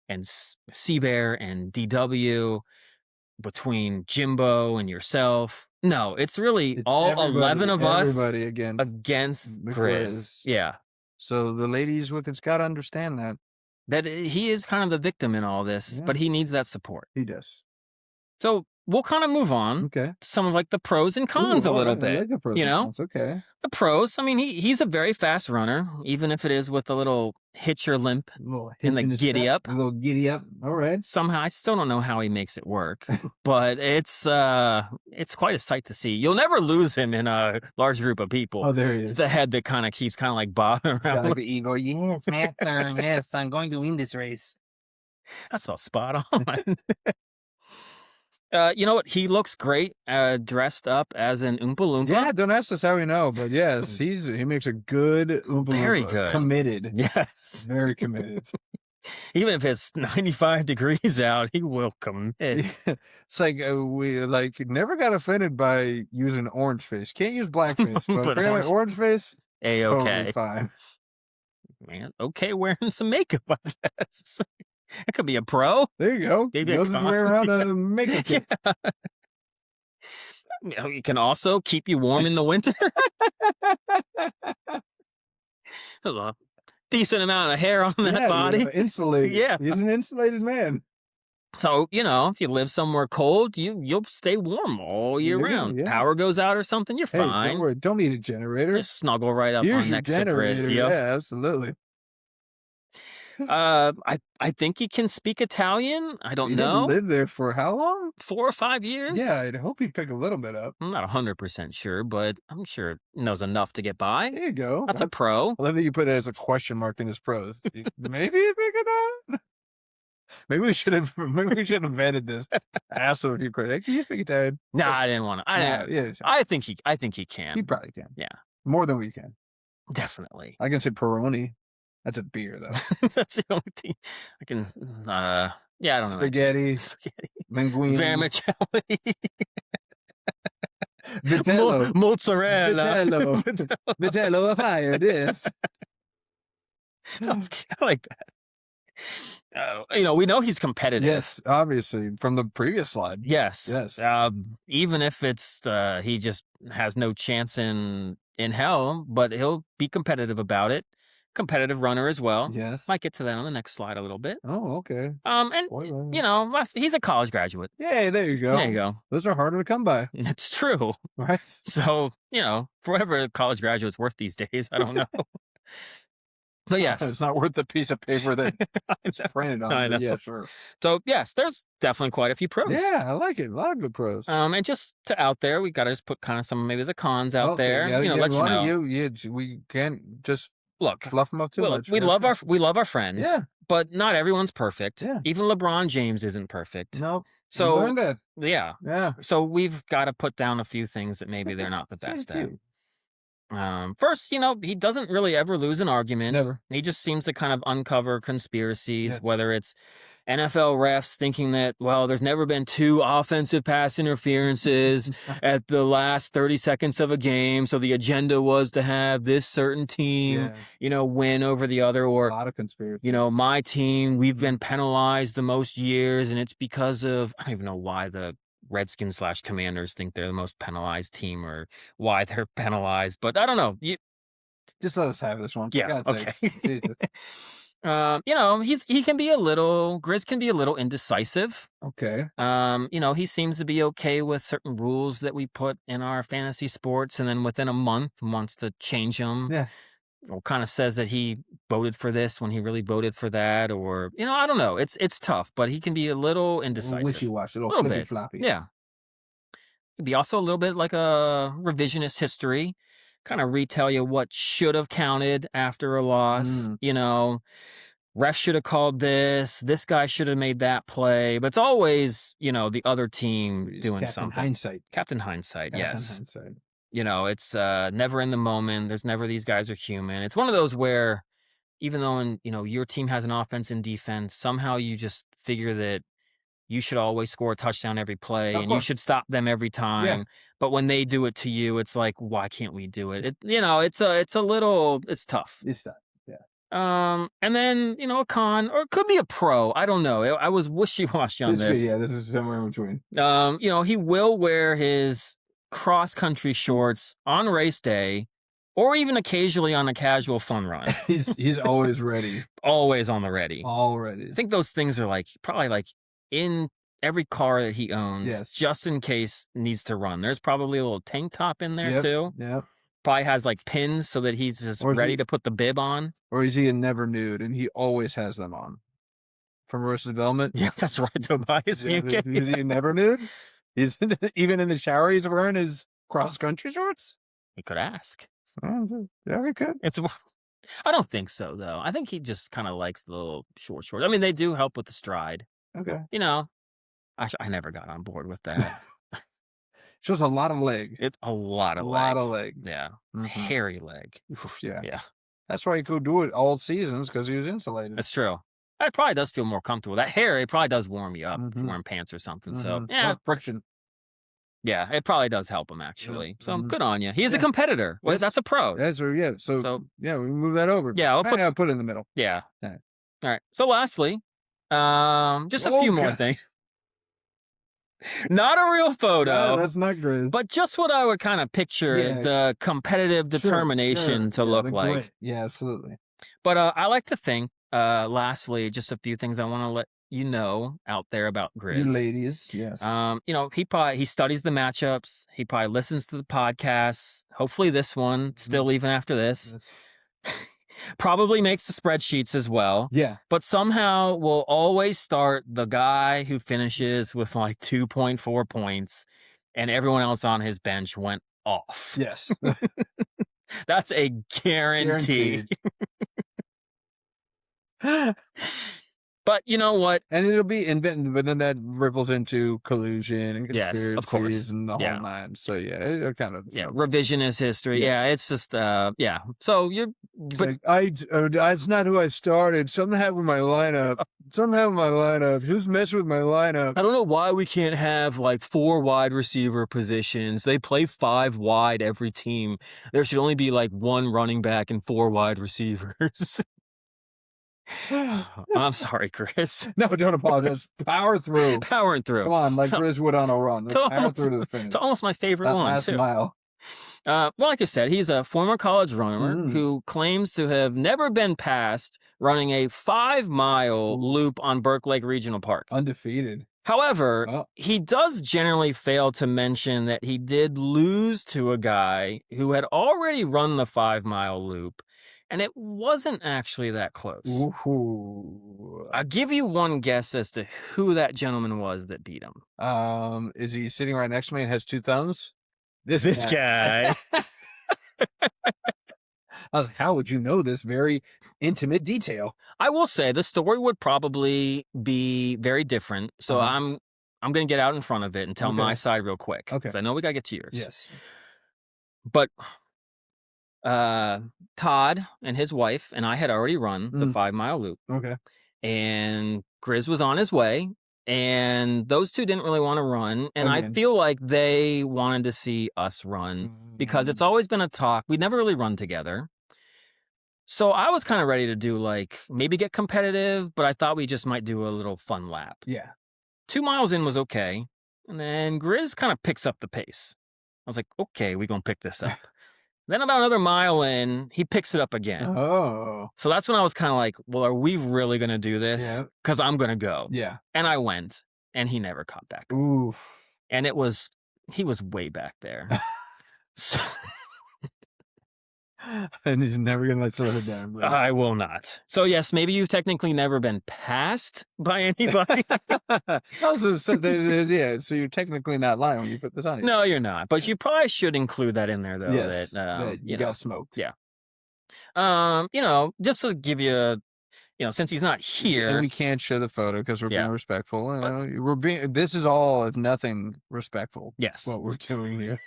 and Seabear and DW, between Jimbo and yourself. No, it's really all 11 of us against Grizz. Yeah. So the ladies with it's got to understand that he is kind of the victim in all this, but he needs that support. He does. So we'll kind of move on to some of like the pros and cons a little bit. I like the pros and cons. Okay. The pros, I mean, he's a very fast runner, even if it is with a little hitch or limp in the giddy up. A little giddy up. All right. Somehow, I still don't know how he makes it work, but it's quite a sight to see. You'll never lose him in a large group of people. Oh, there he is. It's the head that kind of keeps like bobbing around. Like the ego. Yes, master. Yes, I'm going to win this race. That's about spot on. You know what? He looks great dressed up as an Oompa Loompa. Yeah, don't ask us how we know, but yes, he makes a good Oompa Loompa. Very good. Committed. Yes. Very committed. Even if it's 95 degrees out, he will commit. It's like we never got offended by using orange face. Can't use black face, but orange face, A-okay. Totally fine. Man, okay wearing some makeup, I guess. That could be a pro. There you go. Maybe Goes his way around a makeup kit. Yeah. It can also keep you warm in the winter. There's a decent amount of hair on that body. Insulated. Yeah. He's an insulated man. So, if you live somewhere cold, you'll stay warm all year round. Yeah. Power goes out or something, you're fine. Don't worry. Don't need a generator. Just snuggle right up Here's on your next to generator. Chris. Yep. Yeah, absolutely. I think he can speak Italian. I don't know. He lived there for how long? 4 or 5 years. Yeah, I'd hope he'd pick a little bit up. I'm not 100% sure, but I'm sure he knows enough to get by. There you go. That's a pro. I love that you put it as a question mark in his pros. Maybe he pick it up. Maybe we should have invented this. Ask him if you could. Can you pick Italian? No, I didn't want to. I think he can. He probably can. Yeah, more than we can. Definitely. I can say Peroni. That's a beer, though. That's the only thing I can. Yeah, I don't know. Spaghetti. Linguine. Vermicelli. Vitello. Mozzarella. Vitello of fire. This. I like that. We know he's competitive. Yes, obviously from the previous slide. Yes. Even if it's he just has no chance in hell, but he'll be competitive about it. Competitive runner as well. Yes. Might get to that on the next slide a little bit. Oh, okay. And he's a college graduate. Yeah, there you go. There you go. Those are harder to come by. It's true. Right. So, for whatever a college graduate's worth these days, I don't know. So yes. It's not worth the piece of paper that it's printed on. I know. Yeah, sure. So yes, there's definitely quite a few pros. Yeah, I like it. A lot of good pros. And just to out there, we got to just put kind of some maybe the cons out there. Let you know. We can't just fluff them up too much. We love our friends. Yeah. But not everyone's perfect. Yeah. Even LeBron James isn't perfect. No. So learn that. Yeah. Yeah. So we've got to put down a few things that maybe they're not the best at. First, he doesn't really ever lose an argument. Never. He just seems to kind of uncover conspiracies, whether it's NFL refs thinking that, there's never been 2 offensive pass interferences at the last 30 seconds of a game, so the agenda was to have this certain team, win over the other, or a lot of conspiracy. My team, we've been penalized the most years, and it's because of, I don't even know why the Redskins / Commanders think they're the most penalized team or why they're penalized, but I don't know. Just let us have this one. Yeah. Okay. He can be Grizz can be a little indecisive. Okay. He seems to be okay with certain rules that we put in our fantasy sports, and then within a month wants to change them. Yeah. Or kind of says that he voted for this when he really voted for that, or I don't know. It's tough, but he can be a little indecisive. Wishy-washy, a little bit floppy. Yeah. Could be also a little bit like a revisionist history, kind of retell you what should have counted after a loss. Ref should have called this. This guy should have made that play. But it's always, the other team doing something. Captain Hindsight. Yes. Hindsight. It's never in the moment. There's never these guys are human. It's one of those where even though, your team has an offense and defense, somehow you just figure that you should always score a touchdown every play and you should stop them every time. Yeah. But when they do it to you, it's like, why can't we do it? It's tough. It's tough. Yeah. And then, a con, or it could be a pro. I don't know. I was wishy-washy on this. Yeah, this is somewhere in between. He will wear his cross-country shorts on race day, or even occasionally on a casual fun run. He's always ready. Always on the ready. All ready. I think those things are probably in every car that he owns, Yes. just in case needs to run. There's probably a little tank top in there too. Yeah. Probably has like pins so that he's just ready to put the bib on. Or is he a never nude and he always has them on? From Arrested Development? Yeah, that's right. Tobias Funke. Is he a never nude? He's even in the shower he's wearing his cross country shorts? We could ask. Yeah, we could. I don't think so though. I think he just kind of likes the little shorts. I mean, they do help with the stride. Okay. You know, I never got on board with that. Shows a lot of leg. It's a lot of leg. Yeah. Mm-hmm. Hairy leg. Yeah. That's why he could do it all seasons, because he was insulated. That's true. It probably does feel more comfortable. That hair, it probably does warm you up if you're wearing pants or something. So, yeah. Friction. Yeah, it probably does help him, actually. So, good on you. He is a competitor. Well, that's a pro. So, we move that over. Yeah, I'll put it in the middle. Yeah. All right. All right. So, lastly, just a few more things. Not a real photo. No, that's not great. But just what I would kind of picture the competitive determination to look like. Yeah, absolutely. But I like to think, lastly, just a few things I want to let you know out there about Grizz. You ladies, yes. He studies the matchups. He probably listens to the podcasts. Hopefully this one, still even after this. Probably makes the spreadsheets as well. Yeah. But somehow will always start the guy who finishes with like 2.4 points and everyone else on his bench went off. Yes. That's a guarantee. But you know what? And it'll be but then that ripples into collusion and conspiracies and the whole nine. So it kind of revisionist history. Yes. Yeah, it's just So it's not who I started. Something happened with my lineup. Who's messing with my lineup? I don't know why we can't have like 4 wide receiver positions. They play 5 wide every team. There should only be like 1 running back and 4 wide receivers. I'm sorry, Chris. No, don't apologize. Power through. Powering through. Come on, like Chris would on a run. Power through to the finish. It's almost my favorite one, last too. mile. Well, like I said, he's a former college runner who claims to have never been passed running a 5-mile loop on Burke Lake Regional Park. Undefeated. However, he does generally fail to mention that he did lose to a guy who had already run the 5-mile loop. And it wasn't actually that close. Ooh. I'll give you one guess as to who that gentleman was that beat him. Is he sitting right next to me and has 2 thumbs? This guy. I was like, how would you know this very intimate detail? I will say the story would probably be very different. So I'm going to get out in front of it and tell my side real quick. Okay. Because I know we got to get to yours. Yes. But Todd and his wife and I had already run the 5-mile loop. Okay. And Grizz was on his way, and those two didn't really want to run. And I feel like they wanted to see us run because it's always been a talk. We'd never really run together. So I was kind of ready to do like maybe get competitive, but I thought we just might do a little fun lap. Yeah. 2 miles in was okay. And then Grizz kind of picks up the pace. I was like, okay, we're going to pick this up. Then about another mile in, he picks it up again. Oh. So that's when I was kind of like, well, are we really going to do this? Because I'm going to go. Yeah. And I went, and he never caught back. Oof. And he was way back there. So, and he's never going to let you live it down. Bro. I will not. So yes, maybe you've technically never been passed by anybody. So you're technically not lying when you put this on you. No, you're not. But you probably should include that in there, though. Yes, that you got smoked. Yeah. Just to give you, since he's not here, and we can't show the photo because we're being respectful. This is all, if nothing, respectful. Yes, what we're doing here.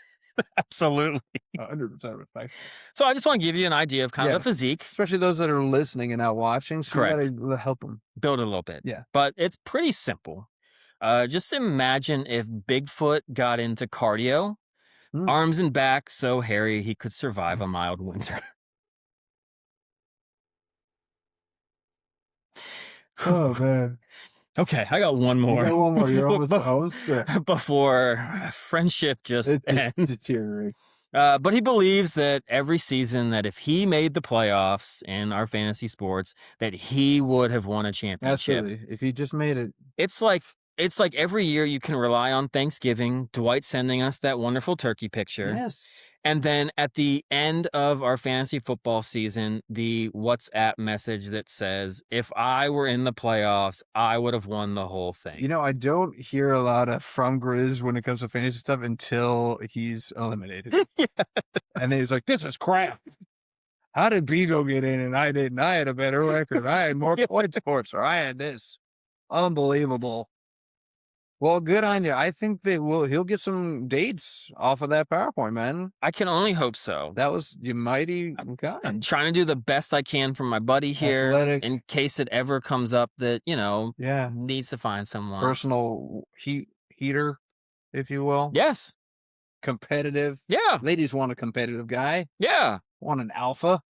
Absolutely. 100% respect. So I just want to give you an idea of kind of the physique. Especially those that are listening and not watching. So correct. You got to help them. Build it a little bit. Yeah. But it's pretty simple. Just imagine if Bigfoot got into cardio, arms and back so hairy he could survive a mild winter. Oh, man. Okay, I got one more. You got one more. You're almost before friendship just ends. Deteriorate. But he believes that every season that if he made the playoffs in our fantasy sports, that he would have won a championship. Absolutely. If he just made it. It's like it's like every year you can rely on Thanksgiving, Dwight sending us that wonderful turkey picture. Yes. And then at the end of our fantasy football season, the WhatsApp message that says, if I were in the playoffs, I would have won the whole thing. You know, I don't hear a lot of from Grizz when it comes to fantasy stuff until he's eliminated. Yes. And then he's like, this is crap. How did Beagle get in and I didn't? I had a better record. I had more points for it, or I had this. Unbelievable. Well, good on you. I think that he'll get some dates off of that PowerPoint, man. I can only hope so. That was you mighty guy. I'm trying to do the best I can for my buddy here Athletic. in case it ever comes up that, Yeah. needs to find someone. Personal heater, if you will. Yes. Competitive. Yeah. Ladies want a competitive guy. Yeah. Want an alpha.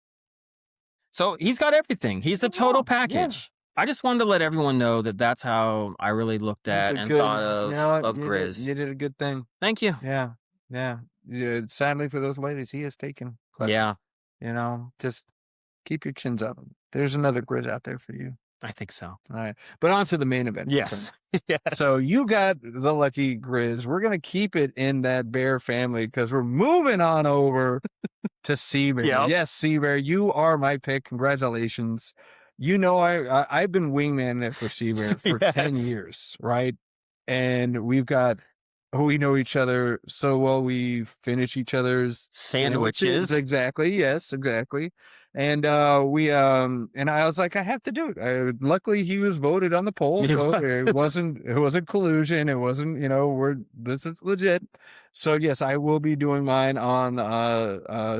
So he's got everything. He's the total package. Yeah. I just wanted to let everyone know that that's how I really looked at and thought of Grizz. You did a good thing. Thank you. Yeah. Sadly for those ladies, he is taken. But, yeah. Just keep your chins up. There's another Grizz out there for you. I think so. All right. But on to the main event. Yes. Yes. So you got the lucky Grizz. We're going to keep it in that Bear family because we're moving on over to Seabear. Yep. Yes, Seabear, you are my pick. Congratulations. I've been wingman for Seabear for 10 years, right? And we know each other so well. We finish each other's sandwiches. Exactly. Yes, exactly. And and I was like, I have to do it. Luckily, he was voted on the poll, so it wasn't collusion. It wasn't, this is legit. So yes, I will be doing mine on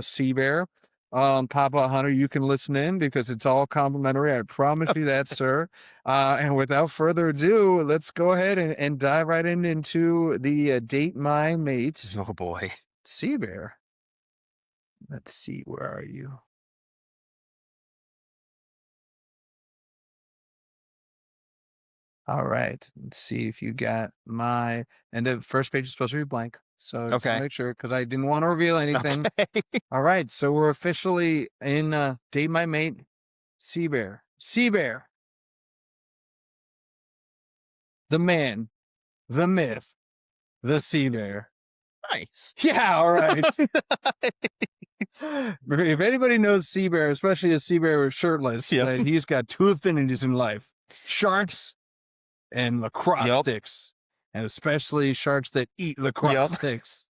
Seabear. Papa Hunter, you can listen in because it's all complimentary. I promise you that, sir. And without further ado, let's go ahead and dive right into the Date My Mate. Oh boy, Seabear. Let's see, where are you? All right. Let's see if you got and the first page is supposed to be blank. So just make sure, because I didn't want to reveal anything. Okay. All right. So we're officially in Date My Mate, Seabear. Seabear. The man, the myth, the Seabear. Nice. Yeah. All right. If anybody knows Seabear, especially a Seabear with shirtless, he's got two affinities in life: sharks and lacrosse sticks, and especially sharks that eat lacrosse sticks.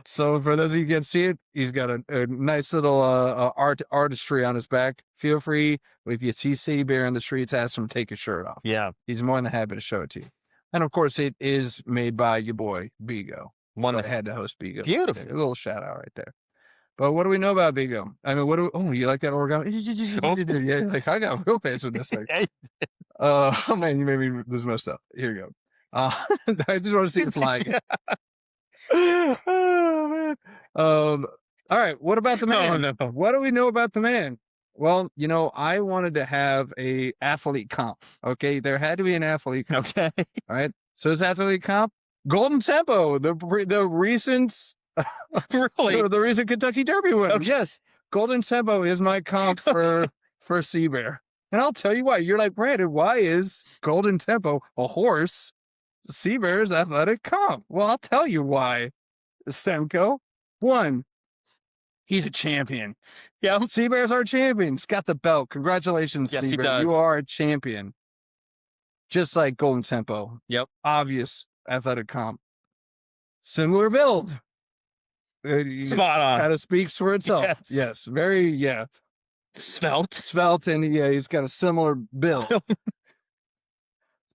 So for those of you who can see it, he's got a nice little artistry on his back. Feel free, if you see Seabear in the streets, ask him to take his shirt off. Yeah. He's more than happy to show it to you. And of course, it is made by your boy, Bigo. One that had to host Bigo. Beautiful. A little shout out right there. But what do we know about Bigo? I mean, you like that origami? Yeah, like I got real fans with this thing. Oh man, you made me lose my stuff. Here you go. I just want to see it flying. Oh, man. All right. What about the man? Oh, no. What do we know about the man? Well, I wanted to have a athlete comp. Okay, there had to be an athlete comp. Okay. All right. So his athlete comp, Golden Tempo, the recent, really, the recent Kentucky Derby win. Okay. Yes, Golden Tempo is my comp for Seabear. And I'll tell you why. You're like, Brandon, why is Golden Tempo a horse? Seabear's athletic comp. Well, I'll tell you why, Stemco. One, he's a champion. Yeah. Seabear's our champion. He's got the belt. Congratulations, yes, Seabear. He does. You are a champion. Just like Golden Tempo. Yep. Obvious athletic comp. Similar build. Spot on. Kind of speaks for itself. Yes. Very, Svelte, and he's got a similar build.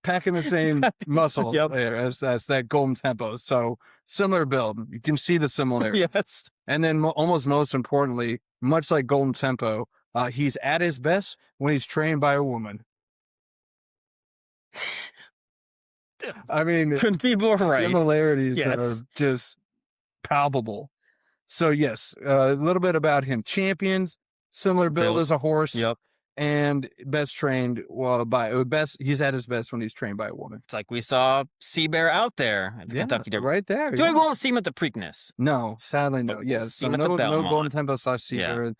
Packing the same muscle as that Golden Tempo. So similar build. You can see the similarity. Yes. And then almost most importantly, much like Golden Tempo, he's at his best when he's trained by a woman. I mean, couldn't be more right. Similarities that are just palpable. So yes, a little bit about him. Champions, similar build as a horse. Yep. And best trained he's at his best when he's trained by a woman. It's like we saw Seabear out there at the Kentucky Derby. Right there. We won't see him at the Preakness. No, sadly no. Yes. See him at the Belmont. No Golden Tempo / Seabear.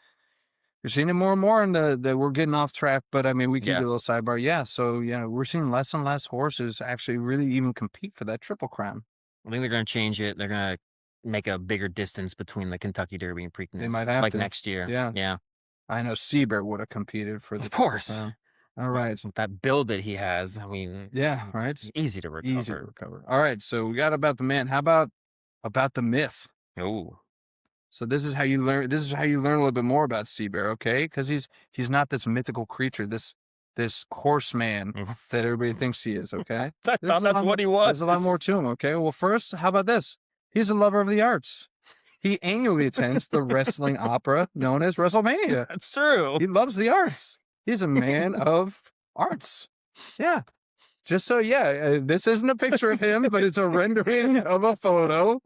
We're seeing it more and more, and we're getting off track. But I mean, we can do a little sidebar. Yeah, so we're seeing less and less horses actually really even compete for that Triple Crown. I think they're going to change it. They're going to make a bigger distance between the Kentucky Derby and Preakness. They might have to. Next year. Yeah. I know Seabear would have competed for the Of course. Triple Crown. All right. With that build that he has, I mean, right. It's easy to recover. All right, so we got about the man. How about the myth? Oh. So this is how you learn a little bit more about Seabear, okay? Because he's not this mythical creature, this horseman that everybody thinks he is, okay? That's what he was. There's a lot more to him, okay? Well, first, how about this? He's a lover of the arts. He annually attends the wrestling opera known as WrestleMania. That's true. He loves the arts. He's a man of arts. Yeah. Just so, this isn't a picture of him, but it's a rendering of a photo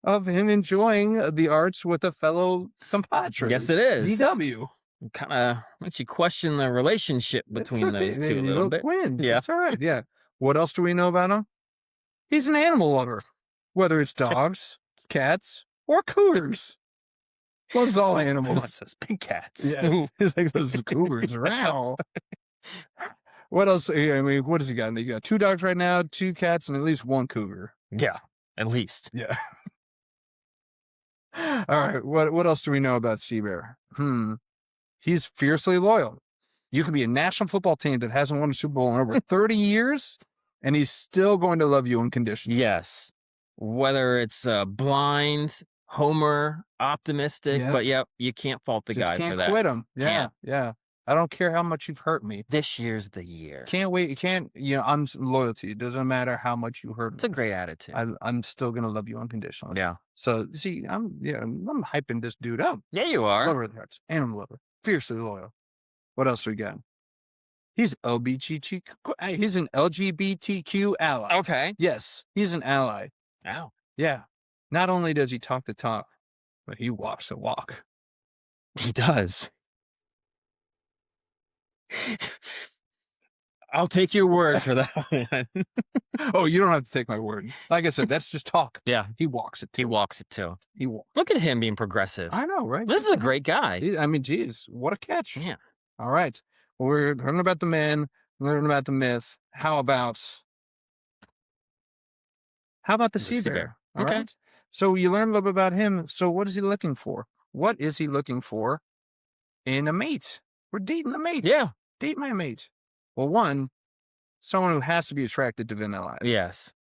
of him enjoying the arts with a fellow compadre. Yes, it is. DW. Kind of makes you question the relationship between those two a little bit. Twins. Yeah. That's all right. Yeah. What else do we know about him? He's an animal lover, whether it's dogs, cats, or cougars. Loves all animals. What's those big cats? Yeah. He's like those cougars. Wow. What else? I mean, what does he got? He got 2 dogs right now, 2 cats, and at least 1 cougar. Yeah, at least. Yeah. All right. What else do we know about Seabear? He's fiercely loyal. You could be a national football team that hasn't won a Super Bowl in over 30 years, and he's still going to love you unconditionally. Yes. Whether it's blind, homer, optimistic, but you can't fault the guy for that. Can't quit him. Yeah. I don't care how much you've hurt me. This year's the year. Can't wait. You can't, I'm loyalty. It doesn't matter how much you hurt me. It's a great attitude. I'm still going to love you unconditionally. Yeah. So, see, I'm hyping this dude up. Yeah, you are. Lover of the hearts. Animal lover. Fiercely loyal. What else we got? He's he's an LGBTQ ally. Okay. Yes, he's an ally. Wow. Yeah. Not only does he talk the talk, but he walks the walk. He does. I'll take your word for that. Oh, you don't have to take my word. Like I said, that's just talk. Yeah. He walks it too. He walks it too. He walks. Look at him being progressive. I know, right? This is a great guy. I mean, geez, what a catch. Yeah. All right. Well, we're learning about the man, learning about the myth. How about the Seabear? All okay. Right? So you learn a little bit about him. So what is he looking for? What is he looking for in a mate? We're dating a mate. Yeah. Date my mate. Well, one, someone who has to be attracted to Vanilla Ice. Yes.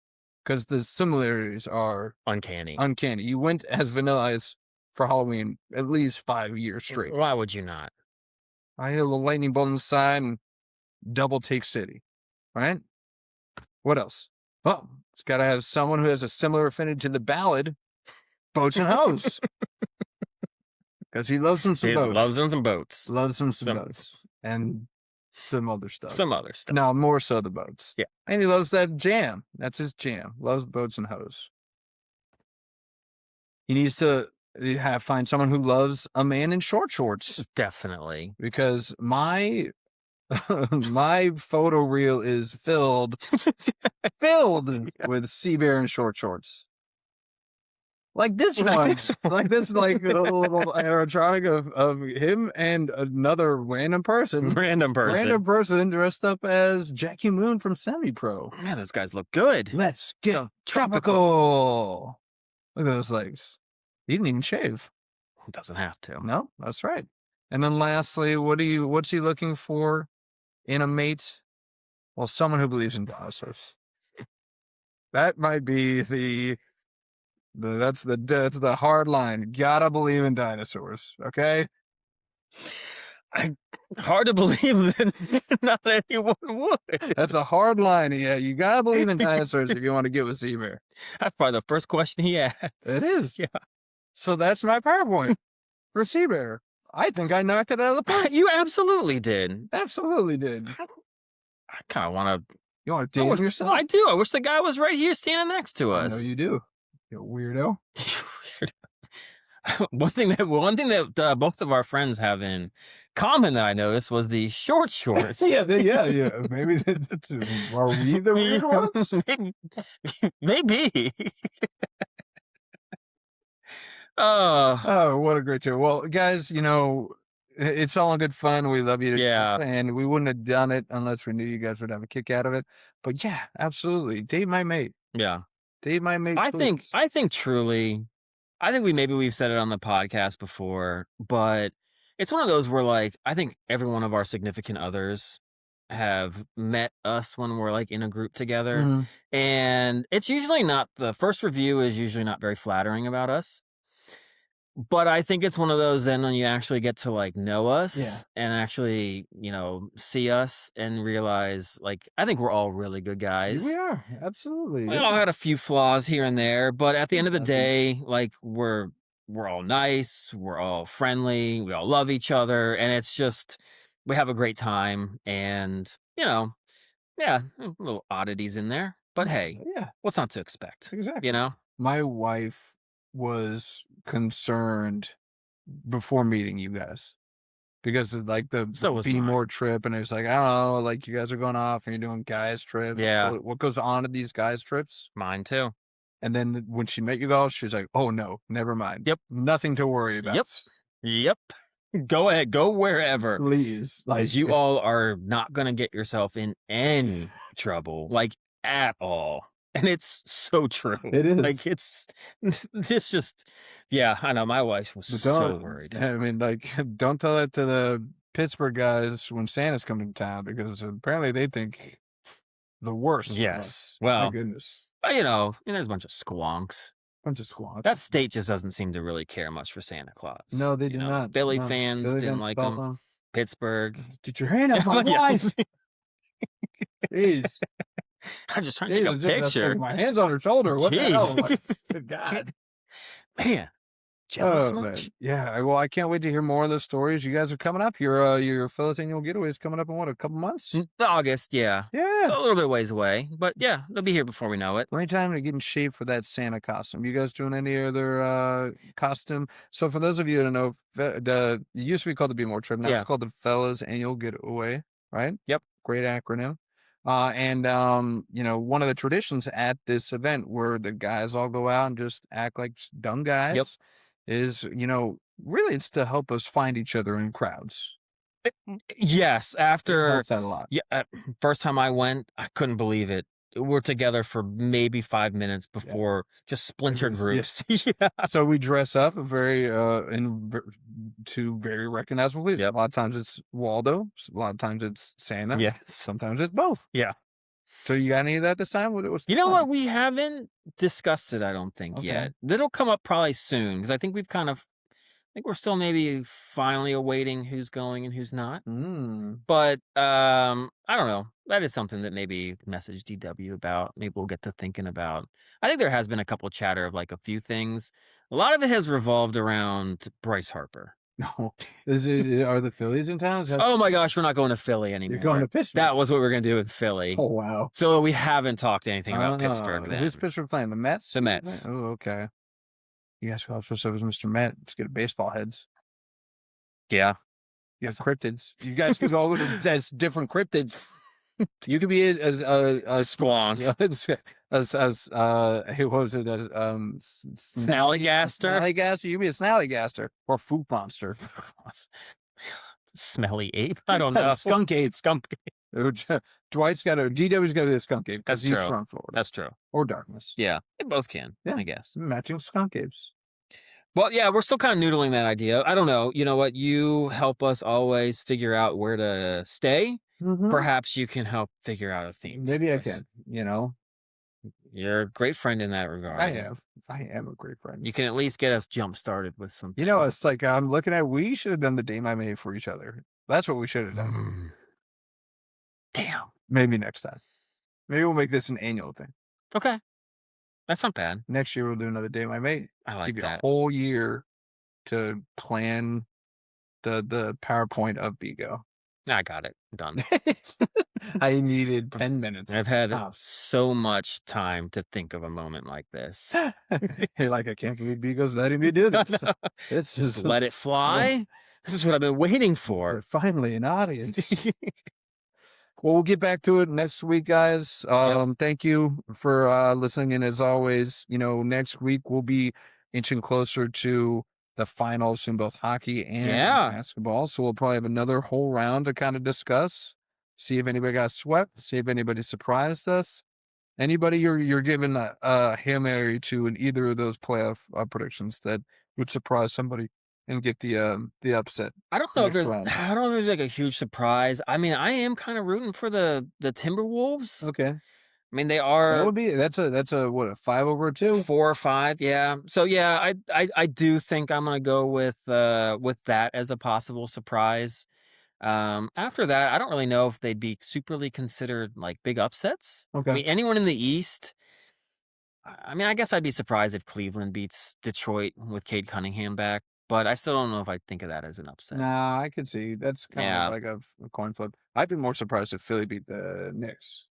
Because the similarities are uncanny. You went as Vanilla Ice for Halloween at least 5 years straight. Why would you not? I had a little lightning bolt on the side and double take city. Right? What else? Well, it's got to have someone who has a similar affinity to the ballad, Boats and Hoes. Because he loves him some boats. Loves him some boats. Loves him some boats. And some other stuff. No, more so the boats. Yeah. And he loves that jam. That's his jam. Loves boats and hoes. He needs to find someone who loves a man in short shorts. Definitely. Because my photo reel is filled with Seabear in short shorts. Like this one. Like this, like a little animatronic of him and another random person. Random person dressed up as Jackie Moon from Semi-Pro. Man, those guys look good. Let's get tropical. Look at those legs. He didn't even shave. He doesn't have to. No, that's right. And then lastly, what's he looking for in a mate? Well, someone who believes in dinosaurs. That might be that's the hard line. Gotta believe in dinosaurs, okay? Hard to believe that not anyone would. That's a hard line. Yeah, you gotta believe in dinosaurs if you want to get with Seabear. That's probably the first question he asked. It is. Yeah. So that's my PowerPoint for Seabear. I think I knocked it out of the park. You absolutely did. Absolutely did. I kind of want to. You want to date yourself? I do. I wish the guy was right here standing next to us. I know you do. You weirdo. One thing that both of our friends have in common that I noticed was the short shorts. yeah. Maybe are we the weird ones? Maybe. Oh, what a great show. Well, guys, it's all in good fun. We love you. Yeah. And we wouldn't have done it unless we knew you guys would have a kick out of it. But yeah, absolutely. Date my mate. Yeah. Date my mate. I think please. truly, I think we've said it on the podcast before, but it's one of those where like I think every one of our significant others have met us when we're like in a group together. Mhm. And it's usually not the first review is usually not very flattering about us. But I think it's one of those then when you actually get to like know us and actually, see us and realize like I think we're all really good guys. We are. Absolutely. We all had a few flaws here and there, but at the end of the Nothing. day, like we're all nice, we're all friendly, we all love each other, and it's just we have a great time and little oddities in there. But hey, Yeah. what's not to expect? Exactly. You know? My wife was concerned before meeting you guys because of like the So was Be mine. More trip, and it's like, I don't know, like you guys are going off and you're doing guys trips. Yeah. What goes on at these guys trips? Mine too. And then when she met you guys, she was like, oh no, never mind. Yep. Nothing to worry about. Yep. Go ahead. Go wherever. Please. Like you all are not going to get yourself in any trouble, like at all. And it's so true. It is. Like it's just, yeah, I know. My wife was so worried. I mean, like, don't tell that to the Pittsburgh guys when Santa's coming to town because apparently they think the worst. Yes. My Well, goodness. but, there's a bunch of squonks. Bunch of squawks. That state just doesn't seem to really care much for Santa Claus. No, they do not. Philly No. fans Philly didn't fans like felt him. them. Pittsburgh. Get your hand off my Yeah. wife. Jeez. I'm just trying to take a picture. My hand's on her shoulder. What the hell? Jeez. Good God. Man. Jealous Man. much? Yeah. Well, I can't wait to hear more of those stories. You guys are coming up. Your Phillies annual getaway is coming up in what, a couple months? August, yeah. Yeah. So a little bit ways away. But yeah, they'll be here before we know it. Plenty of time to get in shape for that Santa costume. You guys doing any other costume? So for those of you that know, it used to be called the Be More Trip. Now it's called the Fellas Annual Getaway, right? Yep. Great acronym. And one of the traditions at this event where the guys all go out and just act like dumb guys. Yep. Is, really it's to help us find each other in crowds. Yes, after It helps out a lot. yeah, first time I went, I couldn't believe it. We're together for maybe 5 minutes before just splintered groups. Yeah. So we dress up in two very recognizable people. Yep. A lot of times it's Waldo. A lot of times it's Santa. Yes. Sometimes it's both. Yeah. So you got any of that this time? You know what? We haven't discussed it, I don't think, Okay. yet. That'll come up probably soon because I think we're still maybe finally awaiting who's going and who's not. But I don't know. That is something that maybe message DW about. Maybe we'll get to thinking about. I think there has been a couple chatter of like a few things. A lot of it has revolved around Bryce Harper. No. Are the Phillies in town? Oh my gosh, we're not going to Philly anymore. You're going to Pittsburgh. That was what we were going to do in Philly. Oh, wow. So we haven't talked anything about Pittsburgh then. Who's Pittsburgh playing? The Mets? The Mets. Oh, okay. You guys go up as Mr. Met. Let's get baseball heads. Yeah. You have cryptids. You guys could go as different cryptids. You could be as Squonk. Hey, what was it? Snallygaster? Snallygaster? You could be a Snallygaster or Food Monster. Smelly ape? I don't know. Skunk ape. Dwight's got DW's got to be a skunk ape. That's he's true. from Florida. That's true. Or darkness. Yeah. They both can, I guess. Matching skunk apes. Well, yeah, we're still kind of noodling that idea. I don't know. You know what? You help us always figure out where to stay. Perhaps you can help figure out a theme. Maybe I can. You're a great friend in that regard. I am a great friend. You can at least get us jump started with some. It's like I'm looking at. We should have done the Dame I Made for each other. That's what we should have done. Damn. Maybe next time. Maybe we'll make this an annual thing. Okay. That's not bad. Next year we'll do another Dame I Made. I like Give you that. a whole year to plan the PowerPoint of Bigo. I got it. Done. I needed 10 minutes. I've had so much time to think of a moment like this. You're like, I can't believe Bigo's letting me do this. It's just let it fly. This is what I've been waiting for. Finally, an audience. Well, we'll get back to it next week, guys. Thank you for listening. And as always, next week we'll be inching closer to the finals in both hockey and Yeah. basketball. So we'll probably have another whole round to kind of discuss, see if anybody got swept, see if anybody surprised us. Anybody you're giving a Hail Mary to in either of those playoff predictions that would surprise somebody and get the upset. I don't know if next there's round. I don't know if there's like a huge surprise. I mean, I am kind of rooting for the Timberwolves. Okay. I mean, they That are would be that's a what, a 5/2? 4 or 5, yeah. So yeah, I do think I'm gonna go with that as a possible surprise. After that, I don't really know if they'd be superly considered like big upsets. I Okay. mean, anyone in the East. I mean, I guess I'd be surprised if Cleveland beats Detroit with Cade Cunningham back, but I still don't know if I'd think of that as an upset. Nah, I could see that's kind Yeah. of like a coin flip. I'd be more surprised if Philly beat the Knicks.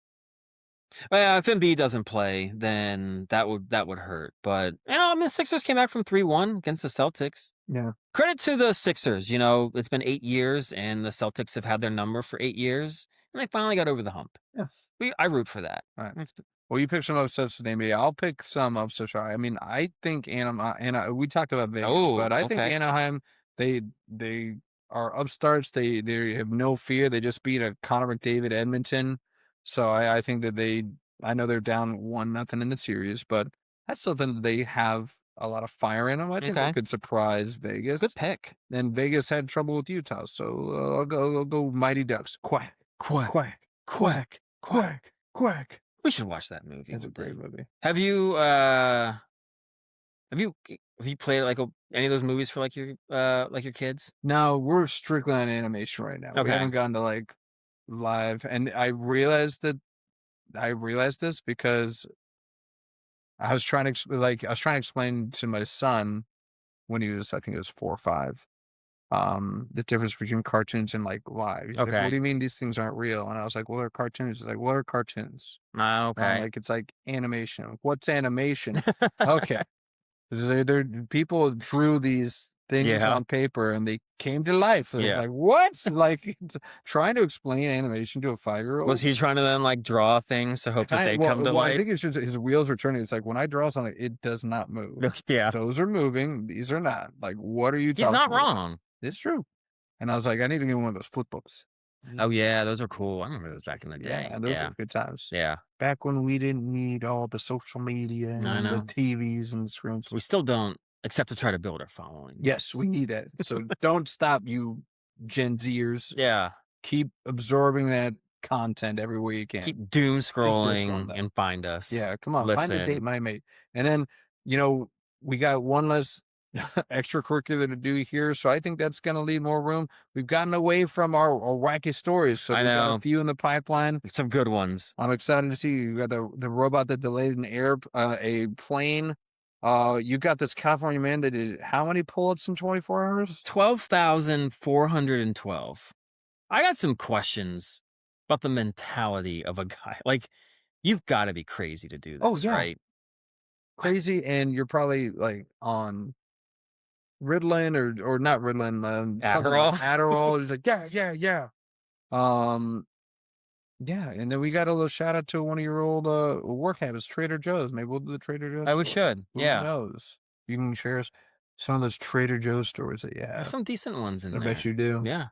Well, if Embiid doesn't play, then that would hurt. But I mean, the Sixers came back from 3-1 against the Celtics. Yeah. Credit to the Sixers. It's been 8 years, and the Celtics have had their number for 8 years, and they finally got over the hump. Yeah. I root for that. All right. Well, you pick some upsets in the NBA. I'll pick some upsets. I mean, I think Anaheim. We talked about Vegas, but I think Anaheim. They are upstarts. They have no fear. They just beat a Connor McDavid Edmonton. So I think that I know they're down 1-0 in the series, but that's something that they have a lot of fire in them. I think they could surprise Vegas. Good pick. And Vegas had trouble with Utah, so I'll go Mighty Ducks. Quack, quack, quack, quack, quack, quack. We should watch that movie. It's a great movie. Have you played like any of those movies for like your kids? No, we're strictly on animation right now. Okay. We haven't gotten to like live, and I realized this because I was trying to explain to my son when he was, I think it was 4 or 5, the difference between cartoons and like live. He's like, what do you mean these things aren't real? And I was like, well, they're cartoons. He's like, what are cartoons? Okay. Like it's like animation. What's animation? Okay. People drew these things on paper and they came to life. And it's like, what? Like trying to explain animation to a 5-year-old. Was he trying to then like draw things to hope that they come to life? I think it's just his wheels were turning. It's like when I draw something, it does not move. Yeah. Those are moving. These are not. Like, what are you talking about? He's not wrong. It's true. And I was like, I need to get one of those flip books. Oh yeah, those are cool. I remember those back in the day. Yeah, those were good times. Yeah. Back when we didn't need all the social media and the TVs and the screens. We still don't, except to try to build our following. Yes, we need that. So don't stop, you Gen Zers. Yeah. Keep absorbing that content every week. And keep doom scrolling and find us. Yeah, come on. Find a date, my mate. And then, we got one less extracurricular to do here, so I think that's going to leave more room. We've gotten away from our wacky stories, so we've got a few in the pipeline. Some good ones. I'm excited to see. You got the robot that delayed a plane. You got this California man that did how many pull-ups in 24 hours? 12,412. I got some questions about the mentality of a guy. Like, you've got to be crazy to do this, right? Crazy, and you're probably like on Ritalin or not Ritalin, Adderall. Adderall. He's like, yeah. Yeah, and then we got a little shout out to one of your old work habits, Trader Joe's. Maybe we'll do the Trader Joe's. We should. Who knows? You can share us some of those Trader Joe's stories that you have. There's some decent ones in there. I bet you do. Yeah.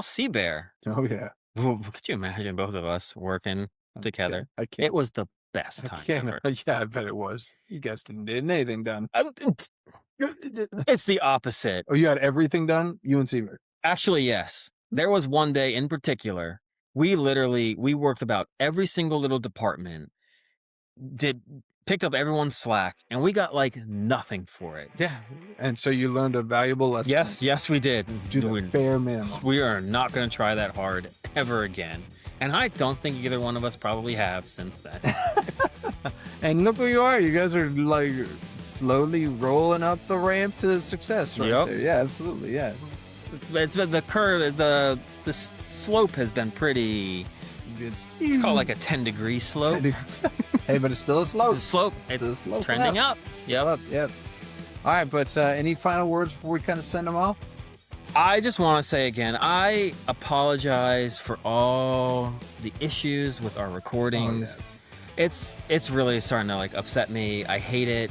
Sea Bear. Oh yeah. Could you imagine both of us working together? I can't. It was the best time ever. Yeah, I bet it was. You guys didn't get anything done. It's the opposite. Oh, you had everything done? You and Sea Bear? Actually, yes. There was one day in particular. We worked about every single little department, picked up everyone's slack, and we got like nothing for it. Yeah. And so you learned a valuable lesson. Yes, we did. Do the bare minimum. We are not going to try that hard ever again. And I don't think either one of us probably have since then. And look who you are. You guys are like slowly rolling up the ramp to success right there. Yeah, absolutely. Yeah. It's been the curve, the slope has been pretty. It's called like a 10-degree slope. Hey, but it's still a slope. It's trending up. Yep. All right, but any final words before we kind of send them off? I just want to say again, I apologize for all the issues with our recordings. Oh, yeah. It's really starting to like upset me. I hate it.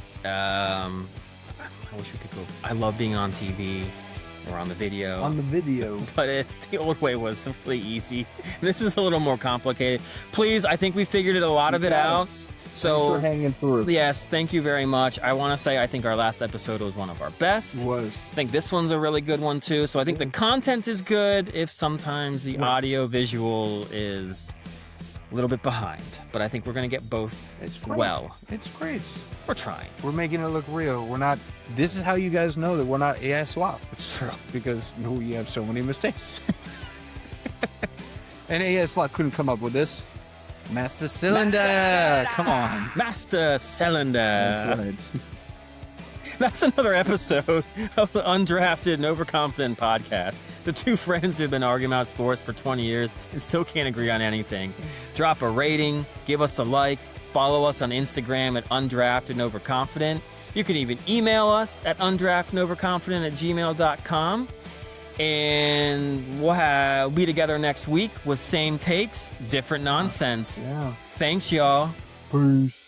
I wish we could go. I love being on TV or on the video. On the video. But the old way was really easy. This is a little more complicated. Please, I think we figured a lot of it out. So, thanks for hanging through. Yes, thank you very much. I want to say I think our last episode was one of our best. It was. I think this one's a really good one too. So I think the content is good if sometimes the audio visual is a little bit behind. But I think we're going to get both well. It's great. We're trying. We're making it look real. We're not. This is how you guys know that we're not AI swap. It's true. Because we have so many mistakes. And AI swap couldn't come up with this. Master Cylinder! Come on. Master Cylinder. That's right. That's another episode of the Undrafted and Overconfident podcast. The two friends who've been arguing about sports for 20 years and still can't agree on anything. Drop a rating, give us a like, follow us on Instagram at Undrafted and Overconfident. You can even email us at undraftedandoverconfident@gmail.com. And we'll be together next week with same takes, different nonsense. Yeah. Thanks, y'all. Peace.